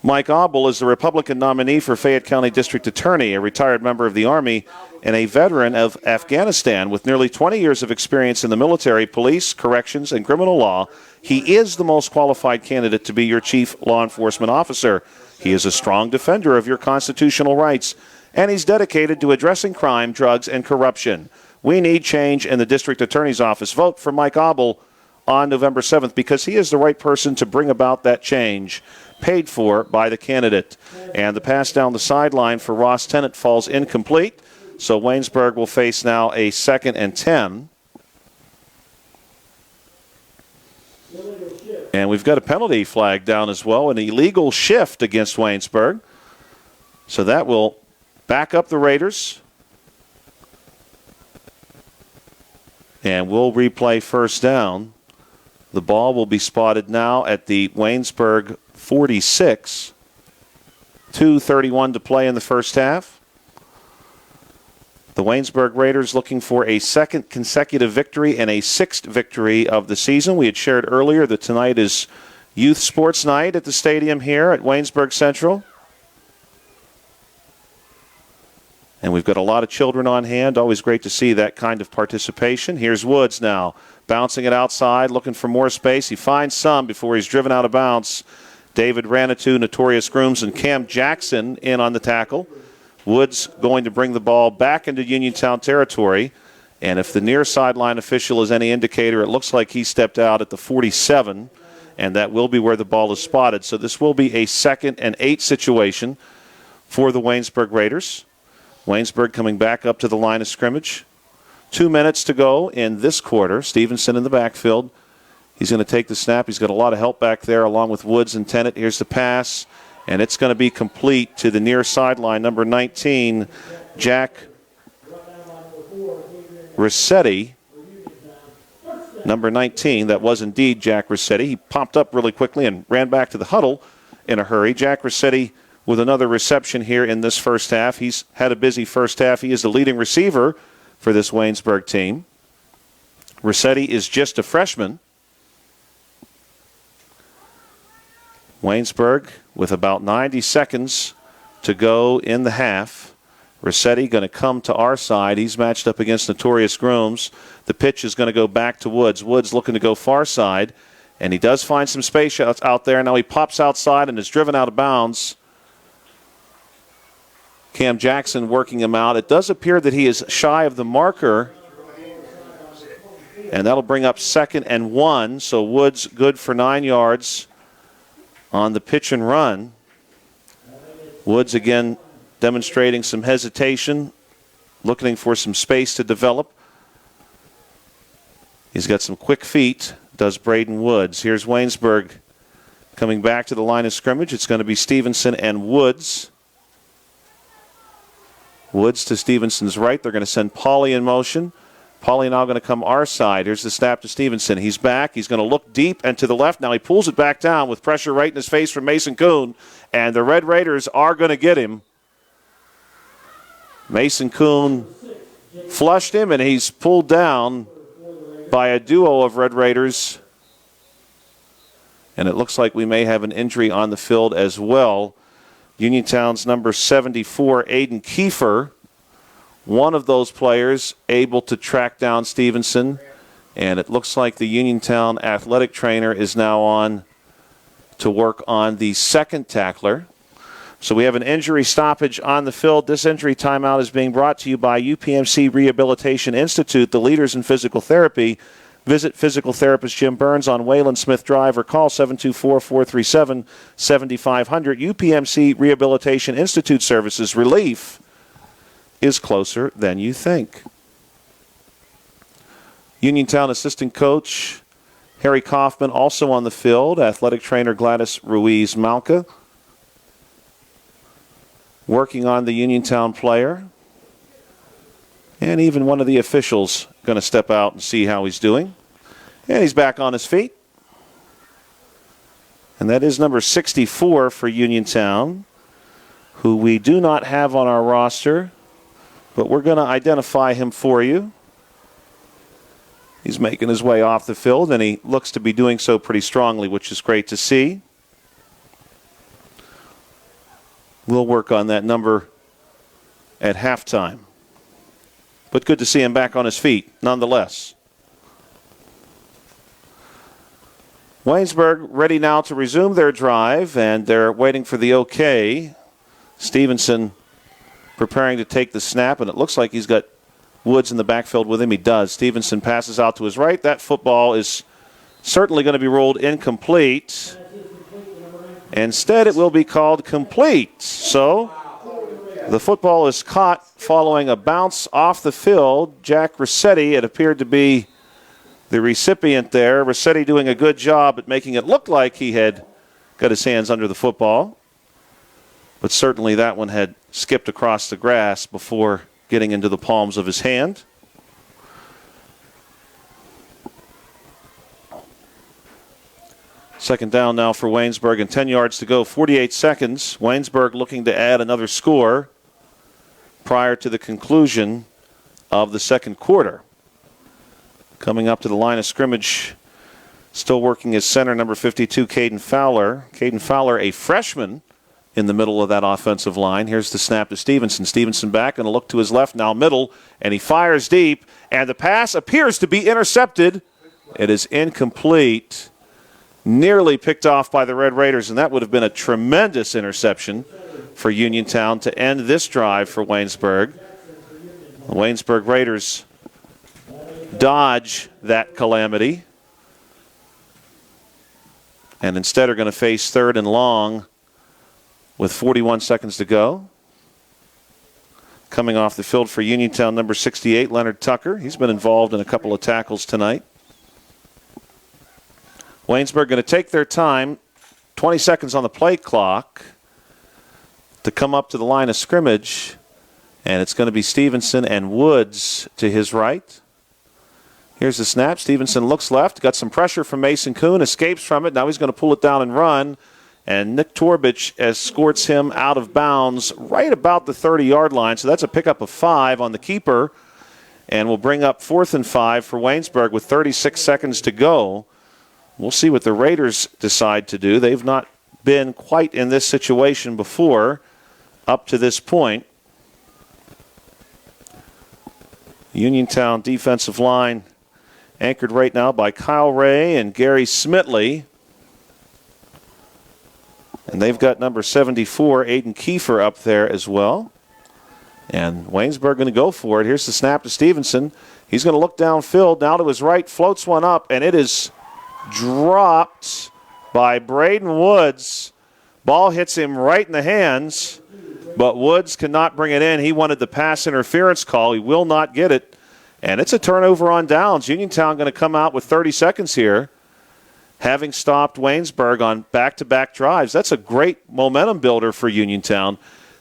Mike Auble is the Republican nominee for Fayette County District Attorney, a retired member of the Army and a veteran of Afghanistan with nearly 20 years of experience in the military, police, corrections, and criminal law. He is the most qualified candidate to be your chief law enforcement officer. He is a strong defender of your constitutional rights, and he's dedicated to addressing crime, drugs, and corruption. We need change in the district attorney's office. Vote for Mike Auble on November 7th because he is the right person to bring about that change, paid for by the candidate. And the pass down the sideline for Ross Tennant falls incomplete, so Waynesburg will face now a 2nd and 10. And we've got a penalty flag down as well, an illegal shift against Waynesburg. So that will back up the Raiders. And we'll replay first down. The ball will be spotted now at the Waynesburg 46. 2:31 to play in the first half. The Waynesburg Raiders looking for a 2nd consecutive victory and a 6th victory of the season. We had shared earlier that tonight is youth sports night at the stadium here at Waynesburg Central. And we've got a lot of children on hand. Always great to see that kind of participation. Here's Woods now, bouncing it outside, looking for more space. He finds some before he's driven out of bounds. David Ranitou, Notorious Grooms, and Cam Jackson in on the tackle. Woods going to bring the ball back into Uniontown territory. And if the near sideline official is any indicator, it looks like he stepped out at the 47, and that will be where the ball is spotted. So this will be a 2nd and 8 situation for the Waynesburg Raiders. Waynesburg coming back up to the line of scrimmage. 2 minutes to go in this quarter. Stevenson in the backfield. He's going to take the snap. He's got a lot of help back there along with Woods and Tennant. Here's the pass, and it's going to be complete to the near sideline. Number 19, Jack Rossetti. Number 19, that was indeed Jack Rossetti. He popped up really quickly and ran back to the huddle in a hurry. Jack Rossetti with another reception here in this first half. He's had a busy first half. He is the leading receiver for this Waynesburg team. Rossetti is just a freshman. Waynesburg with about 90 seconds to go in the half. Rossetti going to come to our side. He's matched up against Notorious Grooms. The pitch is going to go back to Woods. Woods looking to go far side, and he does find some space out there. Now he pops outside and is driven out of bounds. Cam Jackson working him out. It does appear that he is shy of the marker, and that'll bring up 2nd and 1. So Woods good for 9 yards on the pitch and run. Woods again demonstrating some hesitation, looking for some space to develop. He's got some quick feet, does Braden Woods. Here's Waynesburg coming back to the line of scrimmage. It's going to be Stevenson and Woods. Woods to Stevenson's right. They're going to send Pauly in motion. Pauly now going to come our side. Here's the snap to Stevenson. He's back. He's going to look deep and to the left. Now he pulls it back down with pressure right in his face from Mason Kuhn. And the Red Raiders are going to get him. Mason Kuhn flushed him, and he's pulled down by a duo of Red Raiders. And it looks like we may have an injury on the field as well. Uniontown's number 74, Aiden Kiefer, one of those players able to track down Stevenson. And it looks like the Uniontown athletic trainer is now on to work on the 2nd tackler. So we have an injury stoppage on the field. This injury timeout is being brought to you by UPMC Rehabilitation Institute, the leaders in physical therapy. Visit physical therapist Jim Burns on Wayland Smith Drive or call 724-437-7500. UPMC Rehabilitation Institute Services. Relief is closer than you think. Uniontown assistant coach Harry Kaufman also on the field. Athletic trainer Gladys Ruiz Malca working on the Uniontown player. And even one of the officials going to step out and see how he's doing. And he's back on his feet. And that is number 64 for Uniontown, who we do not have on our roster, but we're going to identify him for you. He's making his way off the field, and he looks to be doing so pretty strongly, which is great to see. We'll work on that number at halftime. But good to see him back on his feet, nonetheless. Waynesburg ready now to resume their drive, and they're waiting for the okay. Stevenson preparing to take the snap, and it looks like he's got Woods in the backfield with him. He does. Stevenson passes out to his right. That football is certainly going to be ruled incomplete. Instead, it will be called complete. So the football is caught following a bounce off the field. Jack Rossetti, it appeared to be the recipient there. Rossetti doing a good job at making it look like he had got his hands under the football. But certainly that one had skipped across the grass before getting into the palms of his hand. Second down now for Waynesburg and 10 yards to go, 48 seconds. Waynesburg looking to add another score prior to the conclusion of the second quarter. Coming up to the line of scrimmage, still working as center, number 52, Caden Fowler. Caden Fowler, a freshman in the middle of that offensive line. Here's the snap to Stevenson. Stevenson back and a look to his left, now middle, and he fires deep, and the pass appears to be intercepted. It is incomplete. Nearly picked off by the Red Raiders, and that would have been a tremendous interception for Uniontown to end this drive for Waynesburg. The Waynesburg Raiders dodge that calamity and instead are going to face third and long with 41 seconds to go. Coming off the field for Uniontown, number 68, Leonard Tucker. He's been involved in a couple of tackles tonight. Waynesburg going to take their time, 20 seconds on the play clock, to come up to the line of scrimmage, and it's going to be Stevenson and Woods to his right. Here's the snap. Stevenson looks left, got some pressure from Mason Kuhn, escapes from it. Now he's going to pull it down and run, and Nick Torbich escorts him out of bounds right about the 30-yard line, so that's a pickup of 5 on the keeper, and will bring up 4th and 5 for Waynesburg with 36 seconds to go. We'll see what the Raiders decide to do. They've not been quite in this situation before up to this point. Uniontown defensive line anchored right now by Kyle Ray and Gary Smitley. And they've got number 74, Aiden Kiefer, up there as well. And Waynesburg going to go for it. Here's the snap to Stevenson. He's going to look downfield. Now to his right, floats one up, and it is dropped by Braden Woods. Ball hits him right in the hands, but Woods cannot bring it in. He wanted the pass interference call. He will not get it, and it's a turnover on downs. Uniontown going to come out with 30 seconds here, having stopped Waynesburg on back-to-back drives. That's a great momentum builder for Uniontown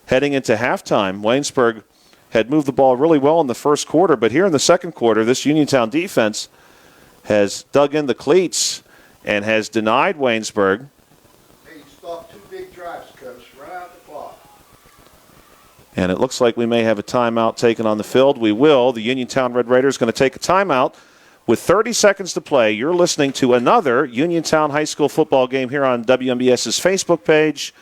heading into halftime. Waynesburg had moved the ball really well in the first quarter, but here in the second quarter, this Uniontown defense has dug in the cleats and has denied Waynesburg. Hey, you stopped 2 big drives, Coach. Run out the clock. And it looks like we may have a timeout taken on the field. We will. The Uniontown Red Raiders going to take a timeout with 30 seconds to play. You're listening to another Uniontown High School football game here on WMBS's Facebook page.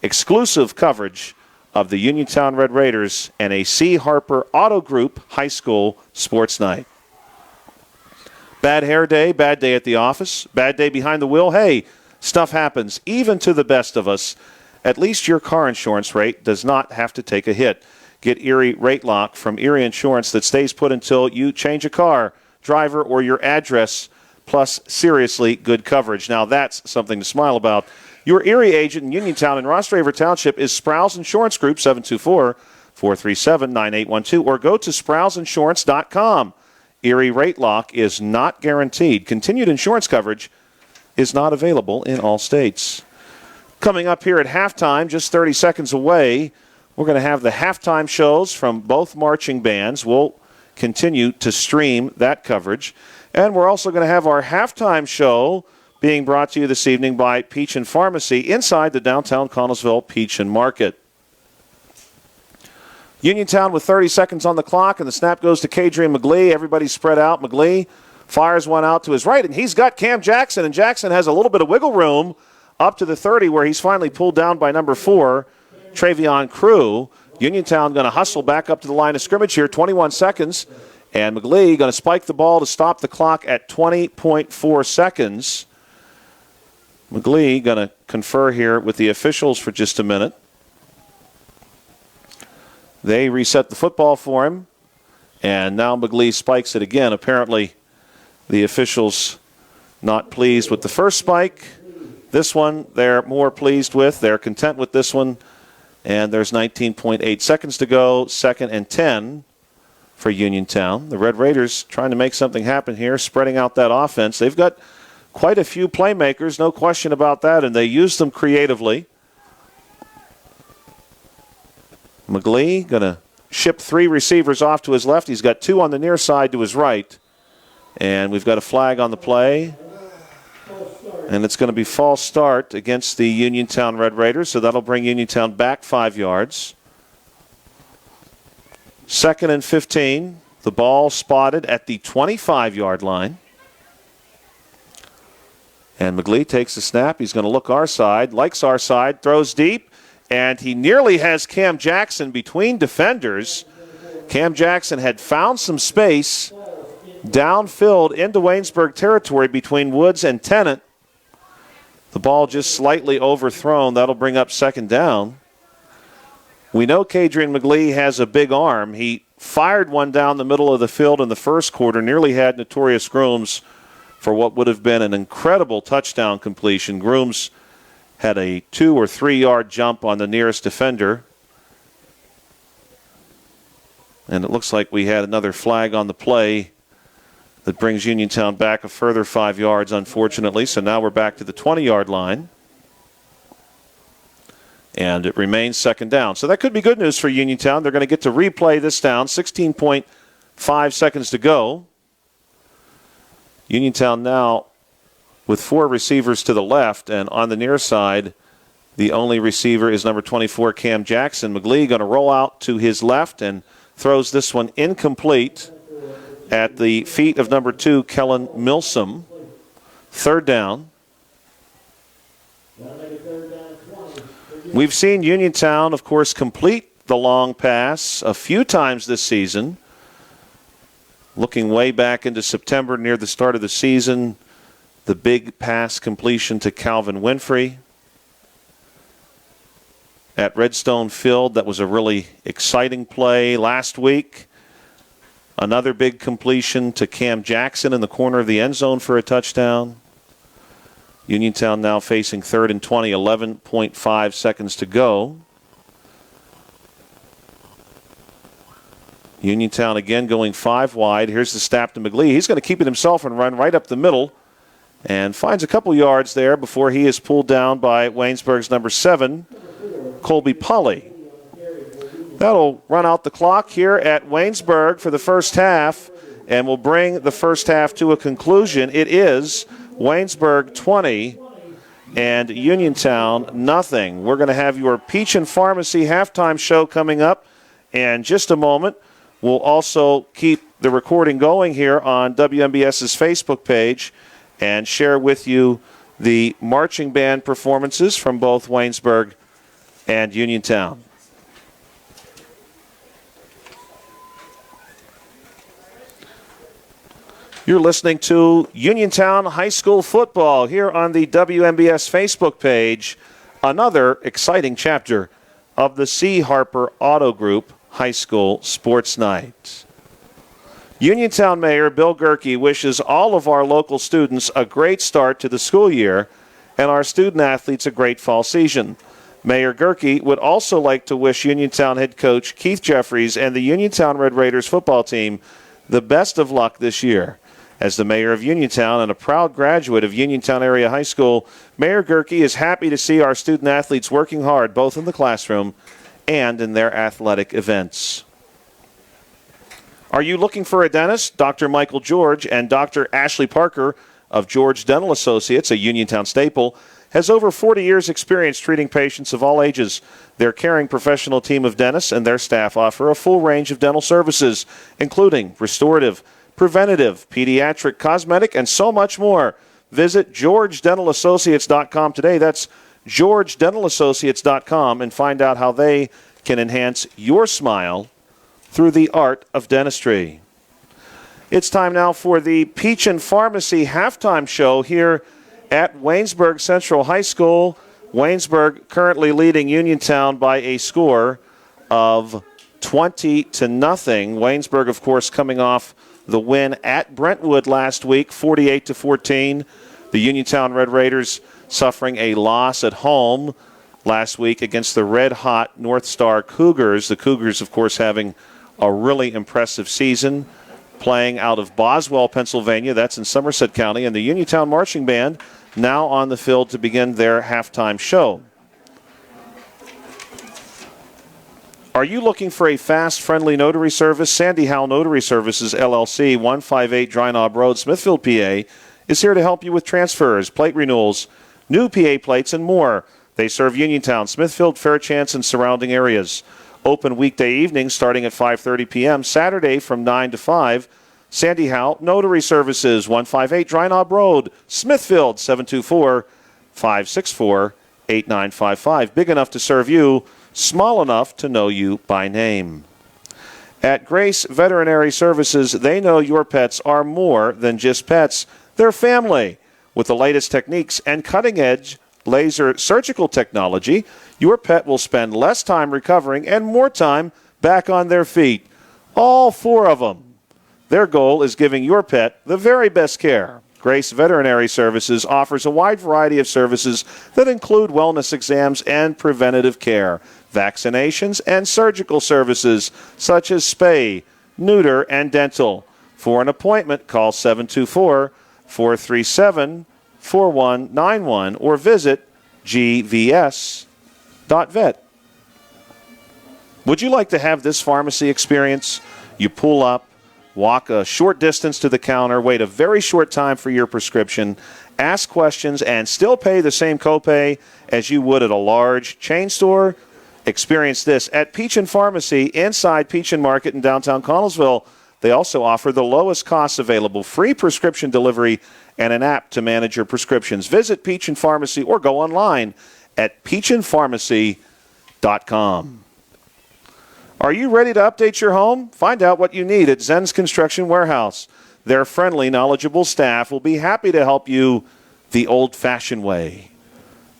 Exclusive coverage of the Uniontown Red Raiders and a C. Harper Auto Group High School sports night. Bad hair day, bad day at the office, bad day behind the wheel. Hey, stuff happens, even to the best of us. At least your car insurance rate does not have to take a hit. Get Erie Rate Lock from Erie Insurance that stays put until you change a car, driver, or your address, plus seriously good coverage. Now that's something to smile about. Your Erie agent in Uniontown and Ross Draver Township is Sproul's Insurance Group, 724-437-9812, or go to SproulsInsurance.com. Erie Rate Lock is not guaranteed. Continued insurance coverage is not available in all states. Coming up here at halftime, just 30 seconds away, we're going to have the halftime shows from both marching bands. We'll continue to stream that coverage. And we're also going to have our halftime show being brought to you this evening by Peach and Pharmacy inside the downtown Connellsville Peach and Market. Uniontown with 30 seconds on the clock, and the snap goes to Kadrian McGlee. Everybody spread out. McGlee Fires one out to his right, and he's got Cam Jackson, and Jackson has a little bit of wiggle room up to the 30 where he's finally pulled down by number 4, Travion Crew. Uniontown going to hustle back up to the line of scrimmage here, 21 seconds, and McGlee going to spike the ball to stop the clock at 20.4 seconds. McGlee going to confer here with the officials for just a minute. They reset the football for him, and now McGlee spikes it again. Apparently, the officials not pleased with the first spike. This one they're more pleased with. They're content with this one. And there's 19.8 seconds to go. 2nd and 10 for Uniontown. The Red Raiders trying to make something happen here, spreading out that offense. They've got quite a few playmakers, no question about that, and they use them creatively. McGlee going to ship 3 receivers off to his left. He's got 2 on the near side to his right. And we've got a flag on the play. And it's going to be false start against the Uniontown Red Raiders, so that'll bring Uniontown back 5 yards. 2nd and 15. The ball spotted at the 25-yard line. And McGlee takes the snap. He's going to look our side, likes our side, throws deep, and he nearly has Cam Jackson between defenders. Cam Jackson had found some space downfield into Waynesburg territory between Woods and Tennant. The ball just slightly overthrown. That'll bring up 2nd down. We know Kadrian McGlee has a big arm. He fired one down the middle of the field in the first quarter, nearly had Notorious Grooms for what would have been an incredible touchdown completion. Grooms had a 2 or 3 yard jump on the nearest defender. And it looks like we had another flag on the play that brings Uniontown back a further 5 yards, unfortunately. So now we're back to the 20-yard line. And it remains 2nd down. So that could be good news for Uniontown. They're going to get to replay this down. 16.5 seconds to go. Uniontown now with 4 receivers to the left, and on the near side, the only receiver is number 24, Cam Jackson. McGlee going to roll out to his left and throws this one incomplete at the feet of number 2, Kellen Milsom. 3rd down. We've seen Uniontown, of course, complete the long pass a few times this season. Looking way back into September near the start of the season, the big pass completion to Calvin Winfrey. At Redstone Field, that was a really exciting play last week. Another big completion to Cam Jackson in the corner of the end zone for a touchdown. Uniontown now facing 3rd and 20, 11.5 seconds to go. Uniontown again going 5 wide. Here's the snap to McGlee. He's going to keep it himself and run right up the middle and finds a couple yards there before he is pulled down by Waynesburg's number 7, Colby Polly. That'll run out the clock here at Waynesburg for the first half and will bring the first half to a conclusion. It is Waynesburg 20 and Uniontown nothing. We're going to have your Peach and Pharmacy halftime show coming up in just a moment. We'll also keep the recording going here on WMBS's Facebook page and share with you the marching band performances from both Waynesburg and Uniontown. You're listening to Uniontown High School football here on the WMBS Facebook page. Another exciting chapter of the C. Harper Auto Group High School Sports Night. Uniontown Mayor Bill Gerke wishes all of our local students a great start to the school year and our student athletes a great fall season. Mayor Gerke would also like to wish Uniontown head coach Keith Jeffries and the Uniontown Red Raiders football team the best of luck this year. As the mayor of Uniontown and a proud graduate of Uniontown Area High School, Mayor Gerke is happy to see our student athletes working hard both in the classroom and in their athletic events. Are you looking for a dentist? Dr. Michael George and Dr. Ashley Parker of George Dental Associates, a Uniontown staple, has over 40 years' experience treating patients of all ages. Their caring professional team of dentists and their staff offer a full range of dental services, including restorative, preventative, pediatric, cosmetic, and so much more. Visit GeorgeDentalAssociates.com today. That's GeorgeDentalAssociates.com, and find out how they can enhance your smile through the art of dentistry. It's time now for the Peach and Pharmacy halftime show here at Waynesburg Central High School. Waynesburg currently leading Uniontown by a score of 20-0. Waynesburg, of course, coming off the win at Brentwood last week, 48-14. The Uniontown Red Raiders suffering a loss at home last week against the red-hot North Star Cougars. The Cougars, of course, having a really impressive season, playing out of Boswell, Pennsylvania. That's in Somerset County. And the Uniontown Marching Band now on the field to begin their halftime show. Are you looking for a fast, friendly notary service? Sandy Howell Notary Services, LLC, 158 Dry Knob Road, Smithfield, PA, is here to help you with transfers, plate renewals, new PA plates, and more. They serve Uniontown, Smithfield, Fairchance, and surrounding areas. Open weekday evenings starting at 5:30 p.m., Saturday from 9 to 5. Sandy Howell Notary Services, 158 Dry Knob Road, Smithfield, 724-564-8955. Big enough to serve you, small enough to know you by name. At Grace Veterinary Services, they know your pets are more than just pets. They're family. With the latest techniques and cutting-edge laser surgical technology, your pet will spend less time recovering and more time back on their feet. All 4 of them. Their goal is giving your pet the very best care. Grace Veterinary Services offers a wide variety of services that include wellness exams and preventative care, vaccinations, and surgical services such as spay, neuter, and dental. For an appointment, call 724-437-4191 or visit gvs.vet. Would you like to have this pharmacy experience? You pull up, walk a short distance to the counter, wait a very short time for your prescription, ask questions, and still pay the same copay as you would at a large chain store? Experience this at Peach and Pharmacy inside Peach and Market in downtown Connellsville. They also offer the lowest costs available, free prescription delivery, and an app to manage your prescriptions. Visit Peach and Pharmacy or go online at peachandpharmacy.com. Are you ready to update your home? Find out what you need at Zen's Construction Warehouse. Their friendly, knowledgeable staff will be happy to help you the old-fashioned way.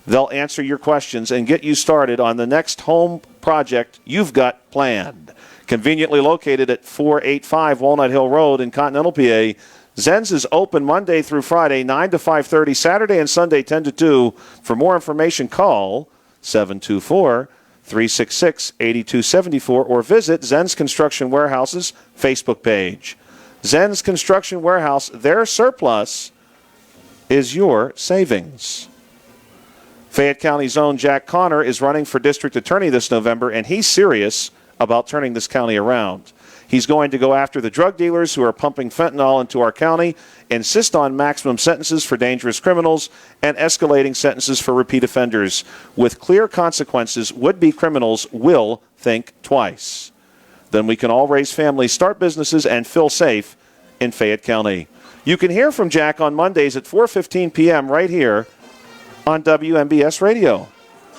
They'll answer your questions and get you started on the next home project you've got planned. Conveniently located at 485 Walnut Hill Road in Continental, PA, Zen's is open Monday through Friday, 9 to 5:30, Saturday and Sunday, 10 to 2. For more information, call 724-366-8274 or visit Zen's Construction Warehouse's Facebook page. Zen's Construction Warehouse, their surplus is your savings. Fayette County's own Jack Connor is running for district attorney this November, and he's serious about turning this county around. He's going to go after the drug dealers who are pumping fentanyl into our county, insist on maximum sentences for dangerous criminals, and escalating sentences for repeat offenders. With clear consequences, would-be criminals will think twice. Then we can all raise families, start businesses, and feel safe in Fayette County. You can hear from Jack on Mondays at 4:15 p.m. right here on WMBS Radio.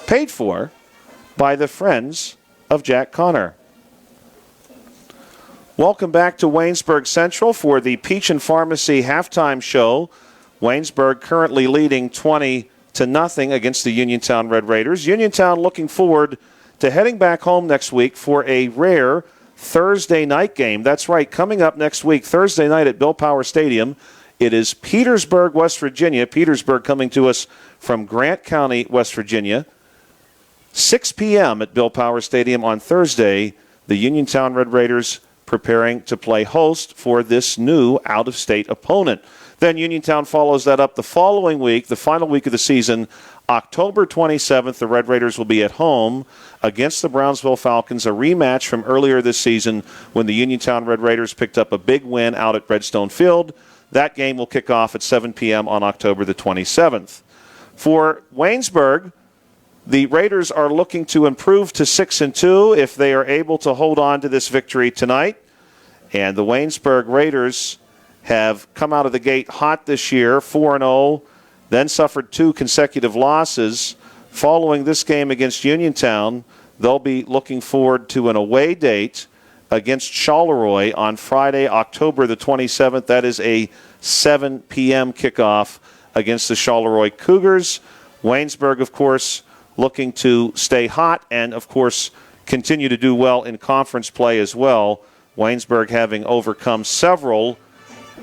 Paid for by the Friends of Jack Connor. Welcome back to Waynesburg Central for the Peach and Pharmacy halftime show. Waynesburg currently leading 20-0 against the Uniontown Red Raiders. Uniontown looking forward to heading back home next week for a rare Thursday night game. That's right, coming up next week, Thursday night at Bill Power Stadium. It is Petersburg, West Virginia. Petersburg coming to us from Grant County, West Virginia. 6 p.m. at Bill Power Stadium on Thursday. The Uniontown Red Raiders preparing to play host for this new out-of-state opponent. Then Uniontown follows that up the following week, the final week of the season, October 27th. The Red Raiders will be at home against the Brownsville Falcons, a rematch from earlier this season when the Uniontown Red Raiders picked up a big win out at Redstone Field. That game will kick off at 7 p.m. on October the 27th. For Waynesburg, the Raiders are looking to improve to 6-2 if they are able to hold on to this victory tonight. And the Waynesburg Raiders have come out of the gate hot this year, 4-0, then suffered 2 consecutive losses. Following this game against Uniontown, they'll be looking forward to an away date against Charleroi on Friday, October the 27th. That is a 7 p.m. kickoff against the Charleroi Cougars. Waynesburg, of course, looking to stay hot and, of course, continue to do well in conference play as well. Waynesburg having overcome several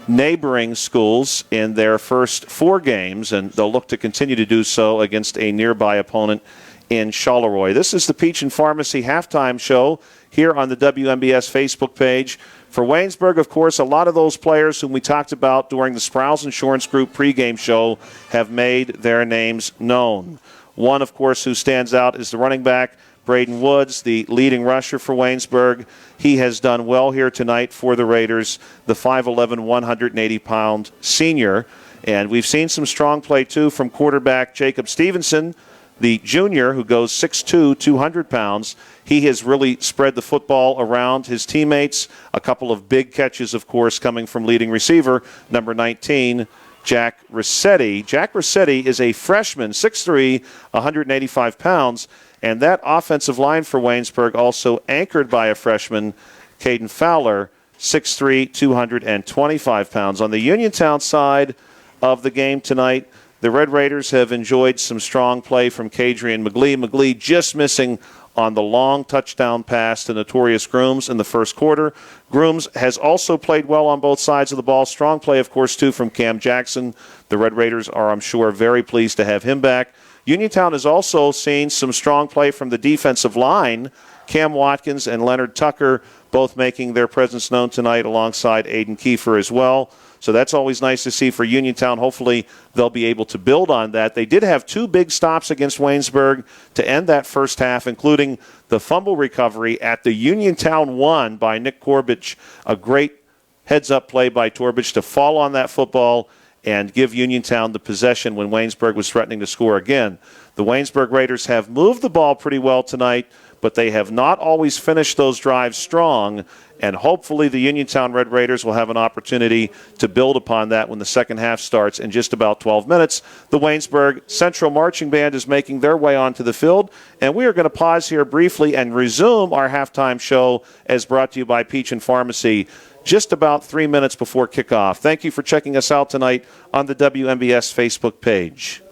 neighboring schools in their first 4 games, and they'll look to continue to do so against a nearby opponent in Charleroi. This is the Peach and Pharmacy halftime show here on the WMBS Facebook page. For Waynesburg, of course, a lot of those players whom we talked about during the Sprouse Insurance Group pregame show have made their names known. One, of course, who stands out is the running back, Braden Woods, the leading rusher for Waynesburg. He has done well here tonight for the Raiders, the 5'11", 180-pound senior. And we've seen some strong play, too, from quarterback Jacob Stevenson, the junior, who goes 6'2", 200 pounds. He has really spread the football around his teammates. A couple of big catches, of course, coming from leading receiver, number 19, Jack Rossetti. Jack Rossetti is a freshman, 6'3", 185 pounds. And that offensive line for Waynesburg also anchored by a freshman, Caden Fowler, 6'3", 225 pounds. On the Uniontown side of the game tonight, the Red Raiders have enjoyed some strong play from Kadrian McGlee. McGlee just missing on the long touchdown pass to Notorious Grooms in the first quarter. Grooms has also played well on both sides of the ball. Strong play, of course, too, from Cam Jackson. The Red Raiders are, I'm sure, very pleased to have him back. Uniontown has also seen some strong play from the defensive line. Cam Watkins and Leonard Tucker both making their presence known tonight alongside Aiden Kiefer as well. So that's always nice to see for Uniontown. Hopefully they'll be able to build on that. They did have 2 big stops against Waynesburg to end that first half, including the fumble recovery at the Uniontown 1 by Nick Corbich. A great heads-up play by Torbich to fall on that football and give Uniontown the possession when Waynesburg was threatening to score again. The Waynesburg Raiders have moved the ball pretty well tonight, but they have not always finished those drives strong, and hopefully the Uniontown Red Raiders will have an opportunity to build upon that when the second half starts in just about 12 minutes. The Waynesburg Central Marching Band is making their way onto the field, and we are going to pause here briefly and resume our halftime show as brought to you by Peach and Pharmacy just about 3 minutes before kickoff. Thank you for checking us out tonight on the WMBS Facebook page.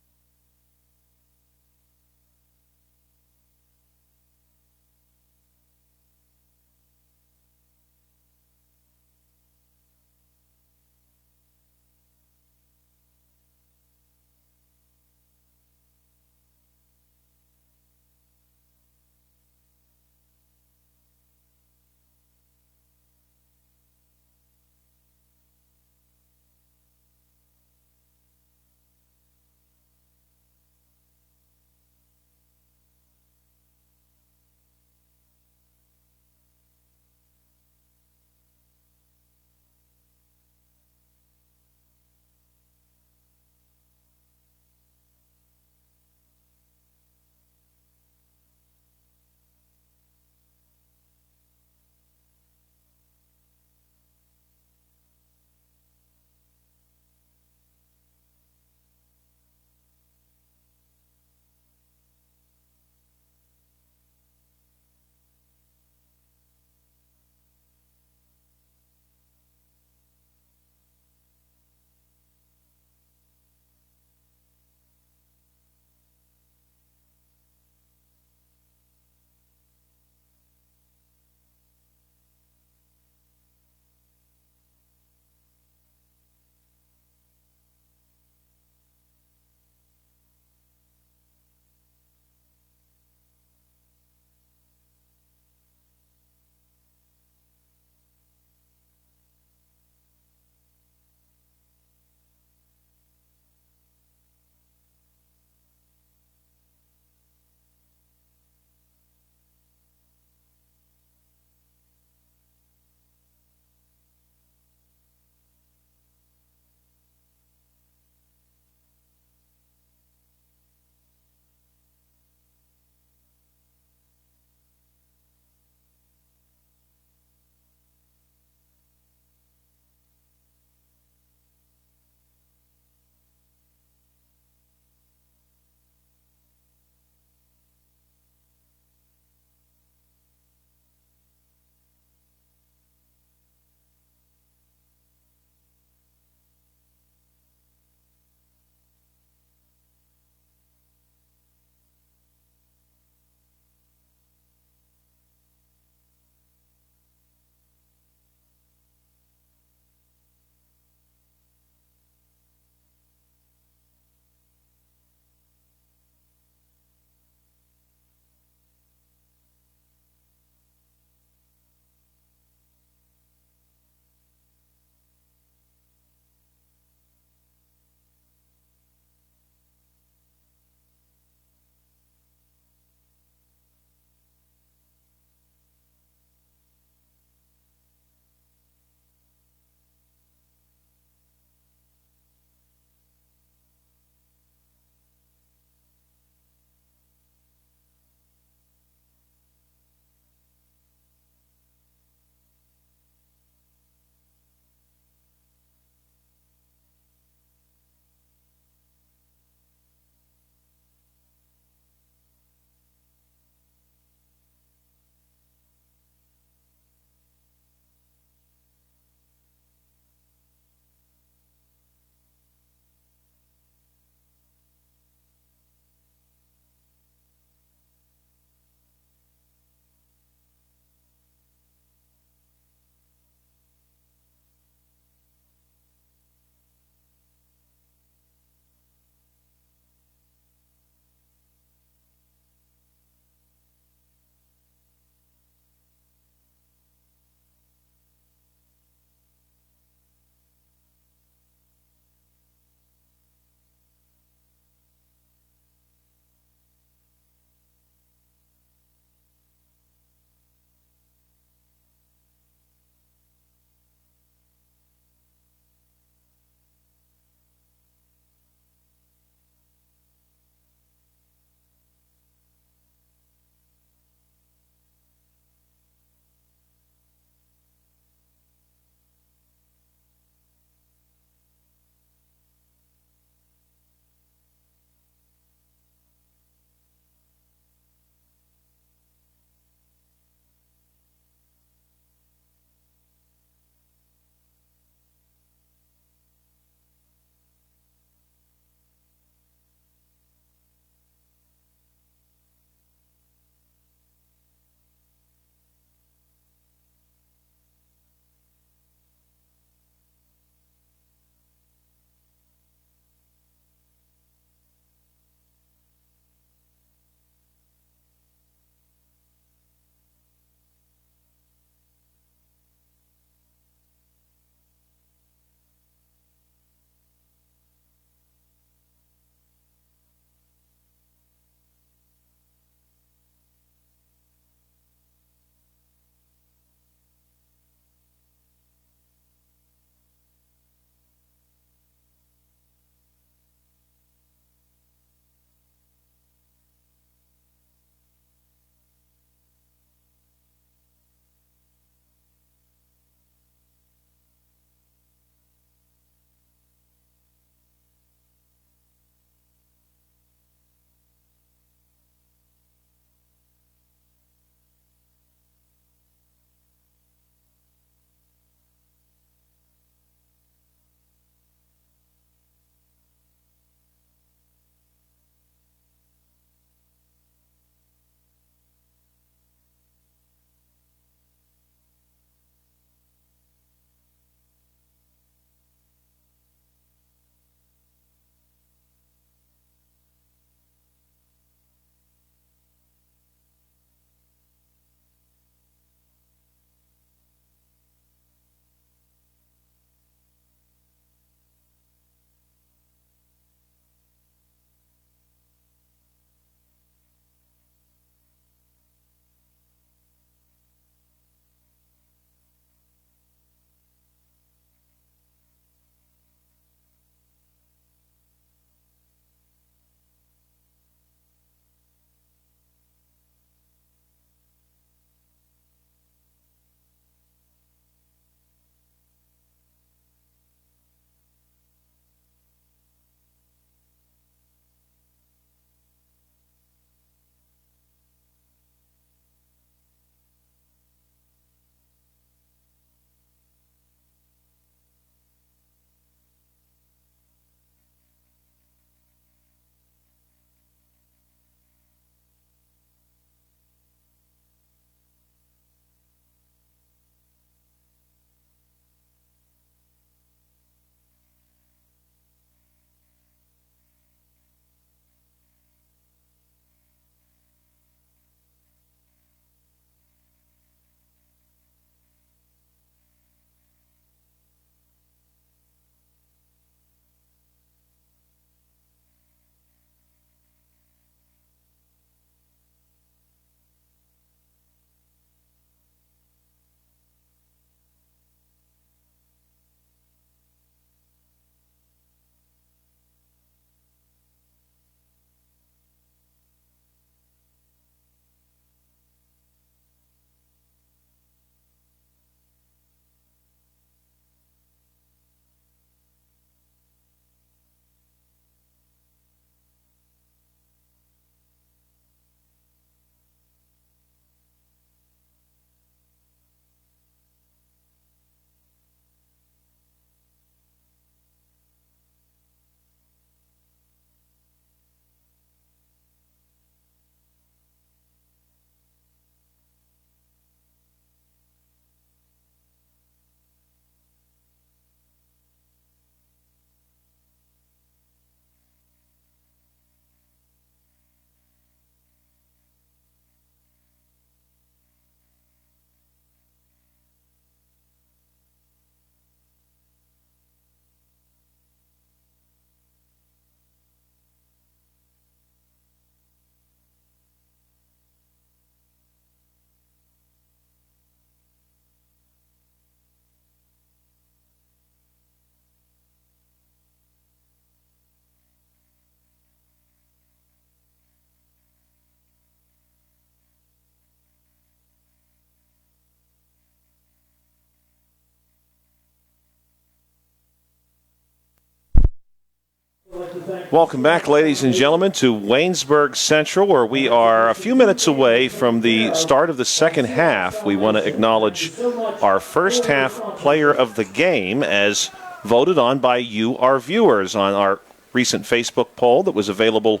Welcome back, ladies and gentlemen, to Waynesburg Central, where we are a few minutes away from the start of the second half. We want to acknowledge our first half player of the game as voted on by you, our viewers, on our recent Facebook poll that was available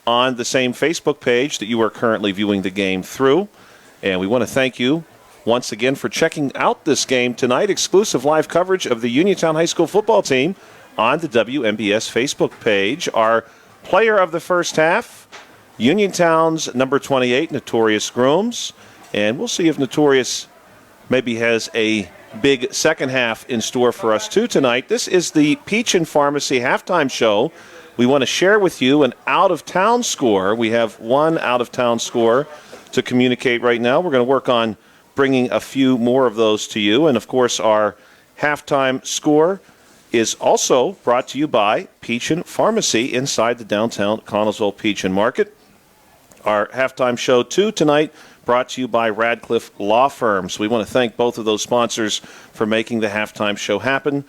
on the same Facebook page that you are currently viewing the game through. And we want to thank you once again for checking out this game tonight. Exclusive live coverage of the Uniontown High School football team on the WMBS Facebook page. Our player of the first half, Uniontown's number 28, Notorious Grooms. And we'll see if Notorious maybe has a big second half in store for us too tonight. This is the Peach and Pharmacy halftime show. We want to share with you an out-of-town score. We have one out-of-town score to communicate right now. We're going to work on bringing a few more of those to you. And, of course, our halftime score is also brought to you by Peach and Pharmacy inside the downtown Connellsville Peach and Market. Our halftime show, too, tonight brought to you by Radcliffe Law Firm. So we want to thank both of those sponsors for making the halftime show happen.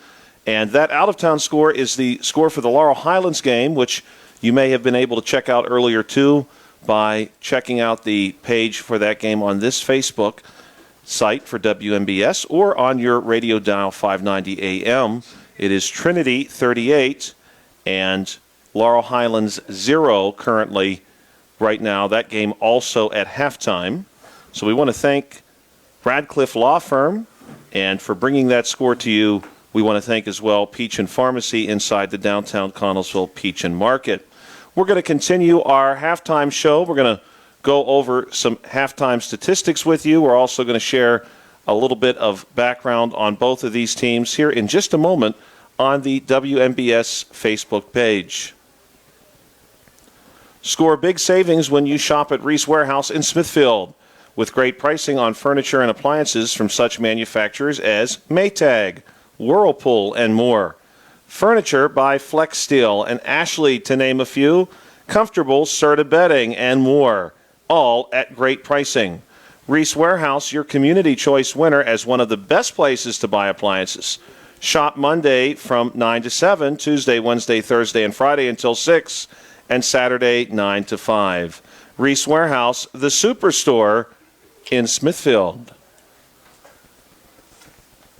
And that out-of-town score is the score for the Laurel Highlands game, which you may have been able to check out earlier, too, by checking out the page for that game on this Facebook site for WMBS or on your radio dial 590 AM. It is Trinity 38 and Laurel Highlands 0 currently right now. That game also at halftime. So we want to thank Radcliffe Law Firm, and for bringing that score to you, we want to thank as well Peach and Pharmacy inside the downtown Connellsville Peach and Market. We're going to continue our halftime show. We're going to go over some halftime statistics with you. We're also going to share a little bit of background on both of these teams here in just a moment on the WMBS Facebook page. Score big savings when you shop at Reese Warehouse in Smithfield, with great pricing on furniture and appliances from such manufacturers as Maytag, Whirlpool, and more. Furniture by Flex Steel and Ashley, to name a few. Comfortable Serta bedding and more, all at great pricing. Reese Warehouse, your community choice winner as one of the best places to buy appliances. Shop Monday from 9 to 7, Tuesday, Wednesday, Thursday, and Friday until 6, and Saturday 9 to 5. Reese Warehouse, the superstore in Smithfield.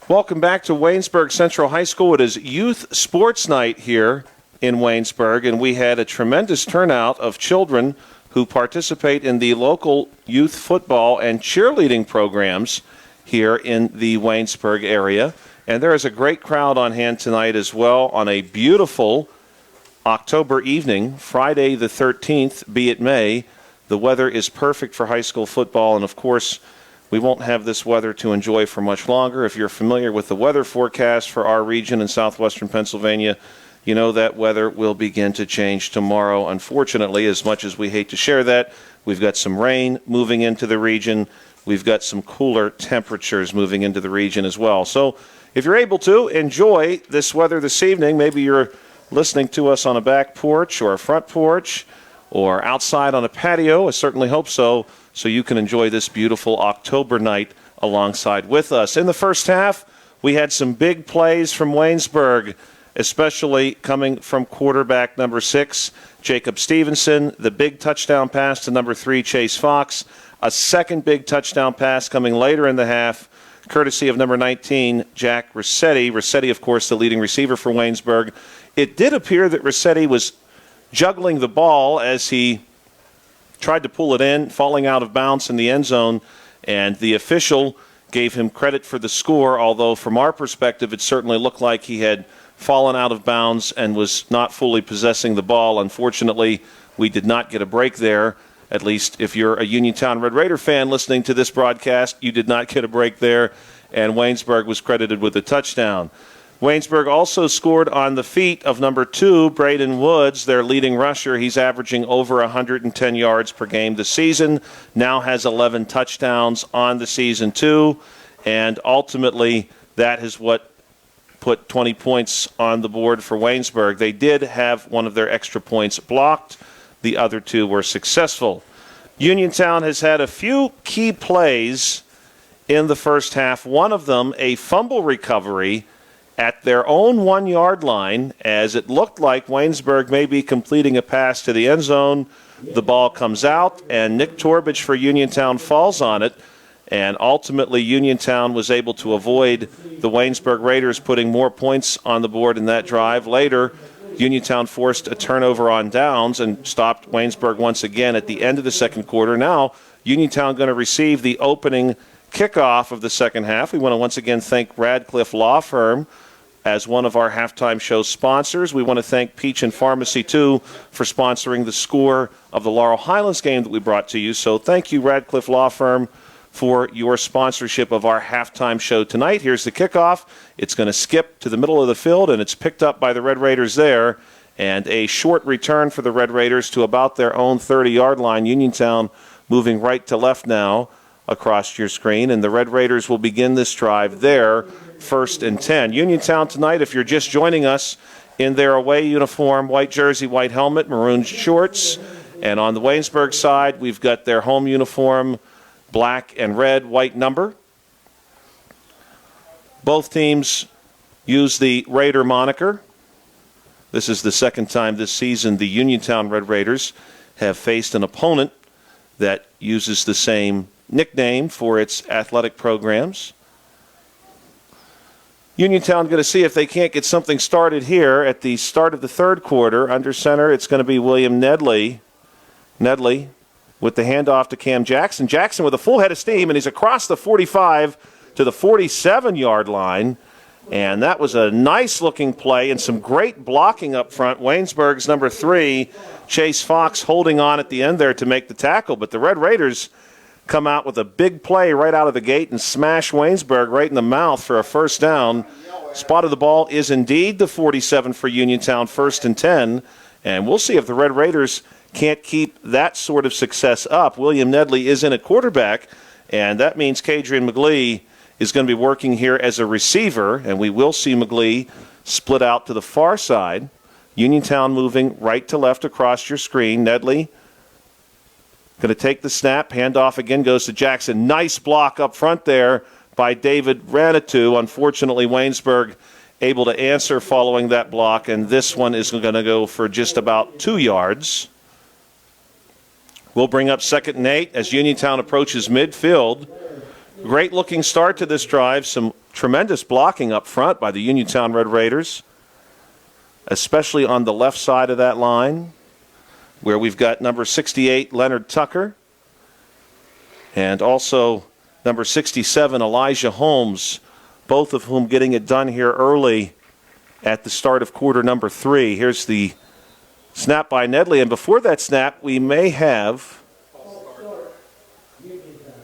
Welcome back to Waynesburg Central High School. It is Youth Sports Night here in Waynesburg, and we had a tremendous turnout of children who participate in the local youth football and cheerleading programs here in the Waynesburg area. And there is a great crowd on hand tonight as well on a beautiful October evening, Friday the 13th, be it May. The weather is perfect for high school football, and of course, we won't have this weather to enjoy for much longer. If you're familiar with the weather forecast for our region in southwestern Pennsylvania, you know that weather will begin to change tomorrow. Unfortunately, as much as we hate to share that, we've got some rain moving into the region. We've got some cooler temperatures moving into the region as well. So if you're able to, enjoy this weather this evening. Maybe you're listening to us on a back porch or a front porch or outside on a patio. I certainly hope so you can enjoy this beautiful October night alongside with us. In the first half, we had some big plays from Waynesburg, especially coming from quarterback number 6, Jacob Stevenson, the big touchdown pass to number 3, Chase Fox, a second big touchdown pass coming later in the half, courtesy of number 19, Jack Rossetti. Rossetti, of course, the leading receiver for Waynesburg. It did appear that Rossetti was juggling the ball as he tried to pull it in, falling out of bounds in the end zone, and the official gave him credit for the score, although from our perspective it certainly looked like he had fallen out of bounds and was not fully possessing the ball. Unfortunately, we did not get a break there. At least if you're a Uniontown Red Raider fan listening to this broadcast, you did not get a break there, and Waynesburg was credited with a touchdown. Waynesburg also scored on the feet of number 2, Braden Woods, their leading rusher. He's averaging over 110 yards per game this season, now has 11 touchdowns on the season too, and ultimately that is what put 20 points on the board for Waynesburg. They did have one of their extra points blocked. The other 2 were successful. Uniontown has had a few key plays in the first half, one of them a fumble recovery at their own 1 yard line, as it looked like Waynesburg may be completing a pass to the end zone. The ball comes out, and Nick Torbich for Uniontown falls on it. And ultimately, Uniontown was able to avoid the Waynesburg Raiders putting more points on the board in that drive. Later, Uniontown forced a turnover on downs and stopped Waynesburg once again at the end of the second quarter. Now, Uniontown going to receive the opening kickoff of the second half. We want to once again thank Radcliffe Law Firm as one of our halftime show sponsors. We want to thank Peach and Pharmacy, too, for sponsoring the score of the Laurel Highlands game that we brought to you. So thank you, Radcliffe Law Firm, for your sponsorship of our halftime show tonight. Here's the kickoff. It's going to skip to the middle of the field, and it's picked up by the Red Raiders there. And a short return for the Red Raiders to about their own 30-yard line. Uniontown moving right to left now across your screen, and the Red Raiders will begin this drive there, 1st and 10. Uniontown tonight, if you're just joining us, in their away uniform, white jersey, white helmet, maroon shorts. And on the Waynesburg side, we've got their home uniform, black and red, white number. Both teams use the Raider moniker. This is the second time this season the Uniontown Red Raiders have faced an opponent that uses the same nickname for its athletic programs. Uniontown going to see if they can't get something started here at the start of the third quarter. Under center, it's going to be William Nedley. Nedley with the handoff to Cam Jackson. Jackson with a full head of steam, and he's across the 45 to the 47-yard line. And that was a nice-looking play and some great blocking up front. Waynesburg's number 3, Chase Fox, holding on at the end there to make the tackle. But the Red Raiders come out with a big play right out of the gate and smash Waynesburg right in the mouth for a first down. Spot of the ball is indeed the 47 for Uniontown, 1st and 10. And we'll see if the Red Raiders can't keep that sort of success up. William Nedley is in at quarterback, and that means Kadrian McGlee is going to be working here as a receiver, and we will see McGlee split out to the far side. Uniontown moving right to left across your screen. Nedley going to take the snap. Handoff again goes to Jackson. Nice block up front there by David Ranitou. Unfortunately, Waynesburg able to answer following that block, and this one is going to go for just about 2 yards. We'll bring up 2nd and 8 as Uniontown approaches midfield. Great looking start to this drive. Some tremendous blocking up front by the Uniontown Red Raiders, especially on the left side of that line, where we've got number 68, Leonard Tucker, and also number 67, Elijah Holmes, both of whom getting it done here early at the start of quarter number 3. Here's the snap by Nedley, and before that snap, we may have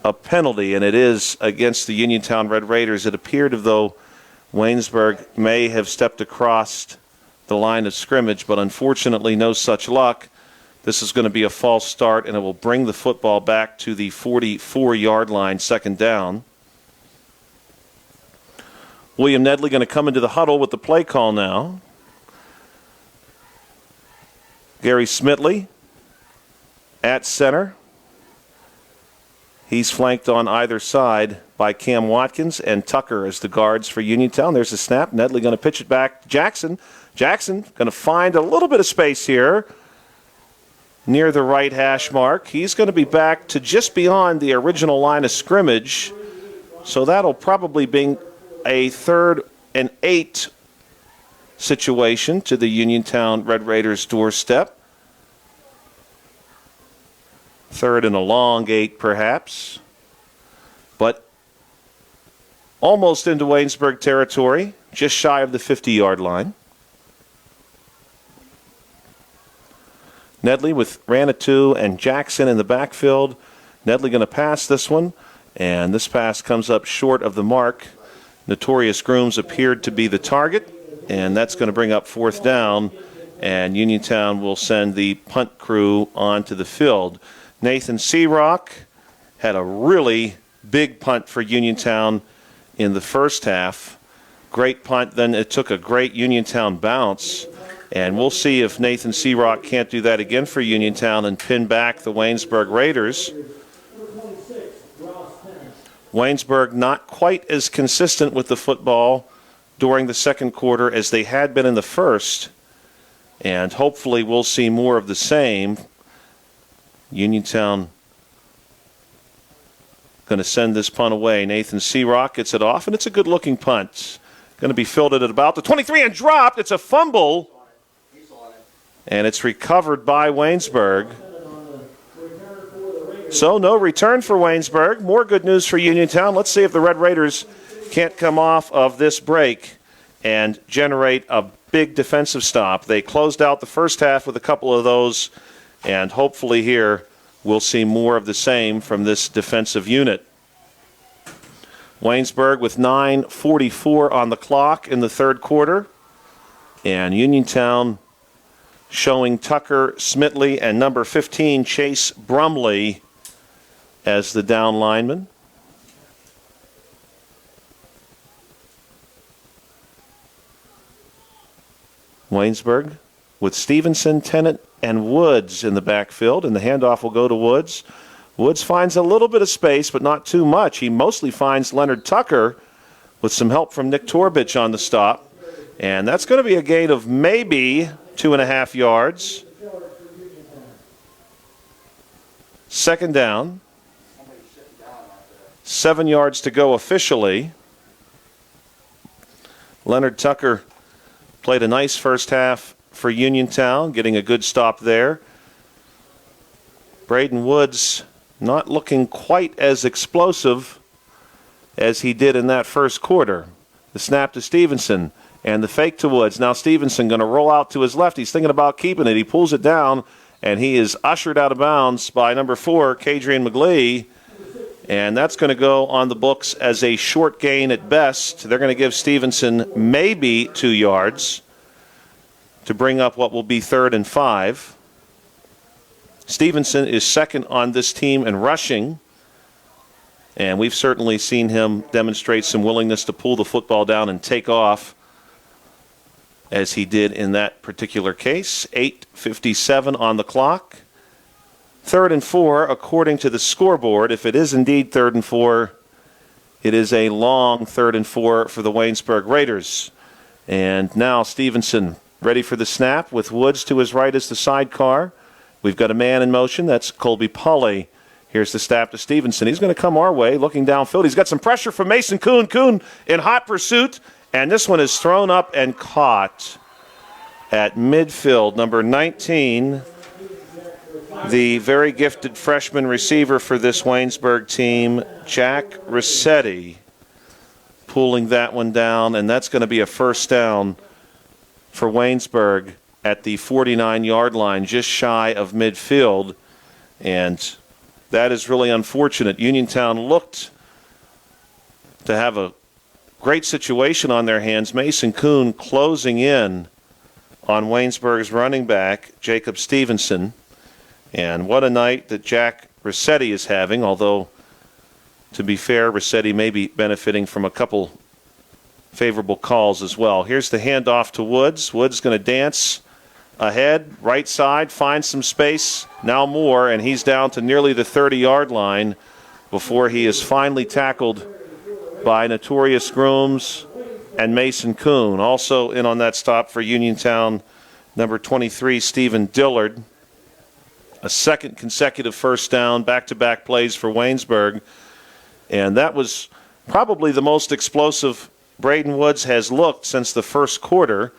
a penalty, and it is against the Uniontown Red Raiders. It appeared as though Waynesburg may have stepped across the line of scrimmage, but unfortunately no such luck. This is going to be a false start, and it will bring the football back to the 44-yard line, 2nd down. William Nedley going to come into the huddle with the play call now. Gary Smitley at center. He's flanked on either side by Cam Watkins and Tucker as the guards for Uniontown. There's a snap. Nedley going to pitch it back to Jackson. Jackson going to find a little bit of space here near the right hash mark. He's going to be back to just beyond the original line of scrimmage. So that'll probably be a 3rd and 8 situation to the Uniontown Red Raiders doorstep. 3rd and a long 8, perhaps. But almost into Waynesburg territory, just shy of the 50-yard line. Nedley with Ranitou and Jackson in the backfield. Nedley going to pass this one, and this pass comes up short of the mark. Notorious Grooms appeared to be the target, and that's going to bring up 4th down, and Uniontown will send the punt crew onto the field. Nathan Searock had a really big punt for Uniontown in the first half. Great punt, then it took a great Uniontown bounce. And we'll see if Nathan Searock can't do that again for Uniontown and pin back the Waynesburg Raiders. Waynesburg not quite as consistent with the football during the second quarter as they had been in the first, and hopefully we'll see more of the same. Uniontown going to send this punt away. Nathan Searock gets it off, and it's a good-looking punt. Going to be fielded at about the 23 and dropped. It's a fumble, and it's recovered by Waynesburg. So no return for Waynesburg. More good news for Uniontown. Let's see if the Red Raiders can't come off of this break and generate a big defensive stop. They closed out the first half with a couple of those, and hopefully here we'll see more of the same from this defensive unit. Waynesburg with 9:44 on the clock in the third quarter, and Uniontown showing Tucker Smitley and number 15 Chase Brumley as the down lineman. Waynesburg with Stevenson, Tennant, and Woods in the backfield, and the handoff will go to Woods. Woods finds a little bit of space, but not too much. He mostly finds Leonard Tucker with some help from Nick Torbich on the stop, and that's going to be a gain of maybe 2.5 yards. Second down. 7 yards to go officially. Leonard Tucker played a nice first half for Uniontown, getting a good stop there. Braden Woods not looking quite as explosive as he did in that first quarter. The snap to Stevenson and the fake to Woods. Now Stevenson going to roll out to his left. He's thinking about keeping it. He pulls it down, and he is ushered out of bounds by number 4, Kadrian McGlee. And that's going to go on the books as a short gain at best. They're going to give Stevenson maybe 2 yards to bring up what will be 3rd and 5. Stevenson is second on this team in rushing, and we've certainly seen him demonstrate some willingness to pull the football down and take off, as he did in that particular case. 8:57 on the clock. 3rd and 4, according to the scoreboard. If it is indeed 3rd and 4, it is a long 3rd and 4 for the Waynesburg Raiders. And now Stevenson ready for the snap with Woods to his right as the sidecar. We've got a man in motion. That's Colby Pauly. Here's the snap to Stevenson. He's going to come our way, looking downfield. He's got some pressure from Mason Kuhn. Kuhn in hot pursuit, and this one is thrown up and caught at midfield. Number 19, the very gifted freshman receiver for this Waynesburg team, Jack Rossetti, pulling that one down, and that's going to be a first down for Waynesburg at the 49-yard line, just shy of midfield. And that is really unfortunate. Uniontown looked to have a great situation on their hands. Mason Kuhn closing in on Waynesburg's running back, Jacob Stevenson. And what a night that Jack Rossetti is having, although, to be fair, Rossetti may be benefiting from a couple favorable calls as well. Here's the handoff to Woods. Woods going to dance ahead, right side, finds some space, now more, and he's down to nearly the 30-yard line before he is finally tackled by Notorious Grooms and Mason Kuhn. Also in on that stop for Uniontown, number 23, Stephen Dillard. A second consecutive first down, back-to-back plays for Waynesburg. And that was probably the most explosive Braden Woods has looked since the first quarter.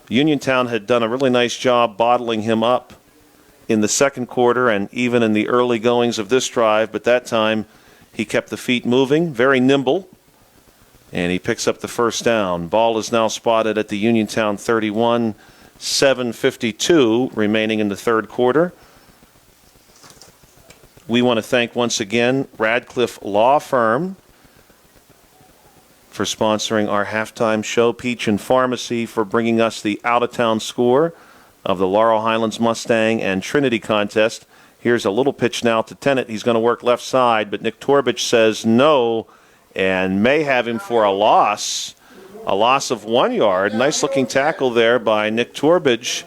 Uniontown had done a really nice job bottling him up in the second quarter and even in the early goings of this drive, but that time he kept the feet moving, very nimble, and he picks up the first down. Ball is now spotted at the Uniontown 31, 7:52 remaining in the third quarter. We want to thank once again Radcliffe Law Firm for sponsoring our halftime show, Peach and Pharmacy for bringing us the out-of-town score of the Laurel Highlands Mustang and Trinity contest. Here's a little pitch now to Tennant. He's going to work left side, but Nick Torbich says no and may have him for a loss of 1 yard. Nice-looking tackle there by Nick Torbich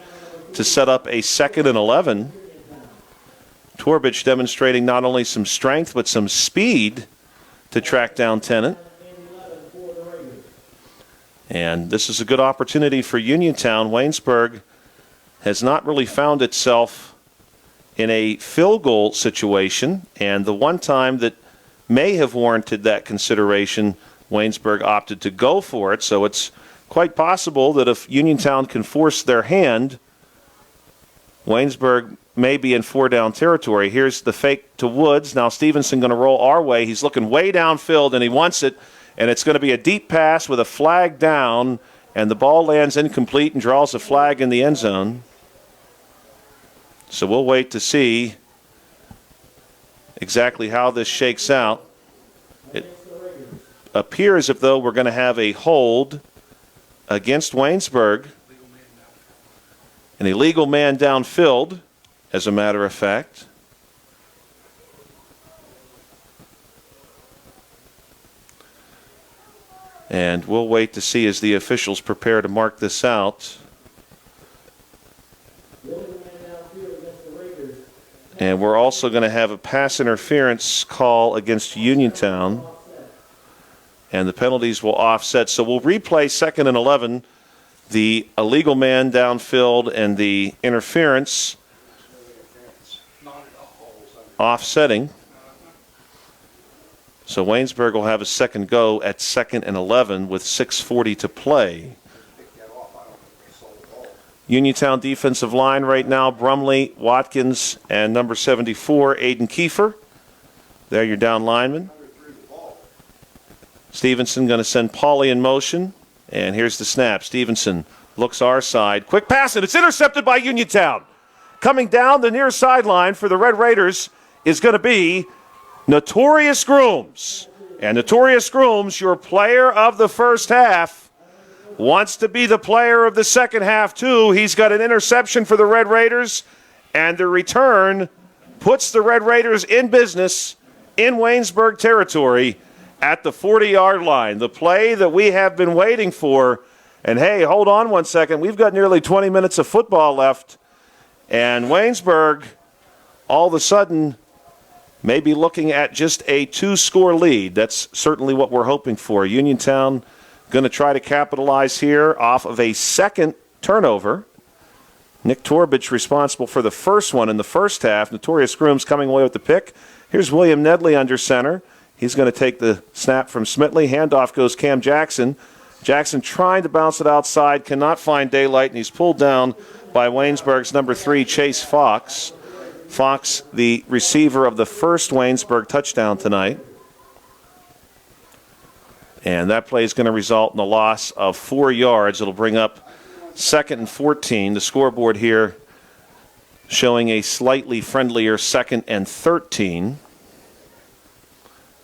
to set up a 2nd and 11. Torbich demonstrating not only some strength but some speed to track down Tennant. And this is a good opportunity for Uniontown. Waynesburg has not really found itself in a field goal situation, and the one time that may have warranted that consideration, Waynesburg opted to go for it. So it's quite possible that if Uniontown can force their hand, Waynesburg may be in 4-down territory. Here's the fake to Woods. Now Stevenson going to roll our way. He's looking way downfield, and he wants it, and it's going to be a deep pass with a flag down, and the ball lands incomplete and draws a flag in the end zone. So we'll wait to see exactly how this shakes out. It appears as though we're going to have a hold against Waynesburg. An illegal man downfield, as a matter of fact. And we'll wait to see as the officials prepare to mark this out. And we're also going to have a pass interference call against Uniontown. And the penalties will offset. So we'll replay 2nd and 11. The illegal man downfield and the interference offsetting. So Waynesburg will have a second go at 2nd and 11 with 6:40 to play. Uniontown defensive line right now, Brumley, Watkins, and number 74, Aiden Kiefer. They're your down linemen. Stevenson going to send Pauly in motion. And here's the snap. Stevenson looks our side. Quick pass, and it's intercepted by Uniontown. Coming down the near sideline for the Red Raiders is going to be Notorious Grooms. And Notorious Grooms, your player of the first half, wants to be the player of the second half, too. He's got an interception for the Red Raiders, and the return puts the Red Raiders in business in Waynesburg territory at the 40-yard line. The play that we have been waiting for. And, hey, hold on one second. We've got nearly 20 minutes of football left, and Waynesburg all of a sudden may be looking at just a 2-score lead. That's certainly what we're hoping for. Uniontown going to try to capitalize here off of a second turnover. Nick Torbich responsible for the first one in the first half. Notorious Grooms coming away with the pick. Here's William Nedley under center. He's going to take the snap from Smitley. Handoff goes Cam Jackson. Jackson trying to bounce it outside, cannot find daylight, and he's pulled down by Waynesburg's number 3, Chase Fox. Fox, the receiver of the first Waynesburg touchdown tonight. And that play is going to result in a loss of 4 yards. It'll bring up 2nd and 14. The scoreboard here showing a slightly friendlier 2nd and 13.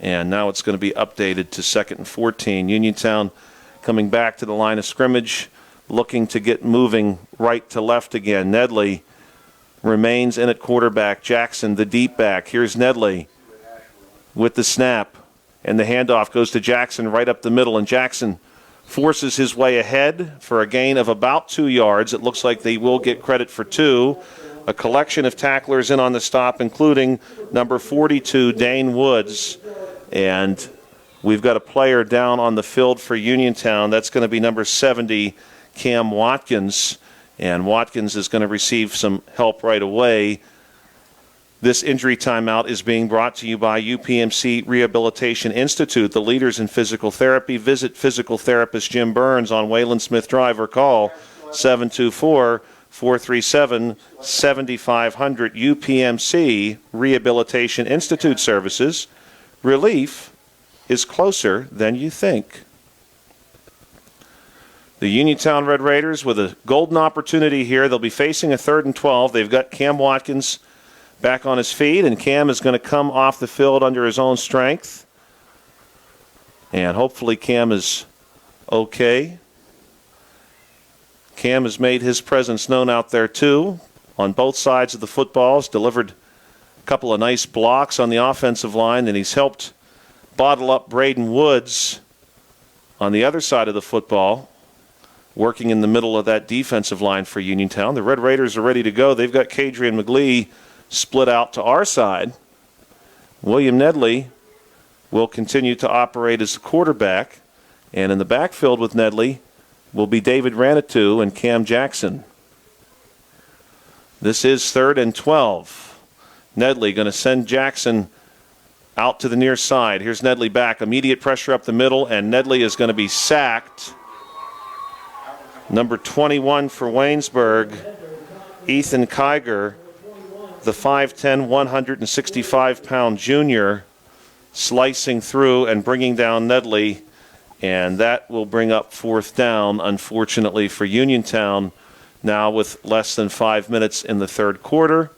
And now it's going to be updated to 2nd and 14. Uniontown coming back to the line of scrimmage, looking to get moving right to left again. Nedley remains in at quarterback. Jackson, the deep back. Here's Nedley with the snap. And the handoff goes to Jackson right up the middle. And Jackson forces his way ahead for a gain of about 2 yards. It looks like they will get credit for 2. A collection of tacklers in on the stop, including number 42, Dane Woods. And we've got a player down on the field for Uniontown. That's going to be number 70, Cam Watkins. And Watkins is going to receive some help right away. This injury timeout is being brought to you by UPMC Rehabilitation Institute, the leaders in physical therapy. Visit physical therapist Jim Burns on Wayland Smith Drive or call 724-437-7500. UPMC Rehabilitation Institute services. Relief is closer than you think. The Uniontown Red Raiders with a golden opportunity here. They'll be facing a 3rd and 12. They've got Cam Watkins back on his feet, and Cam is going to come off the field under his own strength. And hopefully Cam is okay. Cam has made his presence known out there too on both sides of the football. He's delivered a couple of nice blocks on the offensive line, and he's helped bottle up Braden Woods on the other side of the football, working in the middle of that defensive line for Uniontown. The Red Raiders are ready to go. They've got Kadrian McGlee split out to our side. William Nedley will continue to operate as the quarterback. And in the backfield with Nedley, will be David Ranitou and Cam Jackson. This is 3rd and 12. Nedley going to send Jackson out to the near side. Here's Nedley back. Immediate pressure up the middle, and Nedley is going to be sacked. Number 21 for Waynesburg, Ethan Kiger, the 5'10", 165-pound junior, slicing through and bringing down Nedley, and that will bring up 4th down, unfortunately, for Uniontown, now with less than 5 minutes in the 3rd quarter.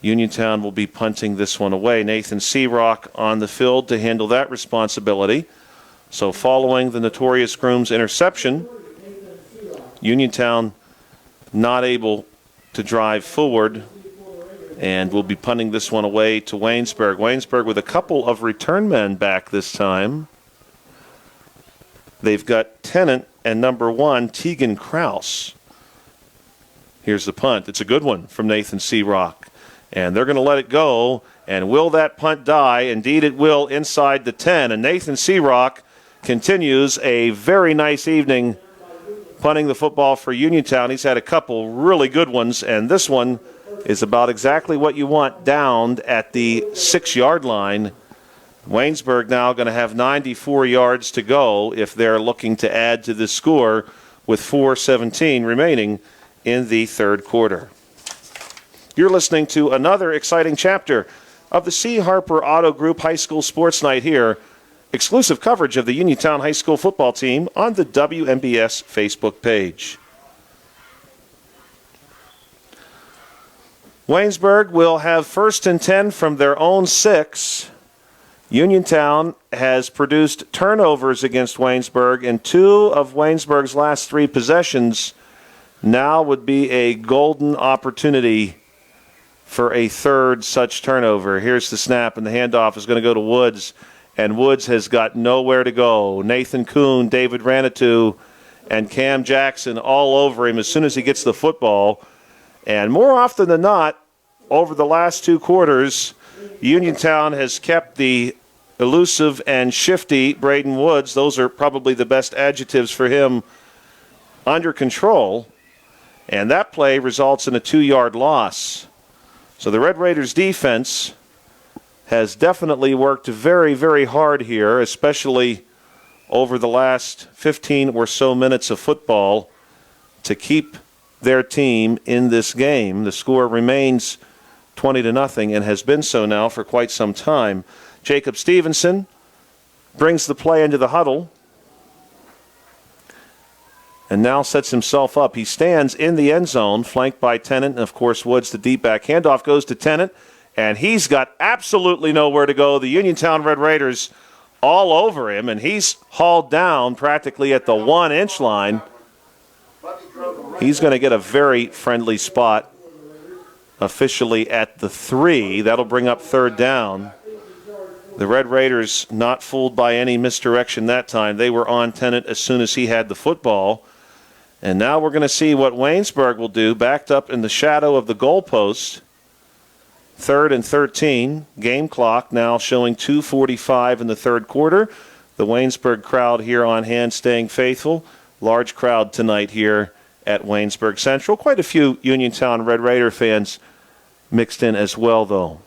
Uniontown will be punting this one away. Nathan Searock on the field to handle that responsibility. So following the notorious Grooms interception, Uniontown not able to drive forward, and will be punting this one away to Waynesburg. Waynesburg with a couple of return men back this time. They've got Tennant and number 1, Tegan Kraus. Here's the punt. It's a good one from Nathan Searock. And they're going to let it go. And will that punt die? Indeed it will, inside the 10. And Nathan Searock continues a very nice evening punting the football for Uniontown. He's had a couple really good ones, and this one is about exactly what you want, downed at the 6-yard line. Waynesburg now going to have 94 yards to go if they're looking to add to the score with 4:17 remaining in the 3rd quarter. You're listening to another exciting chapter of the C. Harper Auto Group High School Sports Night here. Exclusive coverage of the Uniontown High School football team on the WMBS Facebook page. Waynesburg will have 1st and 10 from their own 6. Uniontown has produced turnovers against Waynesburg, and 2 of Waynesburg's last 3 possessions. Now would be a golden opportunity for a 3rd such turnover. Here's the snap, and the handoff is going to go to Woods, and Woods has got nowhere to go. Nathan Kuhn, David Ranitou, and Cam Jackson all over him as soon as he gets the football. And more often than not, over the last 2 quarters, Uniontown has kept the elusive and shifty Braden Woods, those are probably the best adjectives for him, under control. And that play results in a 2-yard loss. So the Red Raiders defense has definitely worked very, very hard here, especially over the last 15 or so minutes of football, to keep their team in this game. The score remains 20-0 and has been so now for quite some time. Jacob Stevenson brings the play into the huddle and now sets himself up. He stands in the end zone, flanked by Tennant, and of course Woods, the deep back. Handoff goes to Tennant, and he's got absolutely nowhere to go. The Uniontown Red Raiders all over him, and he's hauled down practically at the 1-inch line. He's going to get a very friendly spot officially at the 3. That'll bring up 3rd down. The Red Raiders not fooled by any misdirection that time. They were on Tennant as soon as he had the football. And now we're going to see what Waynesburg will do, backed up in the shadow of the goalpost. 3rd and 13. Game clock now showing 2:45 in the 3rd quarter. The Waynesburg crowd here on hand staying faithful. Large crowd tonight here at Waynesburg Central. Quite a few Uniontown Red Raider fans mixed in as well, though.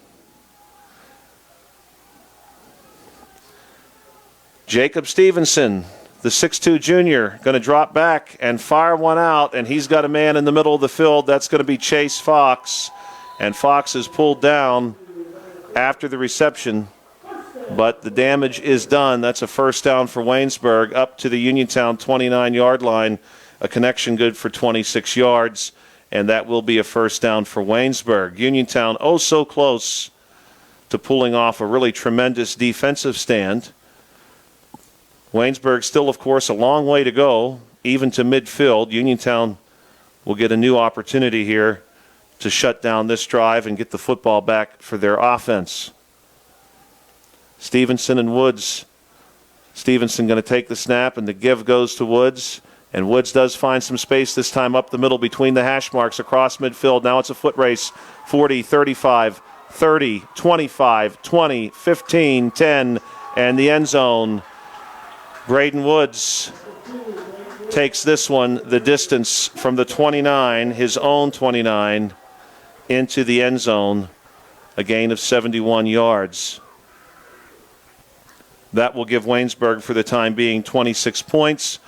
Jacob Stevenson, the 6'2 junior, going to drop back and fire one out, and he's got a man in the middle of the field. That's going to be Chase Fox, and Fox is pulled down after the reception, but the damage is done. That's a 1st down for Waynesburg up to the Uniontown 29-yard line, a connection good for 26 yards, and that will be a 1st down for Waynesburg. Uniontown oh so close to pulling off a really tremendous defensive stand. Waynesburg still, of course, a long way to go, even to midfield. Uniontown will get a new opportunity here to shut down this drive and get the football back for their offense. Stevenson and Woods. Stevenson going to take the snap, and the give goes to Woods. And Woods does find some space this time up the middle between the hash marks across midfield. Now it's a foot race. 40, 35, 30, 25, 20, 15, 10, and the end zone. Braden Woods takes this one the distance from the 29, his own 29, into the end zone, a gain of 71 yards. That will give Waynesburg, for the time being, 26 points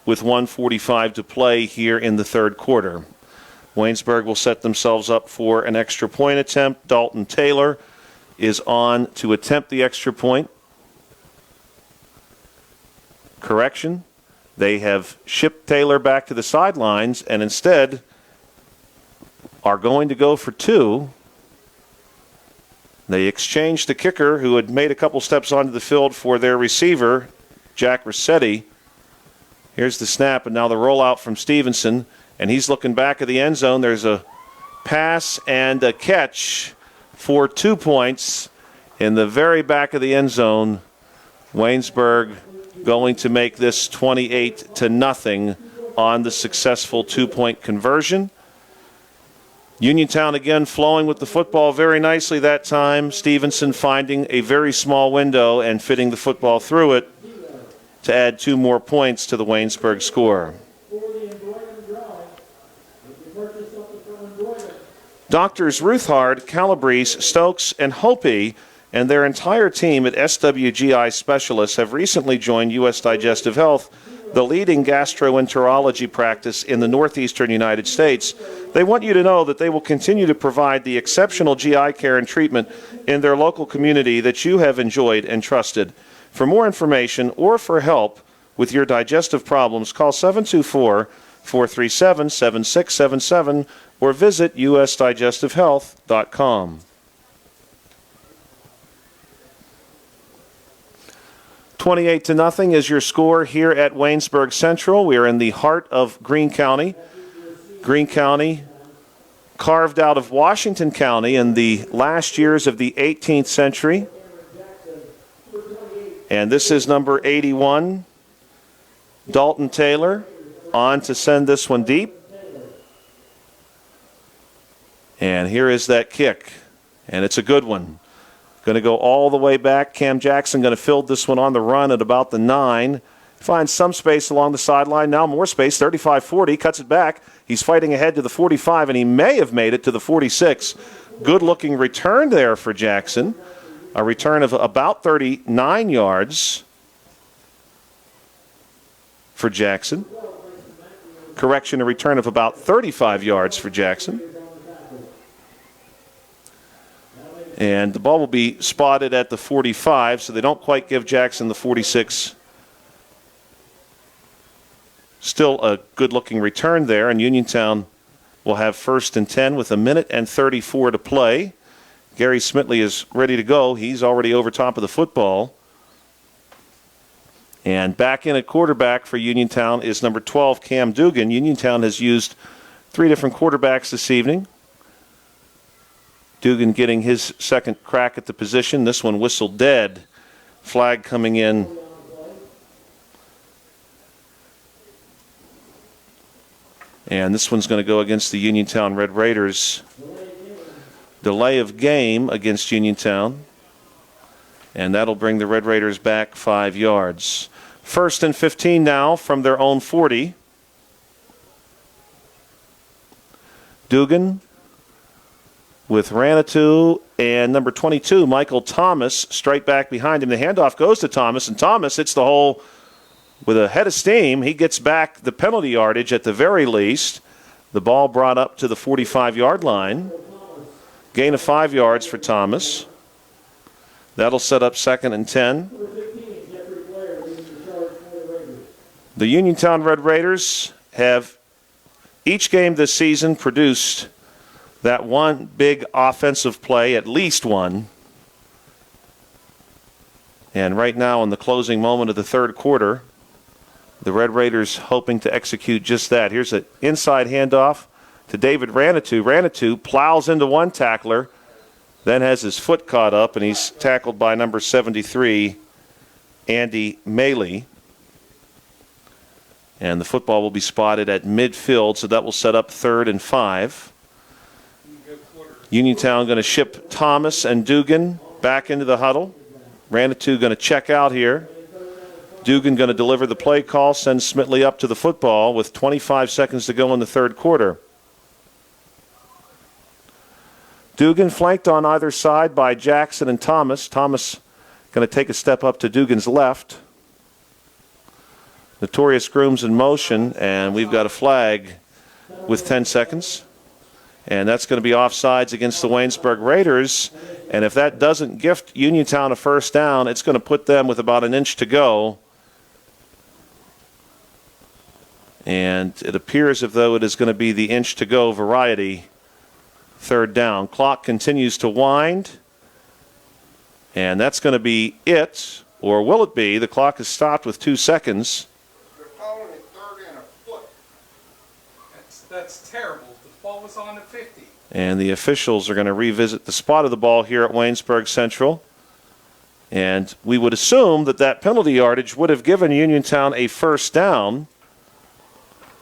with 1:45 to play here in the third quarter. Waynesburg will set themselves up for an extra point attempt. Dalton Taylor is on to attempt the extra point. Correction, they have shipped Taylor back to the sidelines and instead are going to go for two. They exchanged the kicker, who had made a couple steps onto the field, for their receiver, Jack Rossetti. Here's the snap, and now the rollout from Stevenson, and he's looking back at the end zone. There's a pass and a catch for 2 points in the very back of the end zone. Waynesburg going to make this 28-0 on the successful 2-point conversion. Uniontown again flowing with the football very nicely that time. Stevenson finding a very small window and fitting the football through it to add 2 more points to the Waynesburg score. Doctors Ruthard, Calabrese, Stokes, and Hopi and their entire team at SWGI Specialists have recently joined U.S. Digestive Health, the leading gastroenterology practice in the northeastern United States. They want you to know that they will continue to provide the exceptional GI care and treatment in their local community that you have enjoyed and trusted. For more information or for help with your digestive problems, call 724-437-7677 or visit usdigestivehealth.com. 28-0 is your score here at Waynesburg Central. We are in the heart of Greene County. Greene County, carved out of Washington County in the last years of the 18th century. And this is number 81, Dalton Taylor, on to send this one deep. And here is that kick, and it's a good one. Going to go all the way back. Cam Jackson going to field this one on the run at about the 9. Finds some space along the sideline. Now more space, 35-40, cuts it back. He's fighting ahead to the 45, and he may have made it to the 46. Good-looking return there for Jackson. A return of about 39 yards for Jackson. Correction, a return of about 35 yards for Jackson. And the ball will be spotted at the 45, so they don't quite give Jackson the 46. Still a good-looking return there, and Uniontown will have 1st and 10 with 1:34 to play. Gary Smitley is ready to go. He's already over top of the football. And back in at quarterback for Uniontown is number 12, Cam Dugan. Uniontown has used 3 different quarterbacks this evening. Dugan getting his second crack at the position. This one whistled dead. Flag coming in. And this one's going to go against the Uniontown Red Raiders. Delay of game against Uniontown. And that'll bring the Red Raiders back 5 yards. 1st and 15 now from their own 40. Dugan with Ranatu and number 22, Michael Thomas, straight back behind him. The handoff goes to Thomas, and Thomas hits the hole with a head of steam. He gets back the penalty yardage at the very least. The ball brought up to the 45-yard line. Gain of 5 yards for Thomas. That'll set up 2nd and 10. The Uniontown Red Raiders have each game this season produced that one big offensive play, at least one. And right now in the closing moment of the third quarter, the Red Raiders hoping to execute just that. Here's an inside handoff to David Ranatu. Ranatu plows into one tackler, then has his foot caught up, and he's tackled by number 73, Andy Maley. And the football will be spotted at midfield, so that will set up 3rd and 5. Uniontown going to ship Thomas and Dugan back into the huddle. Ranatu going to check out here. Dugan going to deliver the play call, send Smitley up to the football with 25 seconds to go in the third quarter. Dugan flanked on either side by Jackson and Thomas. Thomas going to take a step up to Dugan's left. Notorious Grooms in motion, and we've got a flag with 10 seconds. And that's going to be offsides against the Waynesburg Raiders. And if that doesn't gift Uniontown a first down, it's going to put them with about an inch to go. And it appears as though it is going to be the inch to go variety. Third down. Clock continues to wind. And that's going to be it. Or will it be? The clock is stopped with 2 seconds. They're calling it 3rd and a foot. That's terrible. The ball was on the 50. And the officials are going to revisit the spot of the ball here at Waynesburg Central. And we would assume that that penalty yardage would have given Uniontown a first down.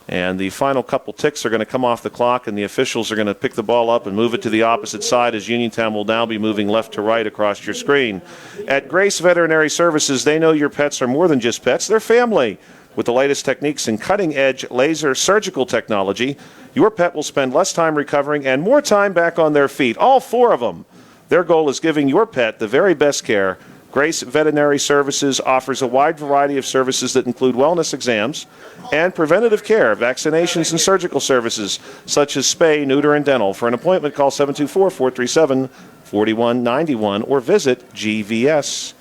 And the final couple ticks are going to come off the clock, and the officials are going to pick the ball up and move it to the opposite side as Uniontown will now be moving left to right across your screen. At Grace Veterinary Services, they know your pets are more than just pets, they're family. With the latest techniques in cutting-edge laser surgical technology, your pet will spend less time recovering and more time back on their feet, all 4 of them. Their goal is giving your pet the very best care. Grace Veterinary Services offers a wide variety of services that include wellness exams and preventative care, vaccinations, and surgical services such as spay, neuter, and dental. For an appointment, call 724-437-4191 or visit gvs.vet.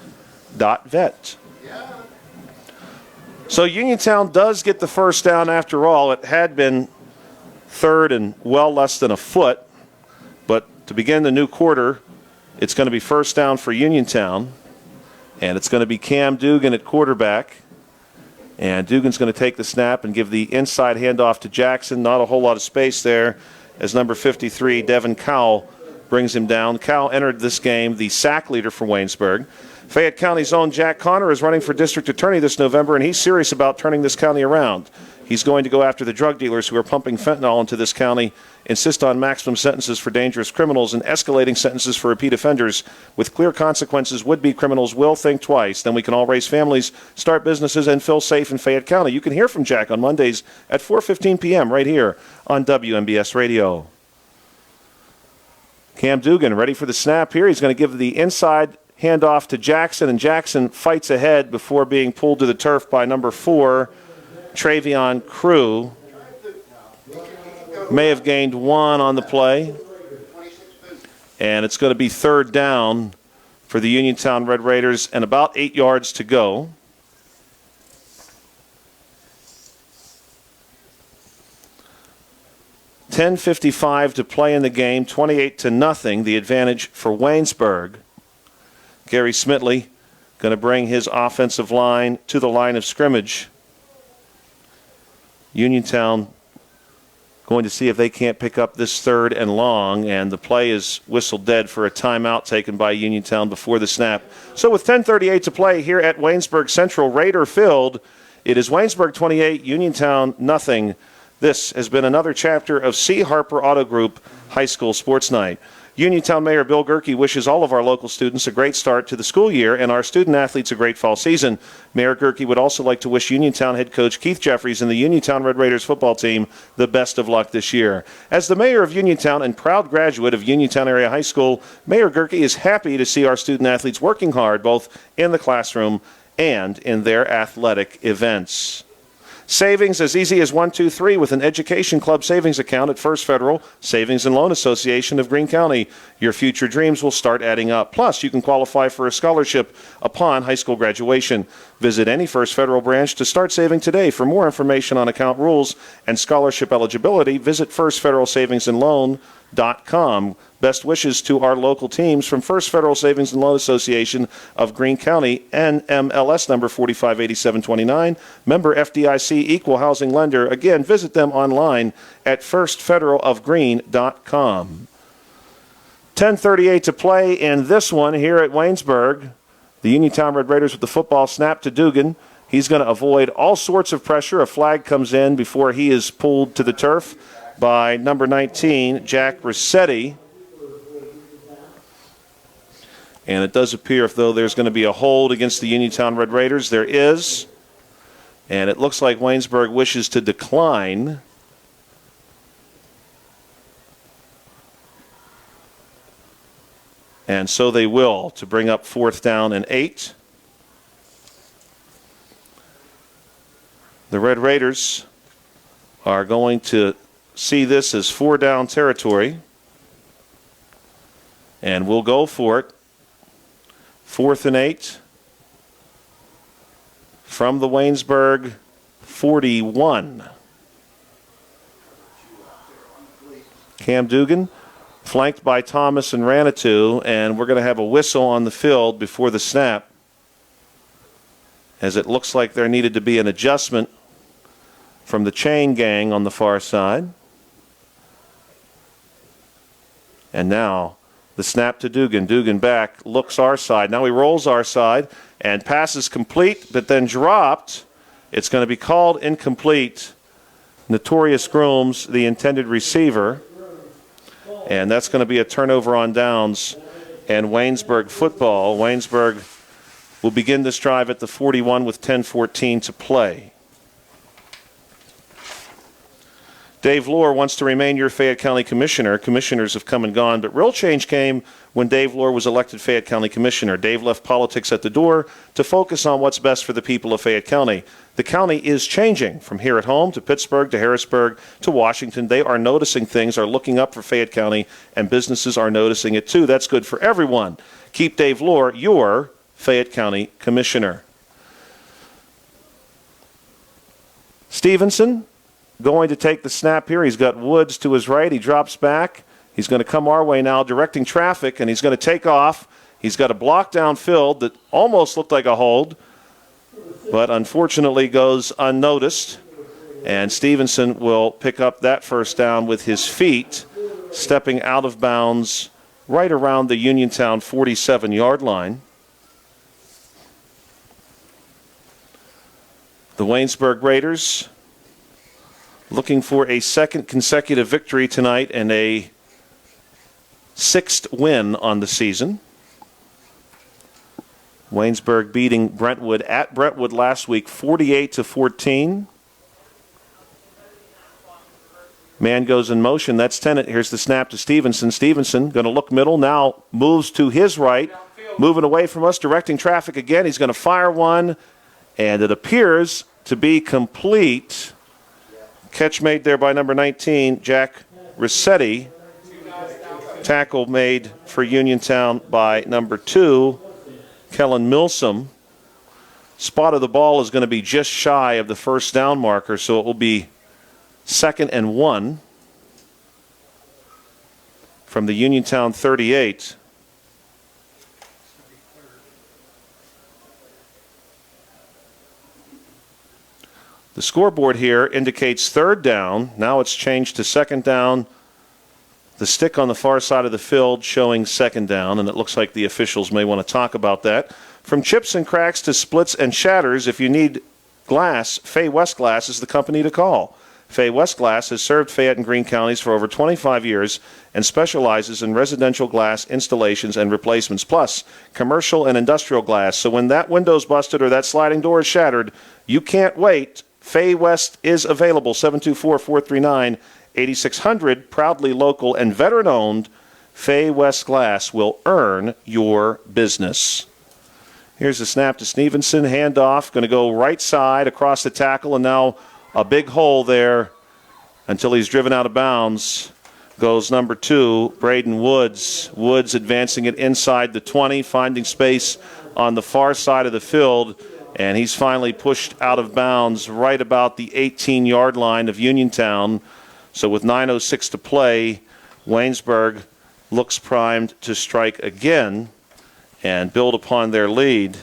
So Uniontown does get the first down after all. It had been 3rd and well less than a foot, but to begin the new quarter, it's going to be first down for Uniontown. And it's going to be Cam Dugan at quarterback. And Dugan's going to take the snap and give the inside handoff to Jackson. Not a whole lot of space there as number 53, Devin Cowell, brings him down. Cowell entered this game the sack leader for Waynesburg. Fayette County's own Jack Connor is running for district attorney this November, and he's serious about turning this county around. He's going to go after the drug dealers who are pumping fentanyl into this county, insist on maximum sentences for dangerous criminals and escalating sentences for repeat offenders. With clear consequences, would-be criminals will think twice. Then we can all raise families, start businesses, and feel safe in Fayette County. You can hear from Jack on Mondays at 4:15 p.m. right here on WMBS Radio. Cam Dugan ready for the snap here. He's going to give the inside handoff to Jackson, and Jackson fights ahead before being pulled to the turf by number 4, Travion Crew. May have gained 1 on the play. And it's going to be 3rd down for the Uniontown Red Raiders and about 8 yards to go. .10:55 to play in the game, 28-0, the advantage for Waynesburg. Gary Smitley going to bring his offensive line to the line of scrimmage. Uniontown going to see if they can't pick up this 3rd and long, and the play is whistled dead for a timeout taken by Uniontown before the snap. So with 10:38 to play here at Waynesburg Central, Raider filled, it is Waynesburg 28, Uniontown nothing. This has been another chapter of C. Harper Auto Group High School Sports Night. Uniontown Mayor Bill Gerke wishes all of our local students a great start to the school year and our student athletes a great fall season. Mayor Gerke would also like to wish Uniontown head coach Keith Jeffries and the Uniontown Red Raiders football team the best of luck this year. As the mayor of Uniontown and proud graduate of Uniontown Area High School, Mayor Gerke is happy to see our student athletes working hard both in the classroom and in their athletic events. Savings as easy as 1, 2, 3 with an Education Club savings account at First Federal Savings and Loan Association of Greene County. Your future dreams will start adding up. Plus, you can qualify for a scholarship upon high school graduation. Visit any First Federal branch to start saving today. For more information on account rules and scholarship eligibility, visit firstfederalsavingsandloan.com. Best wishes to our local teams from First Federal Savings and Loan Association of Greene County, NMLS number 458729, member FDIC, equal housing lender. Again, visit them online at firstfederalofgreene.com. 10:38 to play in this one here at Waynesburg. The Uniontown Red Raiders with the football snap to Dugan. He's going to avoid all sorts of pressure. A flag comes in before he is pulled to the turf by number 19, Jack Rossetti. And it does appear as though there's going to be a hold against the Uniontown Red Raiders. There is. And it looks like Waynesburg wishes to decline. And so they will, to bring up 4th down and 8. The Red Raiders are going to see this as 4-down territory. And we'll go for it. 4th and 8 from the Waynesburg 41. Cam Dugan flanked by Thomas and Ranatu, and we're going to have a whistle on the field before the snap, as it looks like there needed to be an adjustment from the chain gang on the far side. And now the snap to Dugan. Dugan back, looks our side. Now he rolls our side, and passes complete, but then dropped. It's going to be called incomplete. Notorious Grooms, the intended receiver. And that's going to be a turnover on downs and Waynesburg football. Waynesburg will begin this drive at the 41 with 10:14 to play. Dave Lohr wants to remain your Fayette County Commissioner. Commissioners have come and gone, but real change came when Dave Lohr was elected Fayette County Commissioner. Dave left politics at the door to focus on what's best for the people of Fayette County. The county is changing from here at home to Pittsburgh to Harrisburg to Washington. They are noticing things, are looking up for Fayette County, and businesses are noticing it too. That's good for everyone. Keep Dave Lohr your Fayette County Commissioner. Stevenson going to take the snap here. He's got Woods to his right. He drops back. He's going to come our way now, directing traffic, and he's going to take off. He's got a block downfield that almost looked like a hold, but unfortunately goes unnoticed. And Stevenson will pick up that 1st down with his feet, stepping out of bounds right around the Uniontown 47-yard line. The Waynesburg Raiders looking for a 2nd consecutive victory tonight and a 6th win on the season. Waynesburg beating Brentwood at Brentwood last week 48-14. Man goes in motion. That's Tennant. Here's the snap to Stevenson. Stevenson going to look middle. Now moves to his right. Moving away from us, directing traffic again. He's going to fire one, and it appears to be complete. Catch made there by number 19, Jack Rossetti. Tackle made for Uniontown by number 2, Kellen Milsom. Spot of the ball is going to be just shy of the 1st down marker, so it will be 2nd and 1 from the Uniontown 38. The scoreboard here indicates 3rd down. Now it's changed to 2nd down. The stick on the far side of the field showing 2nd down, and it looks like the officials may want to talk about that. From chips and cracks to splits and shatters, if you need glass, Fay West Glass is the company to call. Fay West Glass has served Fayette and Greene counties for over 25 years and specializes in residential glass installations and replacements, plus commercial and industrial glass. So when that window's busted or that sliding door is shattered, you can't wait. Fay West is available, 724-439-8600, proudly local and veteran-owned. Fay West Glass will earn your business. Here's the snap to Stevenson, handoff, going to go right side across the tackle, and now a big hole there until he's driven out of bounds. Goes number 2, Braden Woods. Woods advancing it inside the 20, finding space on the far side of the field. And he's finally pushed out of bounds right about the 18-yard line of Uniontown. So with 9:06 to play, Waynesburg looks primed to strike again and build upon their lead.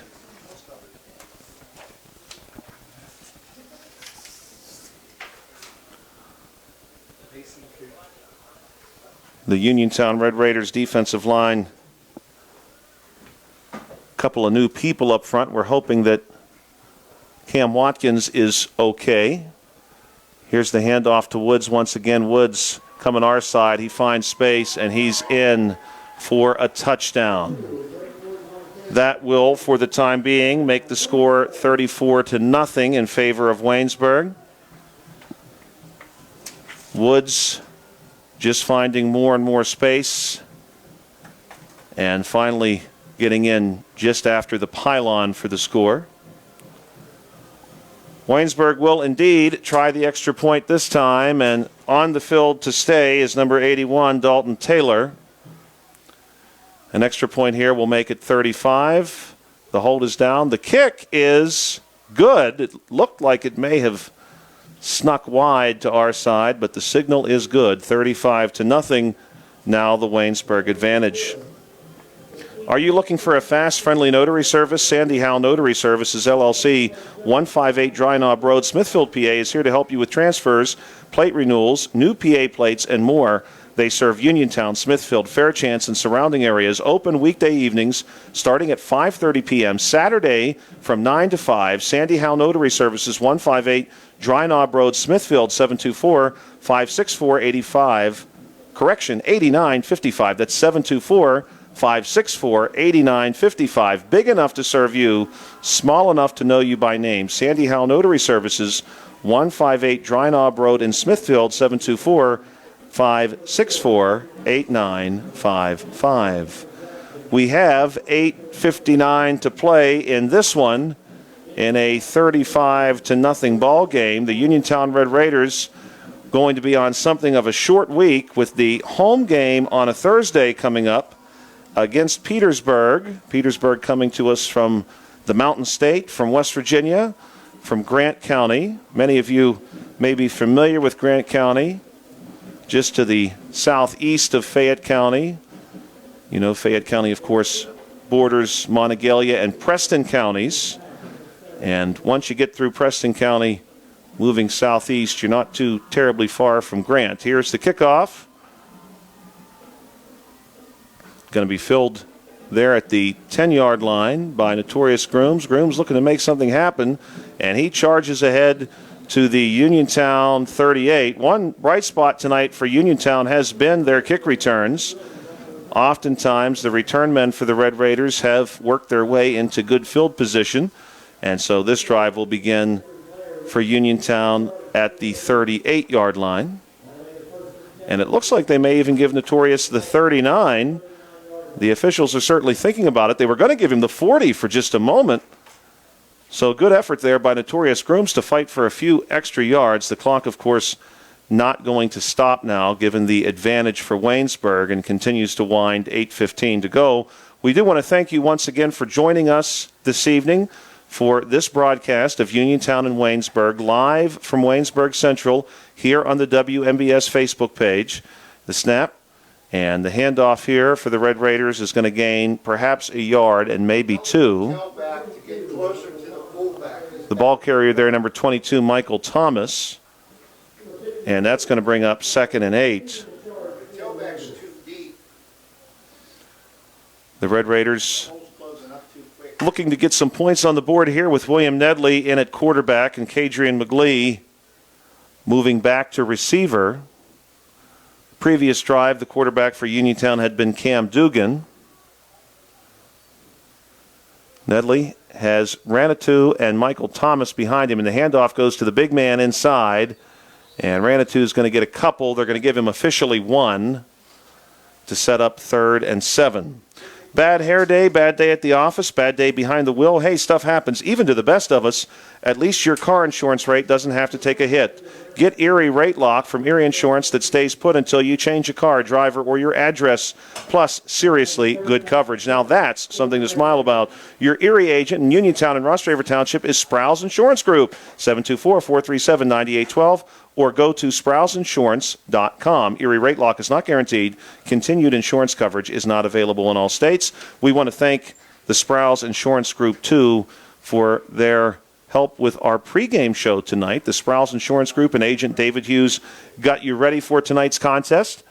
The Uniontown Red Raiders defensive line, a couple of new people up front. We're hoping that Cam Watkins is okay. Here's the handoff to Woods once again. Woods coming our side. He finds space, and he's in for a touchdown. That will, for the time being, make the score 34-0 in favor of Waynesburg. Woods just finding more and more space and finally getting in just after the pylon for the score. Waynesburg will indeed try the extra point this time, and on the field to stay is number 81, Dalton Taylor. An extra point here will make it 35. The hold is down. The kick is good. It looked like it may have snuck wide to our side, but the signal is good. 35-0. Now the Waynesburg advantage. Are you looking for a fast, friendly notary service? Sandy Howe Notary Services, LLC, 158 Dry Knob Road, Smithfield, PA, is here to help you with transfers, plate renewals, new PA plates, and more. They serve Uniontown, Smithfield, Fairchance, and surrounding areas. Open weekday evenings starting at 5:30 p.m. Saturday from 9 to 5. Sandy Howe Notary Services, 158 Dry Knob Road, Smithfield, 724-564-85. Correction, 8955. That's 724-564-8955. Big enough to serve you, small enough to know you by name. Sandy Howe Notary Services, 158 Dry Knob Road in Smithfield, 724-564-8955. We have 8:59 to play in this one in a 35-0 ball game. The Uniontown Red Raiders going to be on something of a short week with the home game on a Thursday coming up against Petersburg. Petersburg coming to us from the Mountain State, from West Virginia, from Grant County. Many of you may be familiar with Grant County, just to the southeast of Fayette County. You know, Fayette County, of course, borders Monongalia and Preston counties. And once you get through Preston County, moving southeast, you're not too terribly far from Grant. Here's the kickoff. Going to be filled there at the 10-yard line by Notorious Grooms. Grooms looking to make something happen, and he charges ahead to the Uniontown 38. One bright spot tonight for Uniontown has been their kick returns. Oftentimes, the return men for the Red Raiders have worked their way into good field position, and so this drive will begin for Uniontown at the 38-yard line. And it looks like they may even give Notorious the 39. The officials are certainly thinking about it. They were going to give him the 40 for just a moment. So good effort there by Notorious Grooms to fight for a few extra yards. The clock, of course, not going to stop now, given the advantage for Waynesburg, and continues to wind. 8:15 to go. We do want to thank you once again for joining us this evening for this broadcast of Uniontown and Waynesburg, live from Waynesburg Central here on the WMBS Facebook page. The snap and the handoff here for the Red Raiders is going to gain perhaps a yard and maybe two. The ball carrier there, number 22, Michael Thomas. And that's going to bring up 2nd and 8. The Red Raiders looking to get some points on the board here with William Nedley in at quarterback and Kadrian McGlee moving back to receiver. Previous drive, the quarterback for Uniontown had been Cam Dugan. Nedley has Ranatu and Michael Thomas behind him, and the handoff goes to the big man inside. And Ranatu is going to get a couple. They're going to give him officially one to set up 3rd and 7. Bad hair day, bad day at the office, bad day behind the wheel. Hey, stuff happens even to the best of us. At least your car insurance rate doesn't have to take a hit. Get Erie Rate Lock from Erie Insurance that stays put until you change a car, driver, or your address. Plus, seriously good coverage. Now that's something to smile about. Your Erie agent in Uniontown and Rostraver Township is Sproul's Insurance Group, 724-437-9812. Or go to SproulsInsurance.com. Erie Rate Lock is not guaranteed. Continued insurance coverage is not available in all states. We want to thank the Sproul's Insurance Group, too, for their help with our pregame show tonight. The Sproul's Insurance Group and agent David Hughes got you ready for tonight's contest.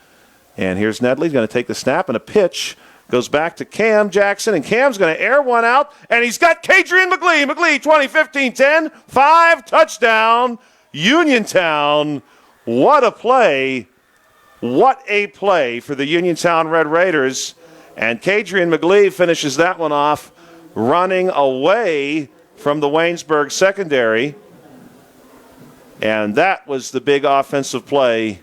And here's Nedley going to take the snap, and a pitch goes back to Cam Jackson, and Cam's going to air one out, and he's got Kadrian McGlee. McGlee, 20-15-10, 5, touchdown. Uniontown, what a play. What a play for the Uniontown Red Raiders. And Kadrian McGlee finishes that one off running away from the Waynesburg secondary. And that was the big offensive play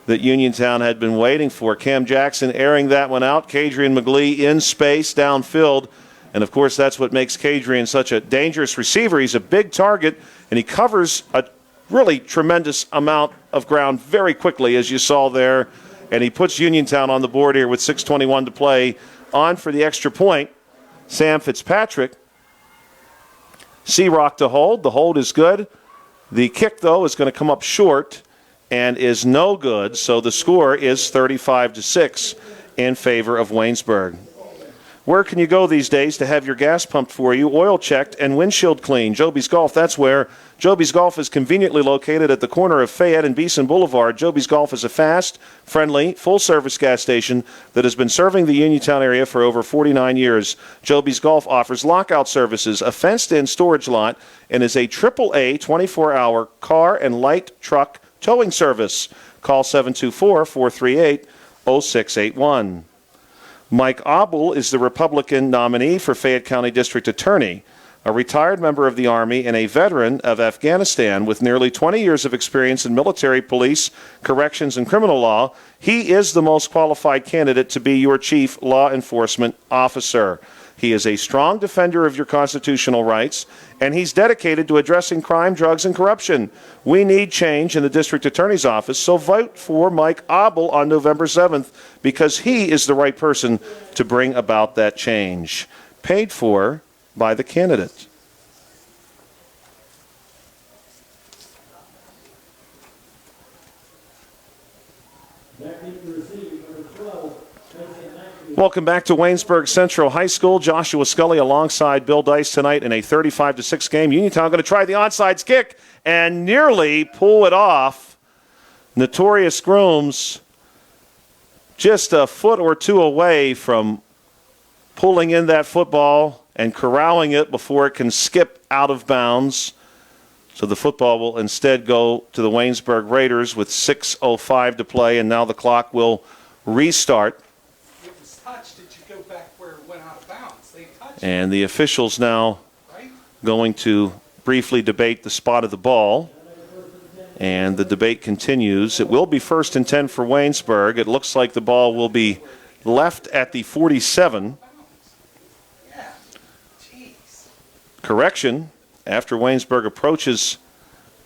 that Uniontown had been waiting for. Cam Jackson airing that one out. Kadrian McGlee in space downfield. And, of course, that's what makes Kadrian such a dangerous receiver. He's a big target, and he covers a really tremendous amount of ground very quickly, as you saw there. And he puts Uniontown on the board here with 6:21 to play. On for the extra point, Sam Fitzpatrick. Searock to hold. The hold is good. The kick, though, is going to come up short and is no good. So the score is 35-6 in favor of Waynesburg. Where can you go these days to have your gas pumped for you, oil checked, and windshield cleaned? Joby's Golf, that's where. Joby's Golf is conveniently located at the corner of Fayette and Beeson Boulevard. Joby's Golf is a fast, friendly, full-service gas station that has been serving the Uniontown area for over 49 years. Joby's Golf offers lockout services, a fenced-in storage lot, and is a AAA 24-hour car and light truck towing service. Call 724-438-0681. Mike Abel is the Republican nominee for Fayette County District Attorney, a retired member of the Army and a veteran of Afghanistan with nearly 20 years of experience in military, police, corrections, and criminal law. He is the most qualified candidate to be your chief law enforcement officer. He is a strong defender of your constitutional rights, and he's dedicated to addressing crime, drugs, and corruption. We need change in the district attorney's office, so vote for Mike Abel on November 7th because he is the right person to bring about that change. Paid for by the candidate. Welcome back to Waynesburg Central High School. Joshua Scully alongside Bill Dice tonight in a 35-6 game. Uniontown going to try the onside kick and nearly pull it off. Notorious Grooms just a foot or two away from pulling in that football and corralling it before it can skip out of bounds. So the football will instead go to the Waynesburg Raiders with 6:05 to play, and now the clock will restart. It was touched. Did you go back where it went out of bounds? They touched And the officials now right? going to briefly debate the spot of the ball. And the debate continues. It will be 1st and 10 for Waynesburg. It looks like the ball will be left at the 47. Yeah. Jeez. Correction. After Waynesburg approaches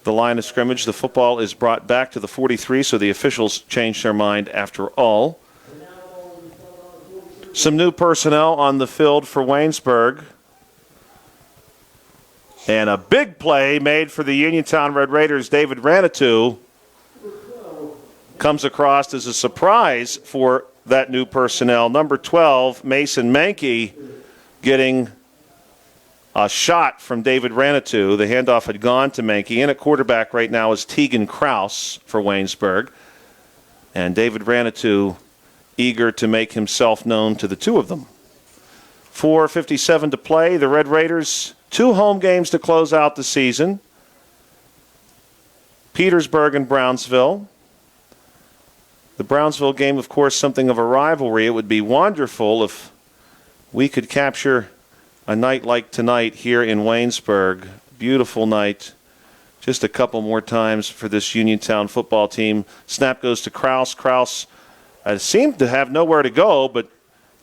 the line of scrimmage, the football is brought back to the 43, so the officials changed their mind after all. Some new personnel on the field for Waynesburg. And a big play made for the Uniontown Red Raiders. David Ranatu comes across as a surprise for that new personnel. Number 12, Mason Mankey, getting a shot from David Ranatu. The handoff had gone to Mankey. In at quarterback right now is Tegan Kraus for Waynesburg. And David Ranatu eager to make himself known to the two of them. 4:57 to play. The Red Raiders, 2 home games to close out the season. Petersburg and Brownsville. The Brownsville game, of course, something of a rivalry. It would be wonderful if we could capture a night like tonight here in Waynesburg. Beautiful night. Just a couple more times for this Uniontown football team. Snap goes to Kraus. Kraus seemed to have nowhere to go, but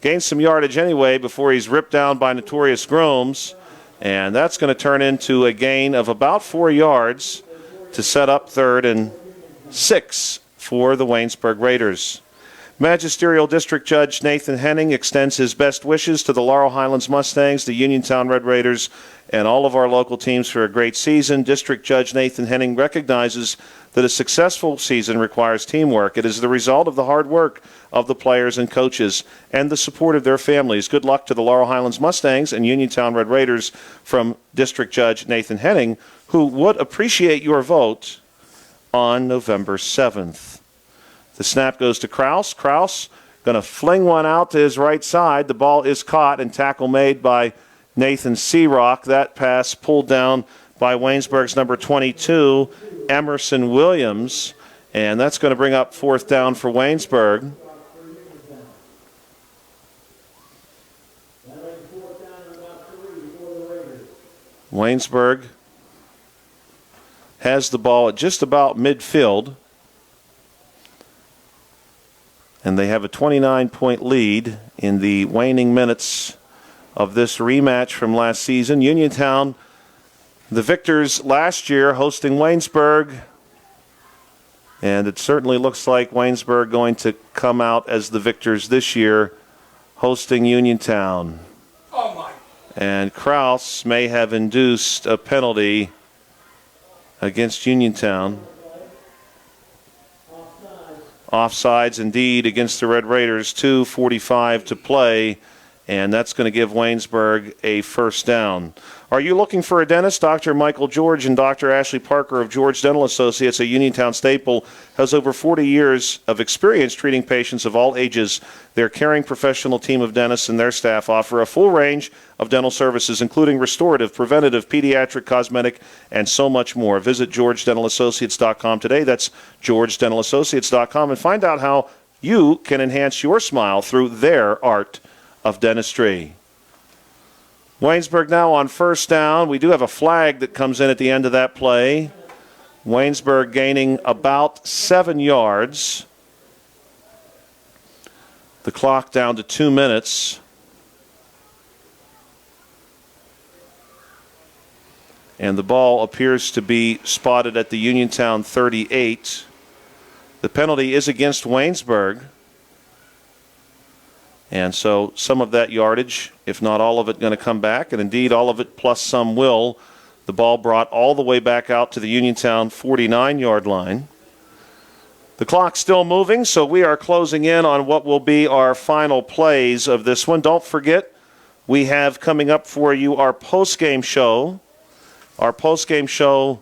gained some yardage anyway before he's ripped down by Notorious Grooms. And that's going to turn into a gain of about 4 yards to set up 3rd and 6 for the Waynesburg Raiders. Magisterial District Judge Nathan Henning extends his best wishes to the Laurel Highlands Mustangs, the Uniontown Red Raiders, and all of our local teams for a great season. District Judge Nathan Henning recognizes that a successful season requires teamwork. It is the result of the hard work of the players and coaches and the support of their families. Good luck to the Laurel Highlands Mustangs and Uniontown Red Raiders from District Judge Nathan Henning, who would appreciate your vote on November 7th. The snap goes to Kraus. Kraus going to fling one out to his right side. The ball is caught and tackle made by Nathan Searock. That pass pulled down by Waynesburg's number 22, Emerson Williams. And that's going to bring up 4th down for Waynesburg. Waynesburg has the ball at just about midfield. And they have a 29-point lead in the waning minutes of this rematch from last season. Uniontown, the victors last year, hosting Waynesburg. And it certainly looks like Waynesburg going to come out as the victors this year, hosting Uniontown. Oh my. And Kraus may have induced a penalty against Uniontown. Offsides indeed against the Red Raiders. 2:45 to play, and that's going to give Waynesburg a first down. Are you looking for a dentist? Dr. Michael George and Dr. Ashley Parker of George Dental Associates, a Uniontown staple, has over 40 years of experience treating patients of all ages. Their caring professional team of dentists and their staff offer a full range of dental services, including restorative, preventative, pediatric, cosmetic, and so much more. Visit GeorgeDentalAssociates.com today. That's GeorgeDentalAssociates.com, and find out how you can enhance your smile through their art of dentistry. Waynesburg now on first down. We do have a flag that comes in at the end of that play. Waynesburg gaining about 7 yards. The clock down to 2 minutes. And the ball appears to be spotted at the Uniontown 38. The penalty is against Waynesburg. And so some of that yardage, if not all of it, going to come back. And indeed, all of it plus some will. The ball brought all the way back out to the Uniontown 49-yard line. The clock's still moving, so we are closing in on what will be our final plays of this one. Don't forget, we have coming up for you our post-game show. Our post-game show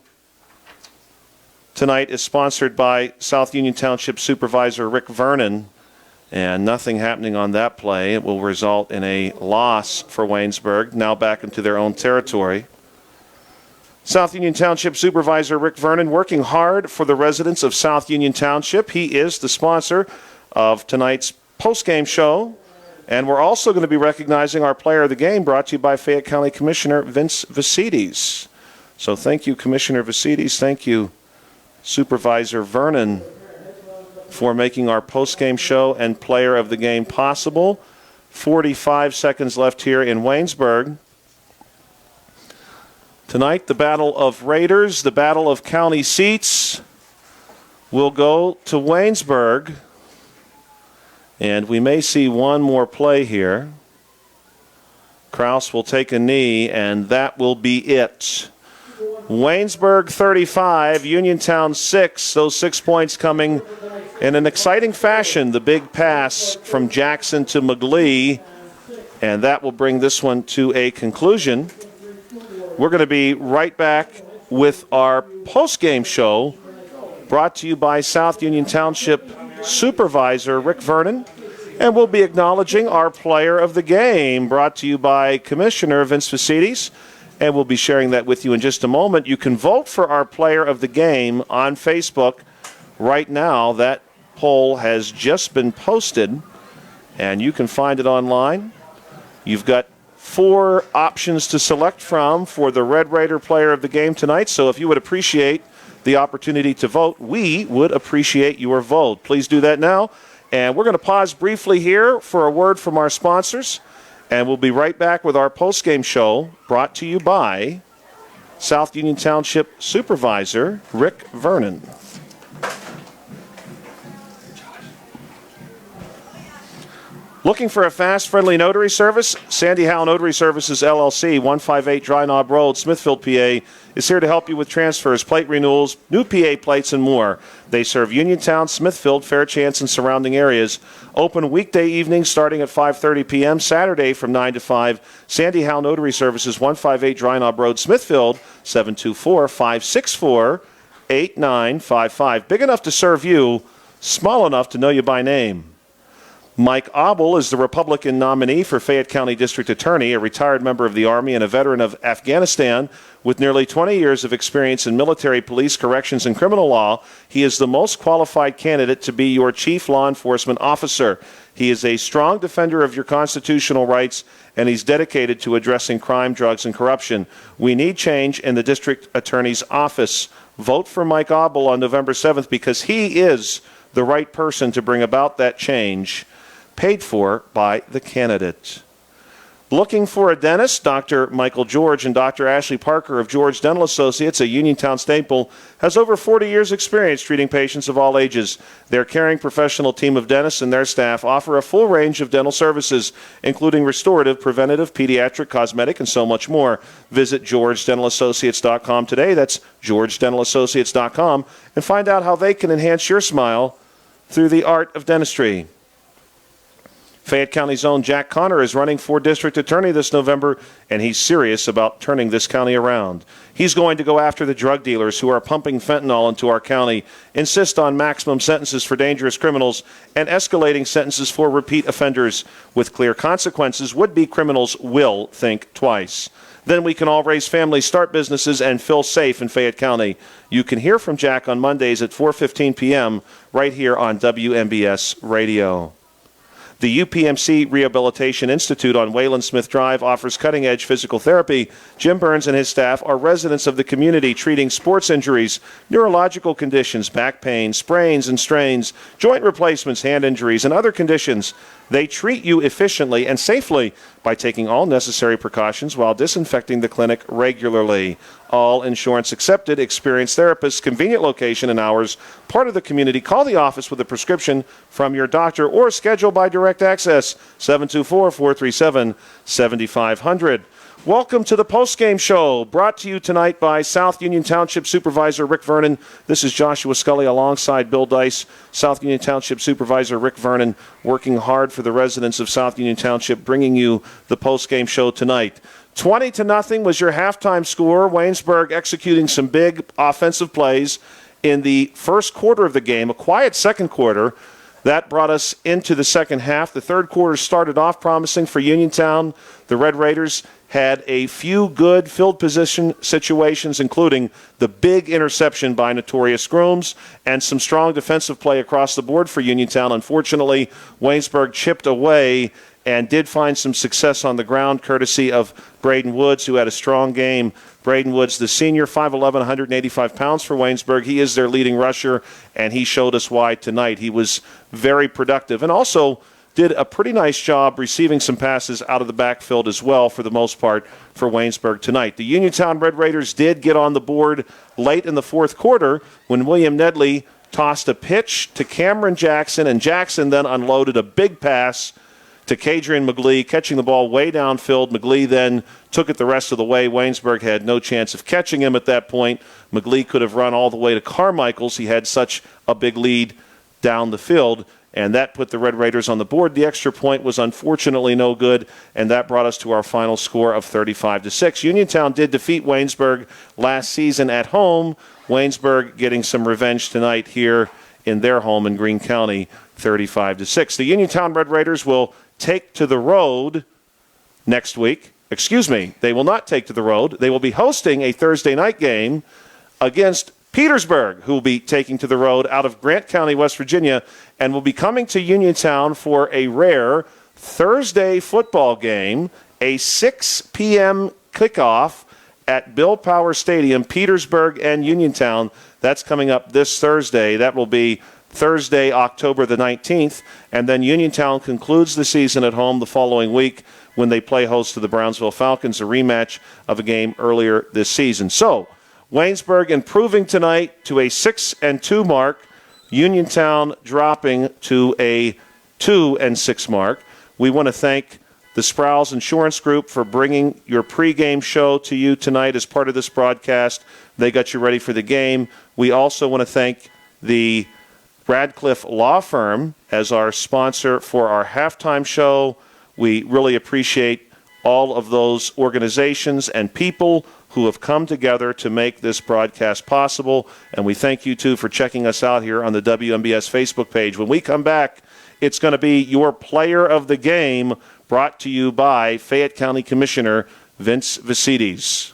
tonight is sponsored by South Union Township Supervisor Rick Vernon. And nothing happening on that play. It will result in a loss for Waynesburg, now back into their own territory. South Union Township Supervisor Rick Vernon working hard for the residents of South Union Township. He is the sponsor of tonight's post-game show. And we're also going to be recognizing our player of the game, brought to you by Fayette County Commissioner Vince Vicides. So thank you, Commissioner Vicides. Thank you, Supervisor Vernon, for making our post-game show and player of the game possible. 45 seconds left here in Waynesburg. Tonight, the battle of Raiders, the battle of county seats, will go to Waynesburg. And we may see one more play here. Kraus will take a knee, and that will be it. Waynesburg 35, Uniontown 6. Those 6 points coming in an exciting fashion. The big pass from Jackson to McGlee, and that will bring this one to a conclusion. We're going to be right back with our post-game show, brought to you by South Union Township Supervisor Rick Vernon, and we'll be acknowledging our player of the game, brought to you by Commissioner Vince Vicides. And we'll be sharing that with you in just a moment. You can vote for our player of the game on Facebook right now. That poll has just been posted, and you can find it online. You've got 4 options to select from for the Red Raider player of the game tonight. So if you would appreciate the opportunity to vote, we would appreciate your vote. Please do that now. And we're going to pause briefly here for a word from our sponsors. And we'll be right back with our post-game show, brought to you by South Union Township Supervisor Rick Vernon. Looking for a fast, friendly notary service? Sandy Howe Notary Services, LLC, 158 Dry Knob Road, Smithfield, PA, is here to help you with transfers, plate renewals, new PA plates, and more. They serve Uniontown, Smithfield, Fairchance, and surrounding areas. Open weekday evenings starting at 5:30 p.m., Saturday from 9 to 5. Sandy Howe Notary Services, 158 Dry Knob Road, Smithfield, 724-564-8955. Big enough to serve you, small enough to know you by name. Mike Abel is the Republican nominee for Fayette County District Attorney, a retired member of the Army and a veteran of Afghanistan with nearly 20 years of experience in military, police, corrections, and criminal law. He is the most qualified candidate to be your chief law enforcement officer. He is a strong defender of your constitutional rights, and he's dedicated to addressing crime, drugs, and corruption. We need change in the district attorney's office. Vote for Mike Abel on November 7th because he is the right person to bring about that change. Paid for by the candidate. Looking for a dentist? Dr. Michael George and Dr. Ashley Parker of George Dental Associates, a Uniontown staple, has over 40 years' experience treating patients of all ages. Their caring professional team of dentists and their staff offer a full range of dental services, including restorative, preventative, pediatric, cosmetic, and so much more. Visit GeorgeDentalAssociates.com today. That's GeorgeDentalAssociates.com, and find out how they can enhance your smile through the art of dentistry. Fayette County's own Jack Connor is running for district attorney this November, and he's serious about turning this county around. He's going to go after the drug dealers who are pumping fentanyl into our county, insist on maximum sentences for dangerous criminals, and escalating sentences for repeat offenders. With clear consequences, would-be criminals will think twice. Then we can all raise families, start businesses, and feel safe in Fayette County. You can hear from Jack on Mondays at 4:15 p.m. right here on WMBS Radio. The UPMC Rehabilitation Institute on Wayland Smith Drive offers cutting-edge physical therapy. Jim Burns and his staff are residents of the community treating sports injuries, neurological conditions, back pain, sprains and strains, joint replacements, hand injuries, and other conditions. They treat you efficiently and safely by taking all necessary precautions while disinfecting the clinic regularly. All insurance accepted, experienced therapists, convenient location and hours, part of the community. Call the office with a prescription from your doctor or schedule by direct access, 724-437-7500. Welcome to the postgame show, brought to you tonight by South Union Township Supervisor Rick Vernon. This is Joshua Scully alongside Bill Dice. South Union Township Supervisor Rick Vernon working hard for the residents of South Union Township, bringing you the postgame show tonight. 20-0 was your halftime score. Waynesburg executing some big offensive plays in the first quarter of the game, a quiet second quarter. That brought us into the second half. The third quarter started off promising for Uniontown. The Red Raiders had a few good field position situations, including the big interception by Notorious Grooms and some strong defensive play across the board for Uniontown. Unfortunately, Waynesburg chipped away and did find some success on the ground, courtesy of Braden Woods, who had a strong game. Braden Woods, the senior, 5'11", 185 pounds for Waynesburg. He is their leading rusher, and he showed us why tonight. He was very productive and also did a pretty nice job receiving some passes out of the backfield as well, for the most part, for Waynesburg tonight. The Uniontown Red Raiders did get on the board late in the fourth quarter when William Nedley tossed a pitch to Cameron Jackson, and Jackson then unloaded a big pass to Kadrian McGlee, catching the ball way downfield. McGlee then took it the rest of the way. Waynesburg had no chance of catching him at that point. McGlee could have run all the way to Carmichael's. He had such a big lead down the field, and that put the Red Raiders on the board. The extra point was unfortunately no good, and that brought us to our final score of 35-6. Uniontown did defeat Waynesburg last season at home. Waynesburg getting some revenge tonight here in their home in Greene County, 35-6. The Uniontown Red Raiders will take to the road next week. Excuse me, they will not take to the road. They will be hosting a Thursday night game against Petersburg, who will be taking to the road out of Grant County, West Virginia, and will be coming to Uniontown for a rare Thursday football game, a 6 p.m. kickoff at Bill Power Stadium, Petersburg and Uniontown. That's coming up this Thursday. That will be Thursday, October the 19th, and then Uniontown concludes the season at home the following week when they play host to the Brownsville Falcons, a rematch of a game earlier this season. So, Waynesburg improving tonight to a 6-2 mark, Uniontown dropping to a 2-6 mark. We want to thank the Sproul's Insurance Group for bringing your pregame show to you tonight as part of this broadcast. They got you ready for the game. We also want to thank the Radcliffe Law Firm as our sponsor for our halftime show. We really appreciate all of those organizations and people who have come together to make this broadcast possible, and we thank you too for checking us out here on the WMBS Facebook page. When we come back, it's going to be your player of the game, brought to you by Fayette County Commissioner Vince Visides.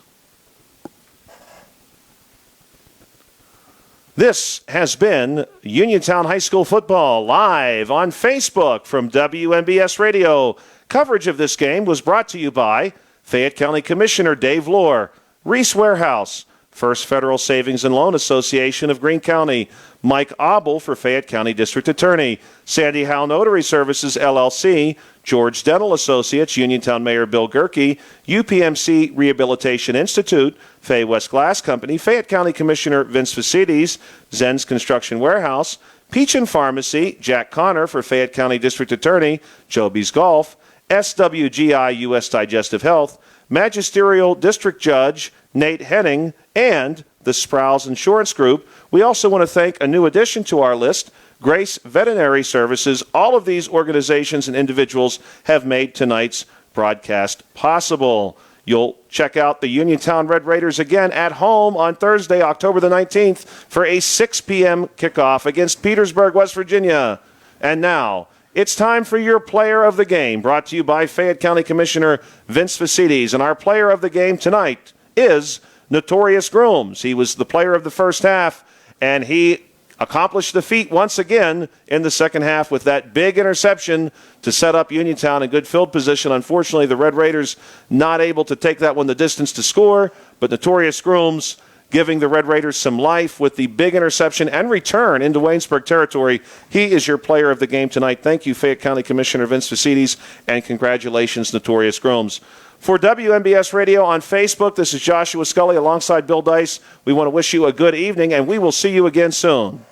This has been Uniontown High School football live on Facebook from WMBS Radio. Coverage of this game was brought to you by Fayette County Commissioner Dave Lohr, Reese Warehouse, First Federal Savings and Loan Association of Greene County, Mike Abel for Fayette County District Attorney, Sandy Howe Notary Services, LLC, George Dental Associates, Uniontown Mayor Bill Gerke, UPMC Rehabilitation Institute, Fay West Glass Company, Fayette County Commissioner Vince Visides, Zen's Construction Warehouse, Peach and Pharmacy, Jack Connor for Fayette County District Attorney, Joby's Golf, SWGI U.S. Digestive Health, Magisterial District Judge Nate Henning, and the Sprouse Insurance Group. We also want to thank a new addition to our list, Grace Veterinary Services. All of these organizations and individuals have made tonight's broadcast possible. You'll check out the Uniontown Red Raiders again at home on Thursday, October the 19th for a 6 p.m. kickoff against Petersburg, West Virginia. And now, it's time for your player of the game, brought to you by Fayette County Commissioner Vince Visides. And our player of the game tonight is Notorious Grooms. He was the player of the first half, and he accomplished the feat once again in the second half with that big interception to set up Uniontown in good field position. Unfortunately, the Red Raiders not able to take that one the distance to score, but Notorious Grooms giving the Red Raiders some life with the big interception and return into Waynesburg territory. He is your player of the game tonight. Thank you, Fayette County Commissioner Vince Visides, and congratulations, Notorious Grooms. For WMBS Radio on Facebook, this is Joshua Scully alongside Bill Dice. We want to wish you a good evening, and we will see you again soon.